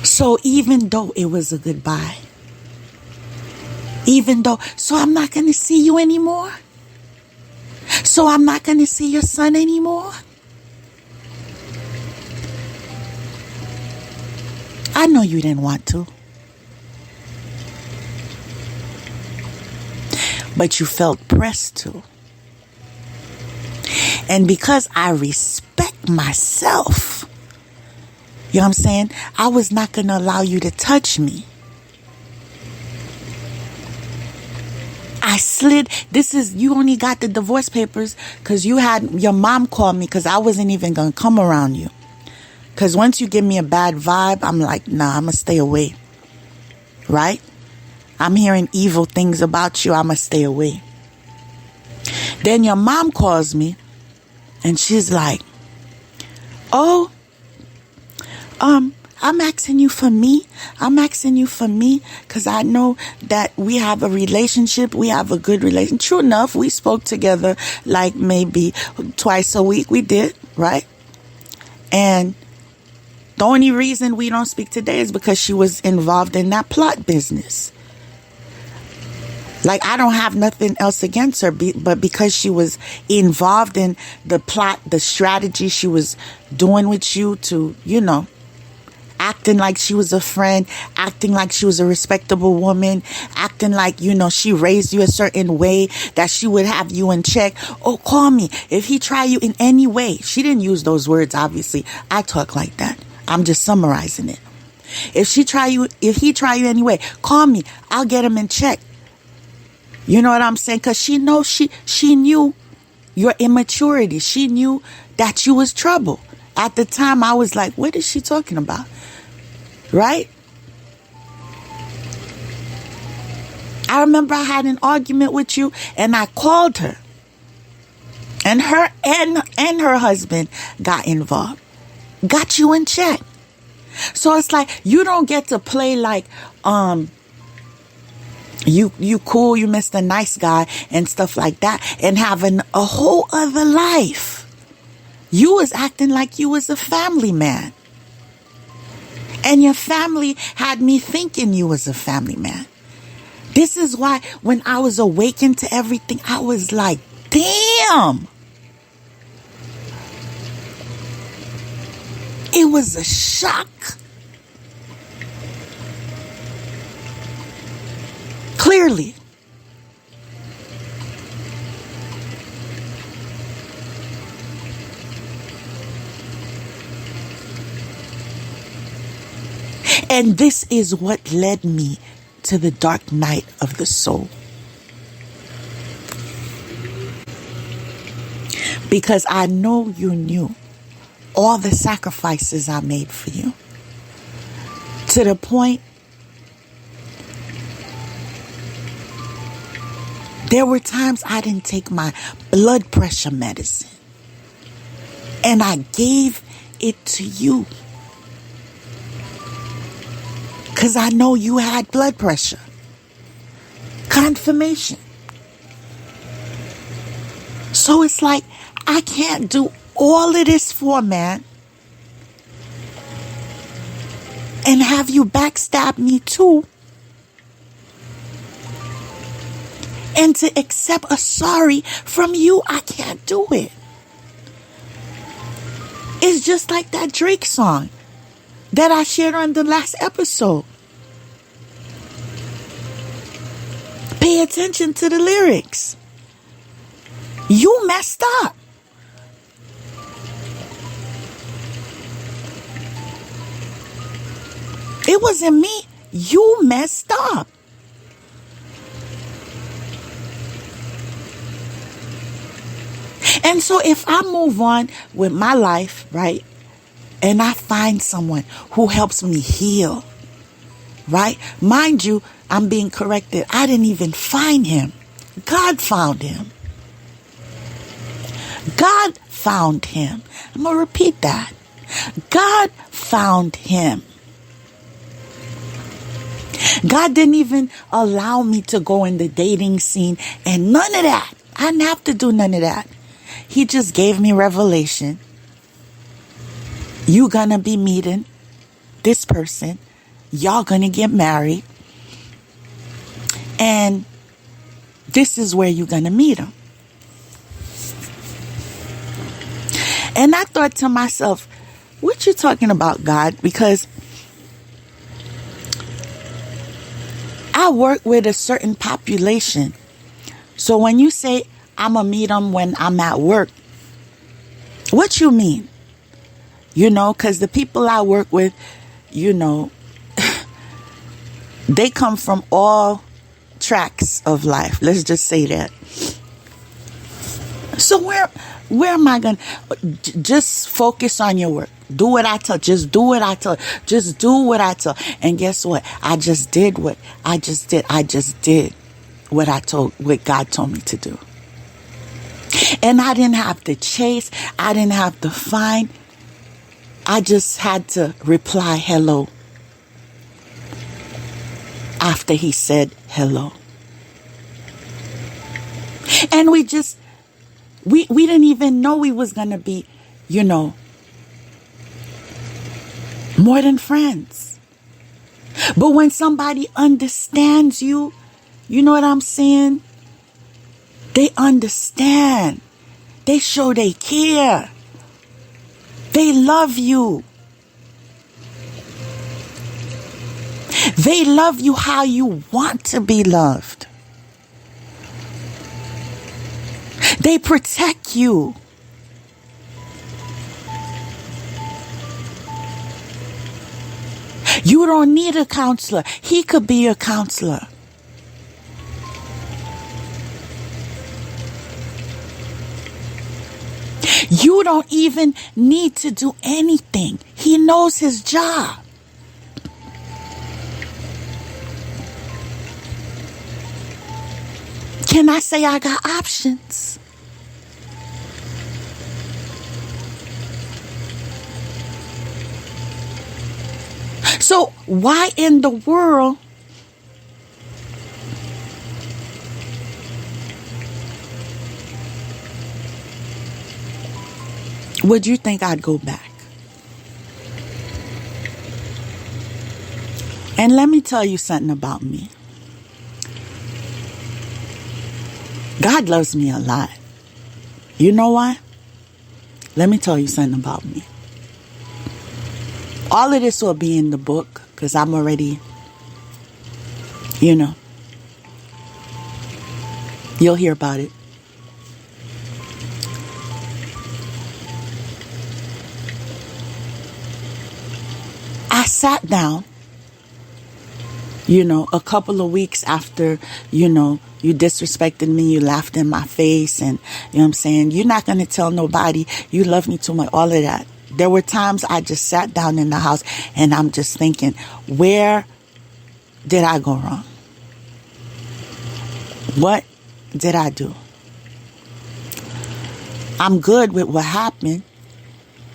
So even though it was a goodbye, so I'm not going to see you anymore. So I'm not going to see your son anymore. I know you didn't want to. But you felt pressed to. And because I respect myself, you know what I'm saying? I was not going to allow you to touch me. I slid. You only got the divorce papers because your mom called me, because I wasn't even going to come around you. Because once you give me a bad vibe, I'm like, nah, I'm going to stay away. Right? I'm hearing evil things about you. I'm going to stay away. Then your mom calls me and she's like, oh, I'm asking you for me. I'm asking you for me because I know that we have a relationship. We have a good relationship. True enough, we spoke together like maybe twice a week. We did, right? And the only reason we don't speak today is because she was involved in that plot business. Like, I don't have nothing else against her, but because she was involved in the plot, the strategy she was doing with you to, acting like she was a friend, acting like she was a respectable woman, acting like, she raised you a certain way that she would have you in check. Oh, call me. If he try you in any way. She didn't use those words, obviously. I talk like that. I'm just summarizing it. If he try you anyway, call me. I'll get him in check. You know what I'm saying? Because she knew your immaturity. She knew that you was trouble. At the time, I was like, what is she talking about? Right? I remember I had an argument with you and I called her. And her and her husband got involved. Got you in check. So it's like, you don't get to play like, you cool, you Mr. Nice Guy and stuff like that and having a whole other life. You was acting like you was a family man. And your family had me thinking you was a family man. This is why when I was awakened to everything, I was like, damn. It was a shock. Clearly. And this is what led me to the dark night of the soul. Because I know you knew all the sacrifices I made for you. To the point there were times I didn't take my blood pressure medicine. And I gave it to you. Because I know you had blood pressure. Confirmation. So it's like, I can't do all of this for, man. And have you backstab me too. And to accept a sorry from you, I can't do it. It's just like that Drake song that I shared on the last episode. pay attention to the lyrics. You messed up. It wasn't me. You messed up. And so if I move on with my life, right, and I find someone who helps me heal, right? Mind you, I'm being corrected. I didn't even find him. God found him. God found him. I'm going to repeat that. God found him. God didn't even allow me to go in the dating scene and none of that. I didn't have to do none of that. He just gave me revelation. You gonna be meeting this person. Y'all gonna get married. And this is where you're gonna meet him. And I thought to myself, what you talking about, God? Because I work with a certain population. So when you say I'm going to meet them when I'm at work, what you mean? You know, because the people I work with, you know, they come from all tracks of life. Let's just say that. So where am I going to just focus on your work? Do what I tell. Just do what I tell. Just do what I tell. And guess what? I just did what I just did. I just did what God told me to do. And I didn't have to chase. I didn't have to find. I just had to reply hello after he said hello. And we didn't even know we was going to be, you know, more than friends. But when somebody understands you, you know what I'm saying? They understand. They show they care. They love you. They love you how you want to be loved. They protect you. You don't need a counselor. He could be your counselor. You don't even need to do anything. He knows his job. Can I say I got options? So why in the world would you think I'd go back? And let me tell you something about me. God loves me a lot. You know why? Let me tell you something about me. All of this will be in the book because I'm already, you know, you'll hear about it. I sat down, you know, a couple of weeks after, you know, you disrespected me, you laughed in my face, and, you know what I'm saying, you're not going to tell nobody you love me too much, all of that. There were times I just sat down in the house and I'm just thinking, where did I go wrong? What did I do? I'm good with what happened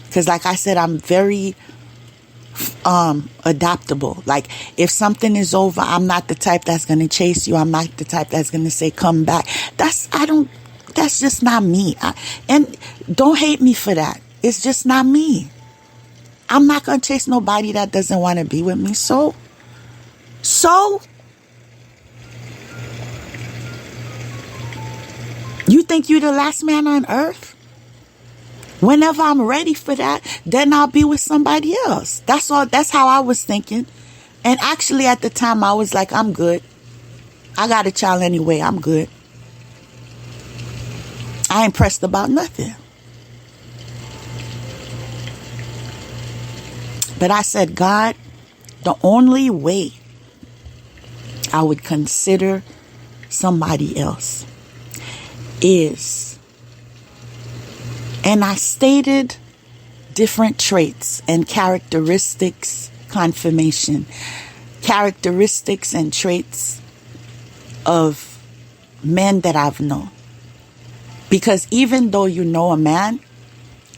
because, like I said, I'm very adaptable. Like if something is over, I'm not the type that's going to chase you. I'm not the type that's going to say come back. That's just not me. And don't hate me for that. It's just not me. I'm not going to chase nobody that doesn't want to be with me. So you think you're the last man on earth? Whenever I'm ready for that, then I'll be with somebody else. That's all. That's how I was thinking. And actually at the time I was like, I'm good. I got a child anyway. I'm good. I ain't pressed about nothing. But I said, God, the only way I would consider somebody else is, and I stated different traits and characteristics, confirmation, characteristics and traits of men that I've known. Because even though you know a man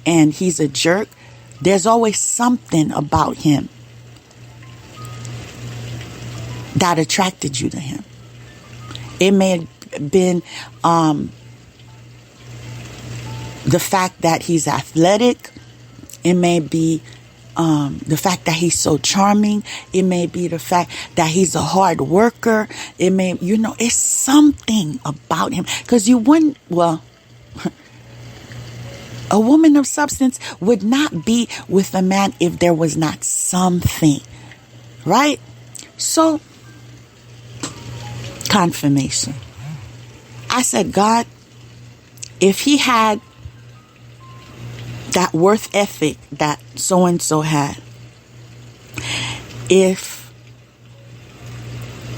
and he's a jerk, there's always something about him that attracted you to him. It may have been the fact that he's athletic. It may be the fact that he's so charming. It may be the fact that he's a hard worker. It may, it's something about him. Because you wouldn't, a woman of substance would not be with a man if there was not something, right? So, confirmation. I said, God, if he had that worth ethic that so-and-so had, if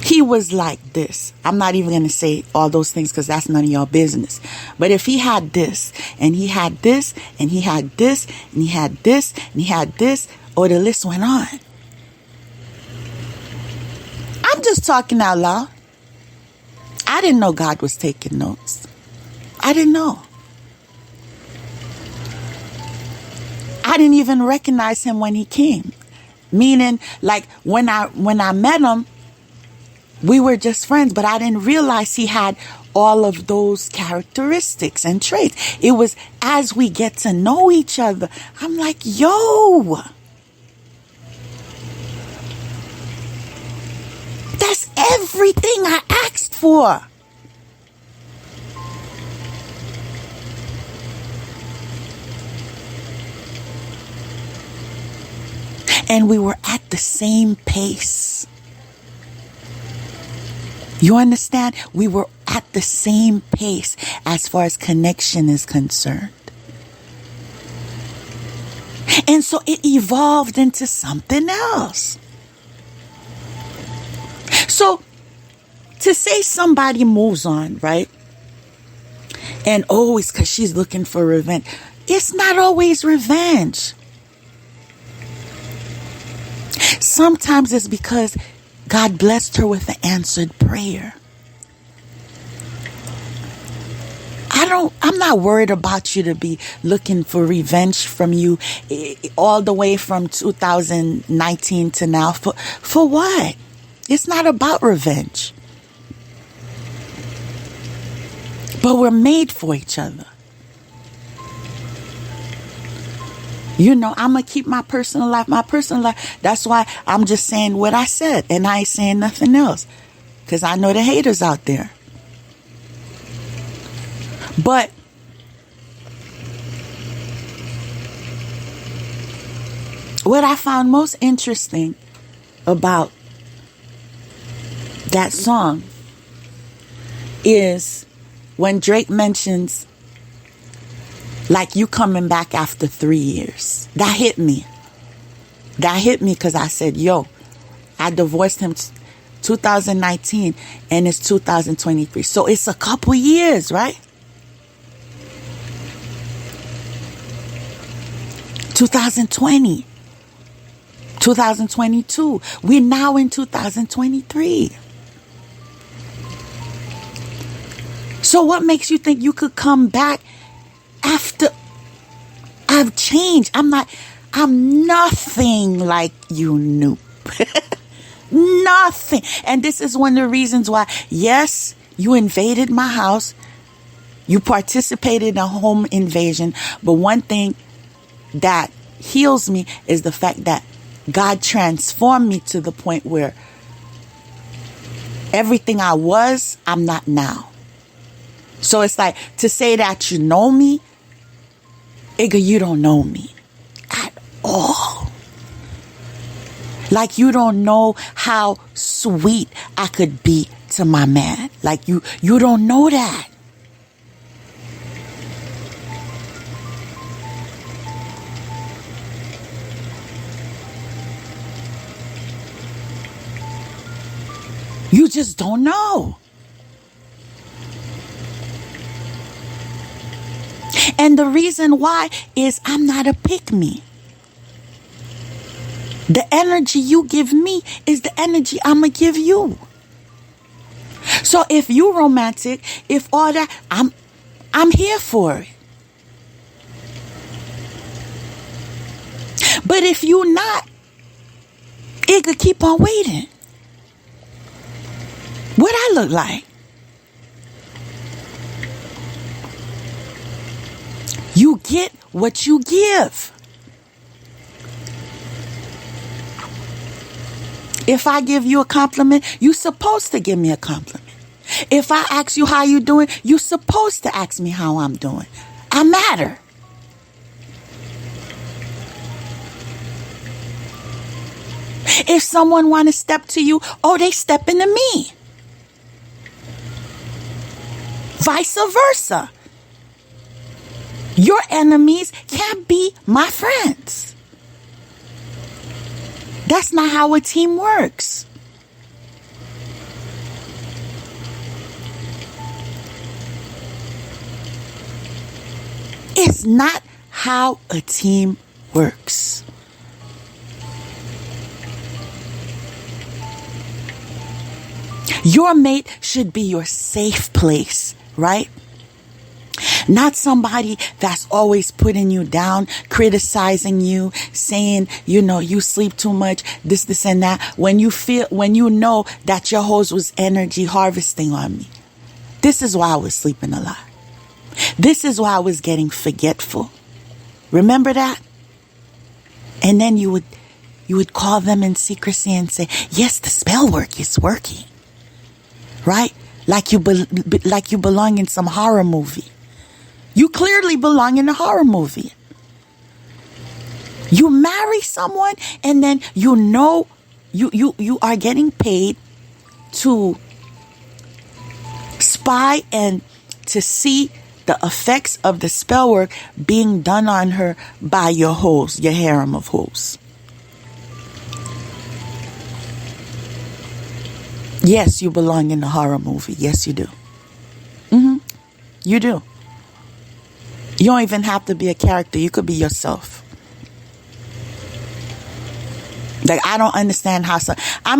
he was like this, I'm not even going to say all those things because that's none of your business. But if he had this, and he had this, and he had this, and he had this, and he had this, or the list went on. I'm just talking out loud. I didn't know God was taking notes. I didn't know. I didn't even recognize him when he came. Meaning, like, when I met him, we were just friends, but I didn't realize he had all of those characteristics and traits. It was as we get to know each other, I'm like, yo, that's everything I asked for. And we were at the same pace. You understand? We were at the same pace as far as connection is concerned. And so it evolved into something else. So to say somebody moves on, right? And always because she's looking for revenge. It's not always revenge. Sometimes it's because God blessed her with an answered prayer. I'm not worried about you to be looking for revenge from you all the way from 2019 to now. For what? It's not about revenge. But we're made for each other. I'm going to keep my personal life. That's why I'm just saying what I said. And I ain't saying nothing else. Because I know the haters out there. But what I found most interesting about that song is when Drake mentions, like, you coming back after 3 years. That hit me. Because I said, yo, I divorced him 2019 and it's 2023. So it's a couple years, right? 2020. 2022. We're now in 2023. So what makes you think you could come back after I've changed? I'm nothing like you knew. Nothing. And this is one of the reasons why, yes, you invaded my house. You participated in a home invasion. But one thing that heals me is the fact that God transformed me to the point where everything I was, I'm not now. So it's like to say that you know me, Igga, you don't know me at all. Like you don't know how sweet I could be to my man. Like you don't know that. You just don't know. And the reason why is I'm not a pick-me. The energy you give me is the energy I'm going to give you. So if you romantic, if all that, I'm here for it. But if you not, it could keep on waiting. What I look like? You get what you give. If I give you a compliment, you're supposed to give me a compliment. If I ask you how you doing, you're supposed to ask me how I'm doing. I matter. If someone want to step to you, they step into me. Vice versa. Your enemies can't be my friends. That's not how a team works. It's not how a team works. Your mate should be your safe place, right? Not somebody that's always putting you down, criticizing you, saying, you sleep too much, this and that. When you know that your host was energy harvesting on me. This is why I was sleeping a lot. This is why I was getting forgetful. Remember that? And then you would call them in secrecy and say, yes, the spell work is working. Right? Like you belong in some horror movie. You clearly belong in a horror movie. You marry someone and then you are getting paid to spy and to see the effects of the spell work being done on her by your hoes, your harem of hoes. Yes, you belong in a horror movie. Yes, you do. You do. You don't even have to be a character. You could be yourself. Like, I don't understand how I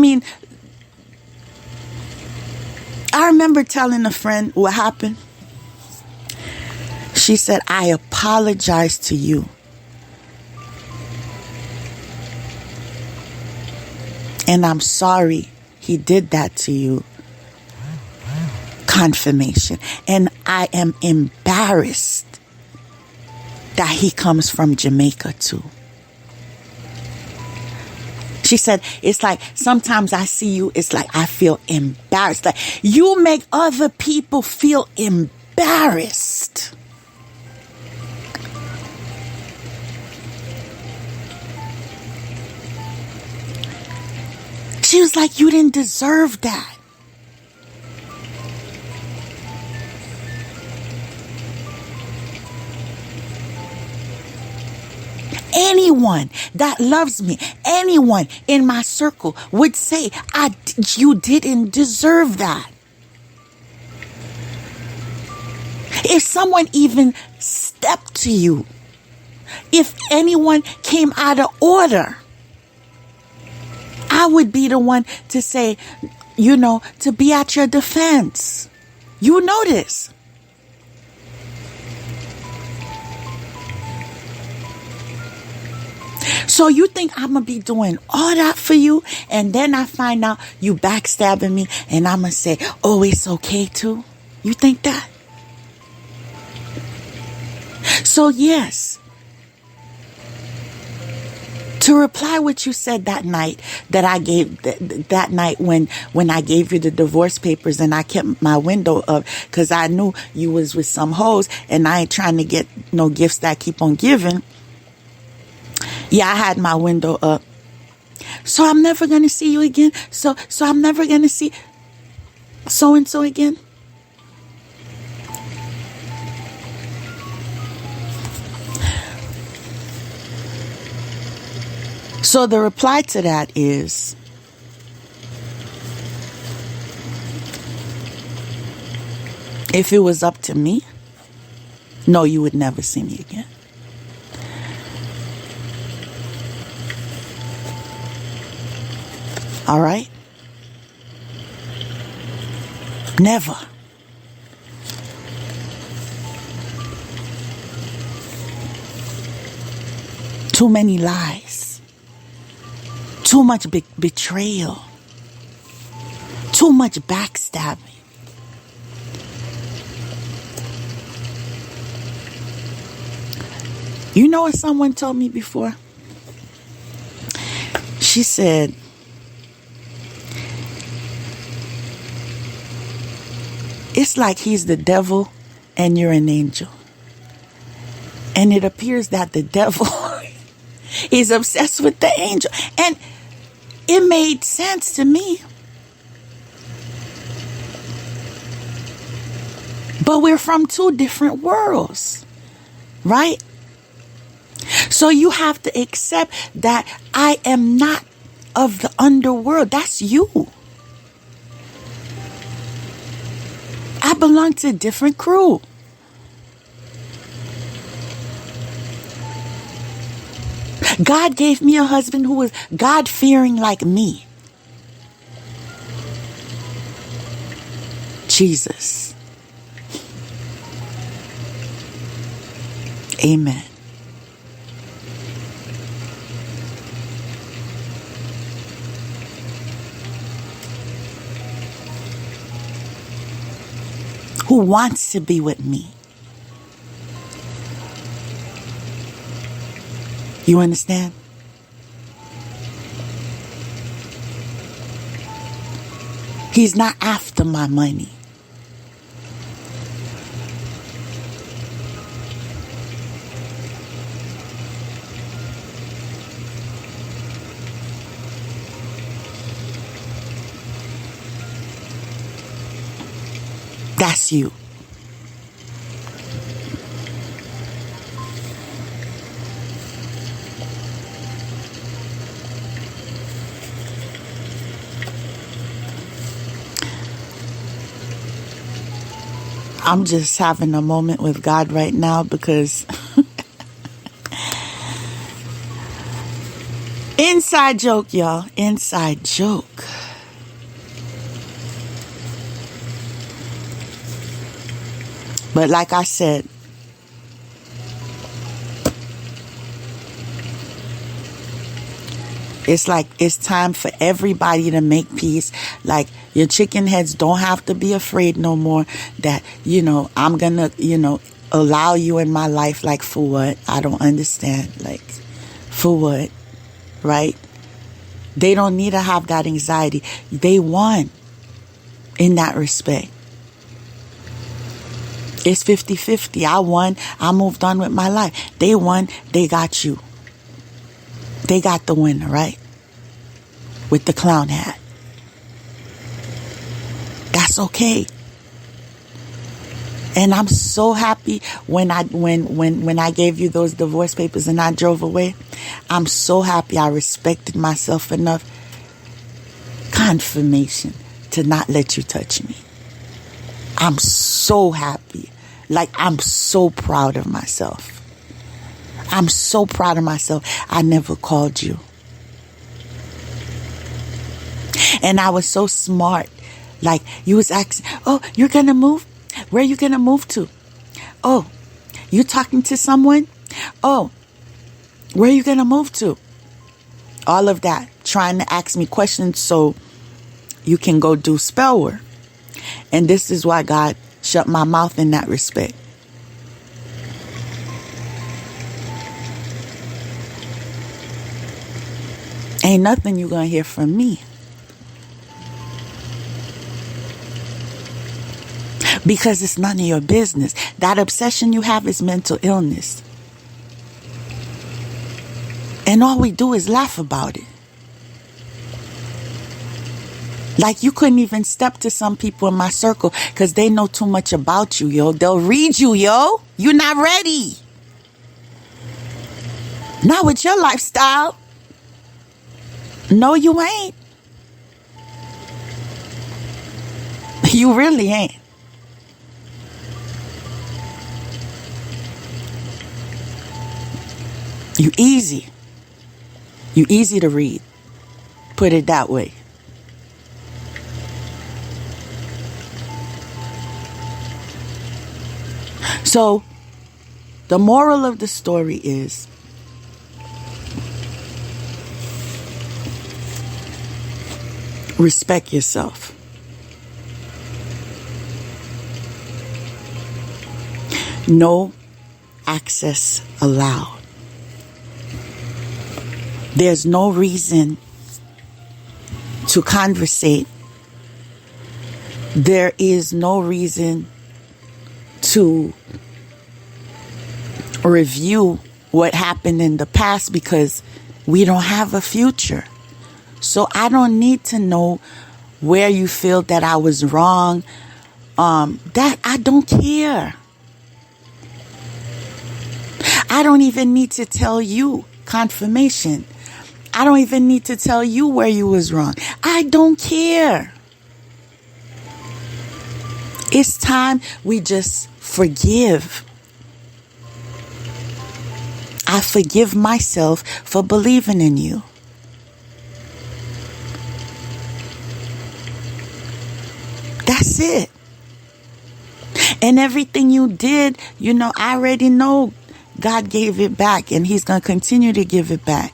remember telling a friend what happened. She said, I apologize to you. And I'm sorry he did that to you. Confirmation. And I am embarrassed that he comes from Jamaica too. She said, it's like sometimes I see you, it's like I feel embarrassed. Like you make other people feel embarrassed. She was like, you didn't deserve that. Anyone that loves me, anyone in my circle would say, you didn't deserve that. If someone even stepped to you, if anyone came out of order, I would be the one to say, to be at your defense. You know this. So you think I'm going to be doing all that for you? And then I find out you backstabbing me and I'm going to say, oh, it's okay too? You think that? So yes. To reply what you said that night that I gave, that night when I gave you the divorce papers and I kept my window up because I knew you was with some hoes and I ain't trying to get no gifts that I keep on giving. Yeah, I had my window up. So I'm never going to see you again. So I'm never going to see. so and so again? So the reply to that is, if it was up to me, no, you would never see me again. All right? Never. Too many lies. Too much betrayal. Too much backstabbing. You know what someone told me before? She said, it's like he's the devil and you're an angel. And it appears that the devil is obsessed with the angel. And it made sense to me. But we're from two different worlds, right? So you have to accept that I am not of the underworld. That's you. I belong to a different crew. God gave me a husband who was God-fearing like me. Jesus. Amen. Who wants to be with me. You understand? He's not after my money. That's you. I'm just having a moment with God right now because inside joke, y'all. Inside joke. But like I said, it's like it's time for everybody to make peace. Like your chicken heads don't have to be afraid no more that, I'm going to, allow you in my life. Like for what? I don't understand. Like for what? Right? They don't need to have that anxiety. They won in that respect. It's 50-50. I won. I moved on with my life. They won. They got you. They got the winner, right? With the clown hat. That's okay. And I'm so happy when I gave you those divorce papers and I drove away. I'm so happy I respected myself enough. Confirmation to not let you touch me. I'm so happy. Like, I'm so proud of myself. I'm so proud of myself. I never called you. And I was so smart. Like, you was asking, oh, you're going to move? Where are you going to move to? Oh, you talking to someone? Oh, where are you going to move to? All of that. Trying to ask me questions so you can go do spell work. And this is why God shut my mouth in that respect. Ain't nothing you're going to hear from me. Because it's none of your business. That obsession you have is mental illness. And all we do is laugh about it. Like, you couldn't even step to some people in my circle because they know too much about you, yo. They'll read you, yo. You're not ready. Not with your lifestyle. No, you ain't. You really ain't. You easy. You easy to read. Put it that way. So, the moral of the story is, respect yourself. No access allowed. There's no reason to conversate. There is no reason to review what happened in the past because we don't have a future. So I don't need to know where you feel that I was wrong. That I don't care. I don't even need to tell you confirmation. I don't even need to tell you where you was wrong. I don't care. It's time we just forgive. I forgive myself for believing in you. That's it. And everything you did, I already know God gave it back and He's going to continue to give it back.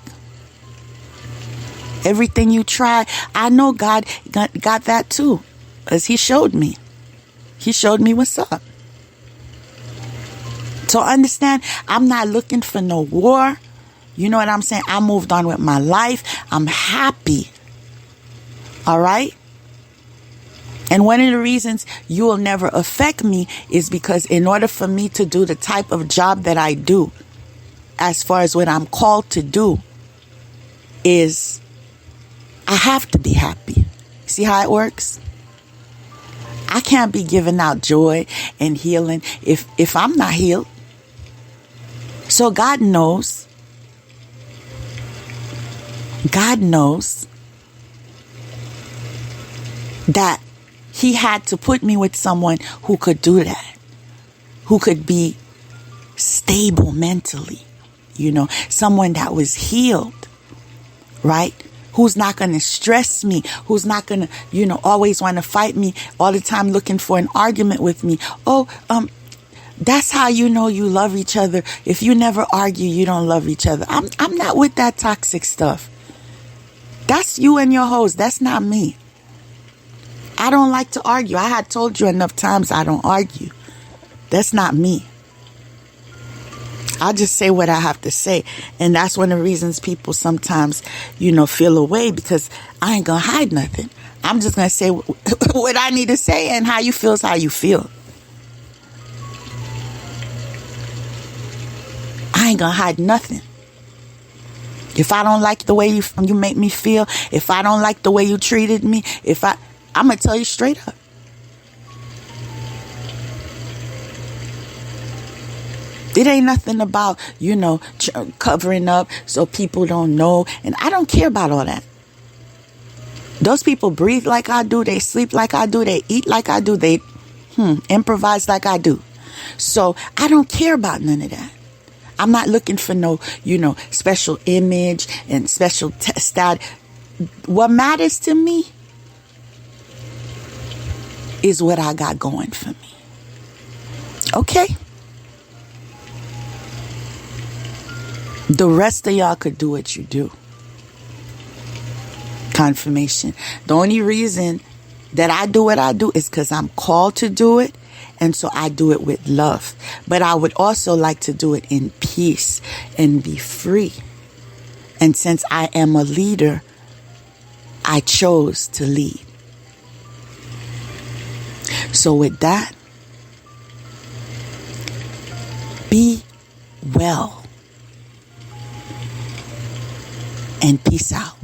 Everything you tried, I know God got that too, as He showed me. He showed me what's up. So understand, I'm not looking for no war. You know what I'm saying? I moved on with my life. I'm happy. All right? And one of the reasons you will never affect me is because in order for me to do the type of job that I do, as far as what I'm called to do, is I have to be happy. See how it works? I can't be giving out joy and healing if I'm not healed. So God knows. God knows that He had to put me with someone who could do that, who could be stable mentally, someone that was healed, right? Who's not going to stress me, who's not going to, always want to fight me all the time, looking for an argument with me. That's how you know you love each other. If you never argue, you don't love each other. I'm not with that toxic stuff. That's you and your host. That's not me. I don't like to argue. I had told you enough times I don't argue. That's not me. I just say what I have to say. And that's one of the reasons people sometimes, feel away, because I ain't going to hide nothing. I'm just going to say what I need to say, and how you feel is how you feel. I ain't going to hide nothing. If I don't like the way you make me feel, if I don't like the way you treated me, I'm going to tell you straight up. It ain't nothing about, covering up so people don't know. And I don't care about all that. Those people breathe like I do. They sleep like I do. They eat like I do. They improvise like I do. So I don't care about none of that. I'm not looking for no, special image and special stat. What matters to me is what I got going for me. Okay? The rest of y'all could do what you do. Confirmation. The only reason that I do what I do is because I'm called to do it. And so I do it with love. But I would also like to do it in peace and be free. And since I am a leader, I chose to lead. So with that, be well. And peace out.